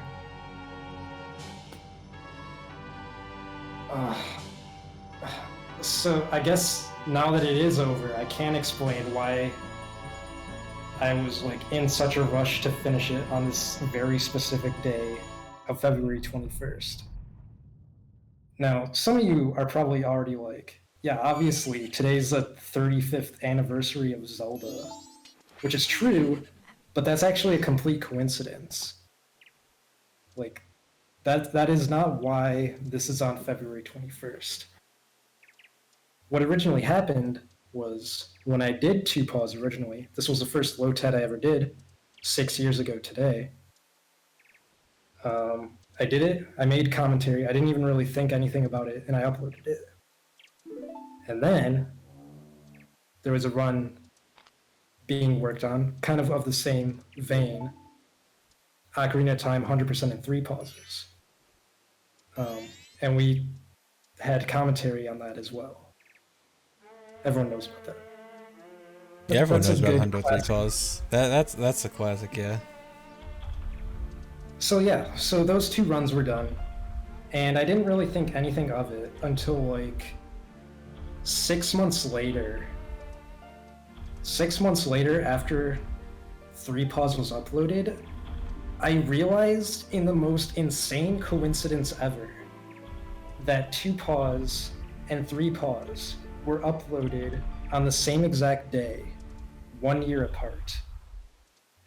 So I guess now that it is over, I can explain why I was like in such a rush to finish it on this very specific day of February 21st. Now, some of you are probably already like, yeah, obviously today's the 35th anniversary of Zelda, which is true, but that's actually a complete coincidence. Like, that is not why this is on February 21st. What originally happened was when I did 2 Paws originally, this was the first LOTAD I ever did 6 years ago today. I did it, I made commentary, I didn't even really think anything about it, and I uploaded it. And then there was a run being worked on, kind of the same vein. Ocarina Time 100% in 3 pauses. And we had commentary on that as well. Everyone knows about that. Yeah, everyone That's knows a about good 103 Pause. That's a classic, yeah. So yeah, so those 2 runs were done, and I didn't really think anything of it until like 6 months later. 6 months later, after 3 Paws was uploaded, I realized in the most insane coincidence ever that 2 Paws and 3 Paws were uploaded on the same exact day, 1 year apart.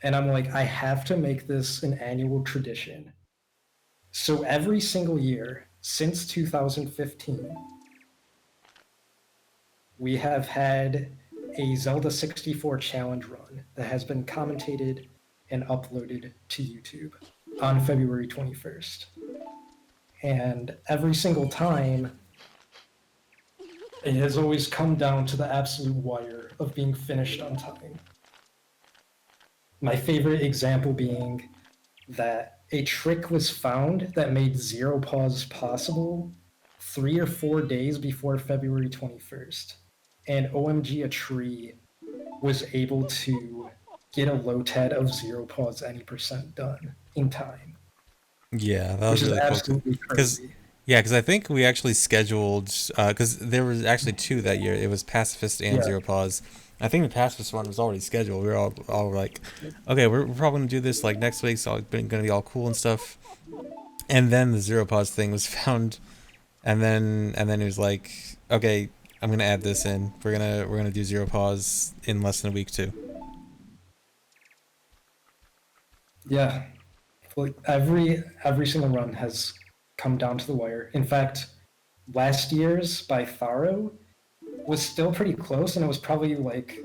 And I'm like, I have to make this an annual tradition. So every single year since 2015, we have had a Zelda 64 challenge run that has been commentated and uploaded to YouTube on February 21st. And every single time it has always come down to the absolute wire of being finished on time. My favorite example being that a trick was found that made zero pause possible 3 or 4 days before February 21st. And OMG, a tree was able to get a LOTAD of zero pause any % done in time, Yeah, that which was is really cool. absolutely Because crazy. yeah, because I think we actually scheduled because there was actually two that year. It was Pacifist and Yeah. Zero Pause. I think the Pacifist one was already scheduled. We were all like, okay, we're probably gonna do this like next week, so it's gonna be all cool and stuff. And then the Zero Pause thing was found, and then it was like, okay, I'm gonna add this in. We're gonna do Zero Pause in less than a week too. Yeah. Like every single run has come down to the wire. In fact, last year's by Tharo was still pretty close, and it was probably like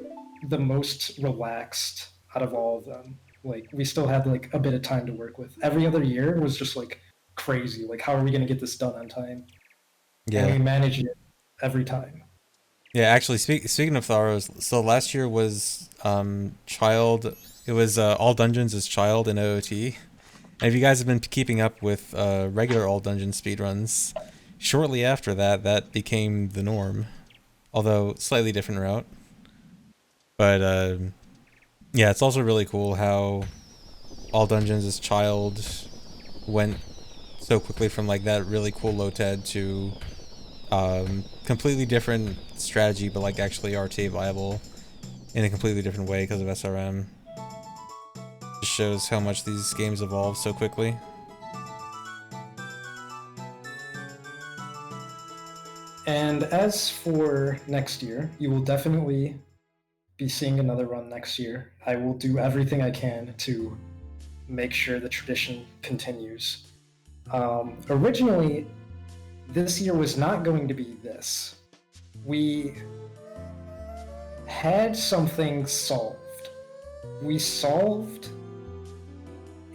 the most relaxed out of all of them. Like we still had like a bit of time to work with. Every other year was just like crazy. Like how are we gonna get this done on time? And Yeah. we managed it every time. Yeah, actually, speaking of Tharos, so last year was Child. It was all dungeons as Child in OOT. And if you guys have been keeping up with regular all dungeon speedruns, shortly after that, that became the norm. Although slightly different route. But yeah, it's also really cool how all dungeons as Child went so quickly from like that really cool LOTAD to completely different strategy, but like actually RTA viable in a completely different way because of SRM. Just shows how much these games evolve so quickly. And as for next year, you will definitely be seeing another run next year. I will do everything I can to make sure the tradition continues. Originally, this year was not going to be this. We had something solved. We solved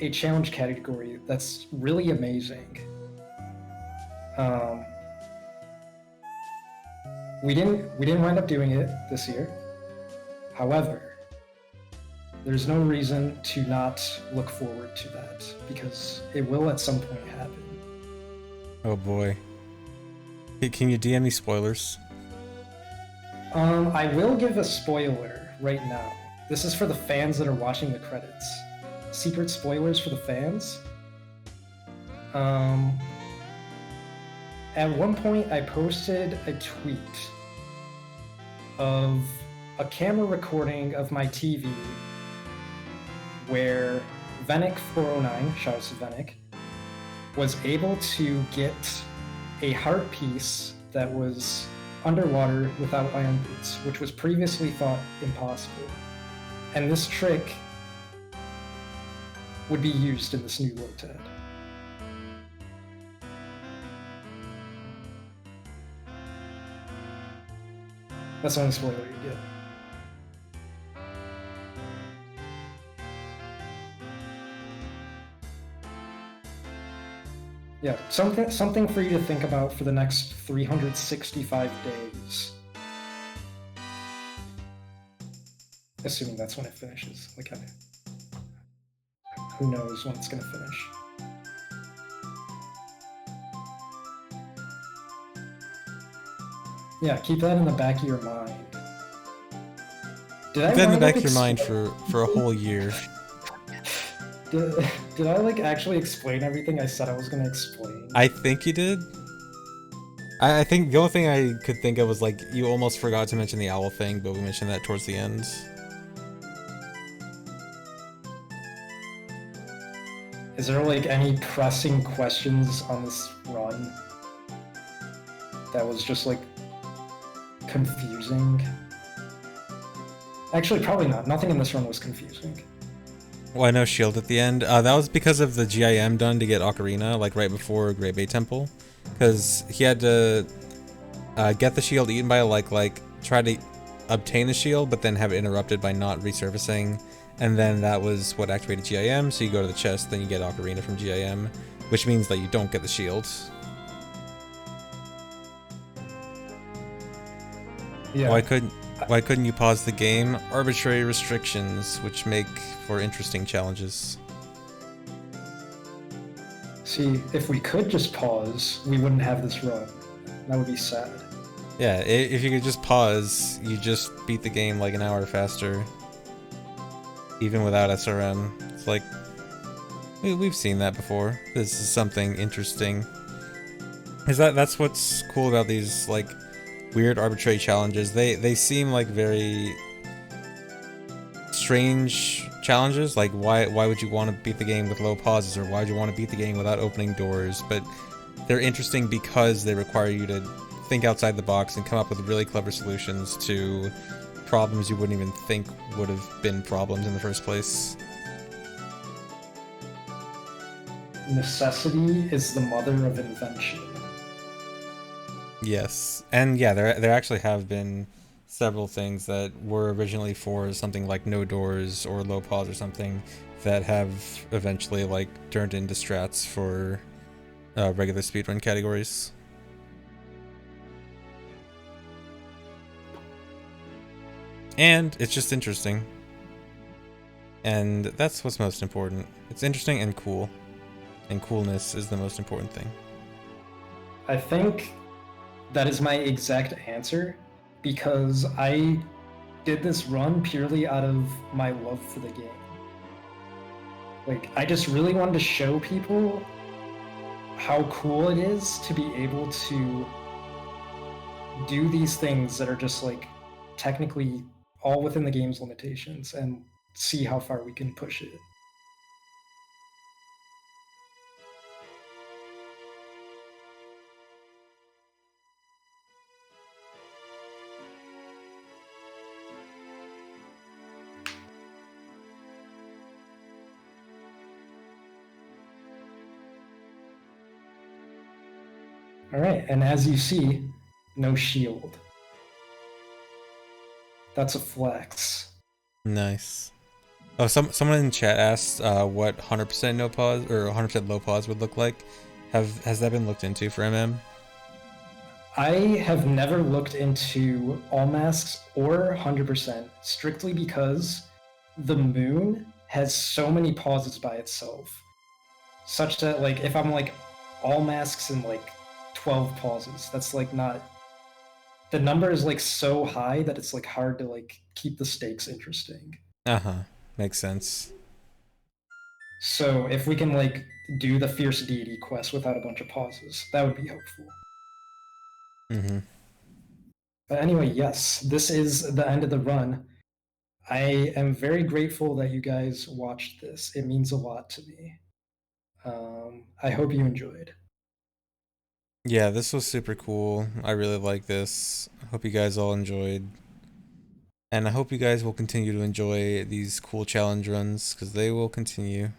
a challenge category that's really amazing. Um, we didn't wind up doing it this year. However, there's no reason to not look forward to that because it will at some point happen. Oh boy. Can you DM me spoilers? I will give a spoiler right now. This is for the fans that are watching the credits. Secret spoilers for the fans. At one point, I posted a tweet of a camera recording of my TV where Venick409, shouts to Venick, was able to get a heart piece that was underwater without iron boots, which was previously thought impossible. And this trick would be used in this new LOTAD. That's the only spoiler you get. Yeah, something for you to think about for the next 365 days. Assuming that's when it finishes. Like, who knows when it's gonna finish. Yeah, keep that in the back of your mind. Keep that in the back of your mind for a whole year. Did I like actually explain everything I said I was gonna explain? I think you did. I think the only thing I could think of was like you almost forgot to mention the owl thing, but we mentioned that towards the end. Is there like any pressing questions on this run that was just like confusing? Actually, probably not. Nothing in this run was confusing. Well, I know shield at the end. That was because of the GIM done to get Ocarina, like right before Great Bay Temple, because he had to get the shield eaten by like try to obtain the shield, but then have it interrupted by not resurfacing, and then that was what activated GIM. So you go to the chest, then you get Ocarina from GIM, which means that you don't get the shield. Why Yeah. couldn't why couldn't you pause the game? Arbitrary restrictions, which make for interesting challenges. See, if we could just pause, we wouldn't have this run. That would be sad. Yeah, if you could just pause, you just beat the game like an hour faster, even without SRM. It's like we've seen that before. This is something interesting. That's what's cool about these like weird arbitrary challenges. They seem like very strange challenges. Like why would you want to beat the game with low pauses, or why would you want to beat the game without opening doors? But they're interesting because they require you to think outside the box and come up with really clever solutions to problems you wouldn't even think would have been problems in the first place. Necessity is the mother of invention. Yes, and yeah, there actually have been several things that were originally for something like no doors or low pause or something that have eventually like turned into strats for regular speedrun categories. And it's just interesting. And that's what's most important. It's interesting and cool. And coolness is the most important thing. I think that is my exact answer because I did this run purely out of my love for the game. Like, I just really wanted to show people how cool it is to be able to do these things that are just like technically all within the game's limitations and see how far we can push it. All right, and as you see, no shield. That's a flex. Nice. Oh, someone in chat asked what 100% no pause or 100% low pause would look like. Has that been looked into for MM? I have never looked into all masks or 100% strictly because the moon has so many pauses by itself, such that like if I'm like all masks and like 12 pauses, that's like not, the number is like so high that it's like hard to like keep the stakes interesting. Uh-huh. Makes sense. So if we can like do the fierce deity quest without a bunch of pauses, that would be helpful. Mm-hmm. But anyway, yes, this is the end of the run. I am very grateful that you guys watched this. It means a lot to me. I hope you enjoyed. Yeah, this was super cool. I really like this. I hope you guys all enjoyed. And I hope you guys will continue to enjoy these cool challenge runs, because they will continue.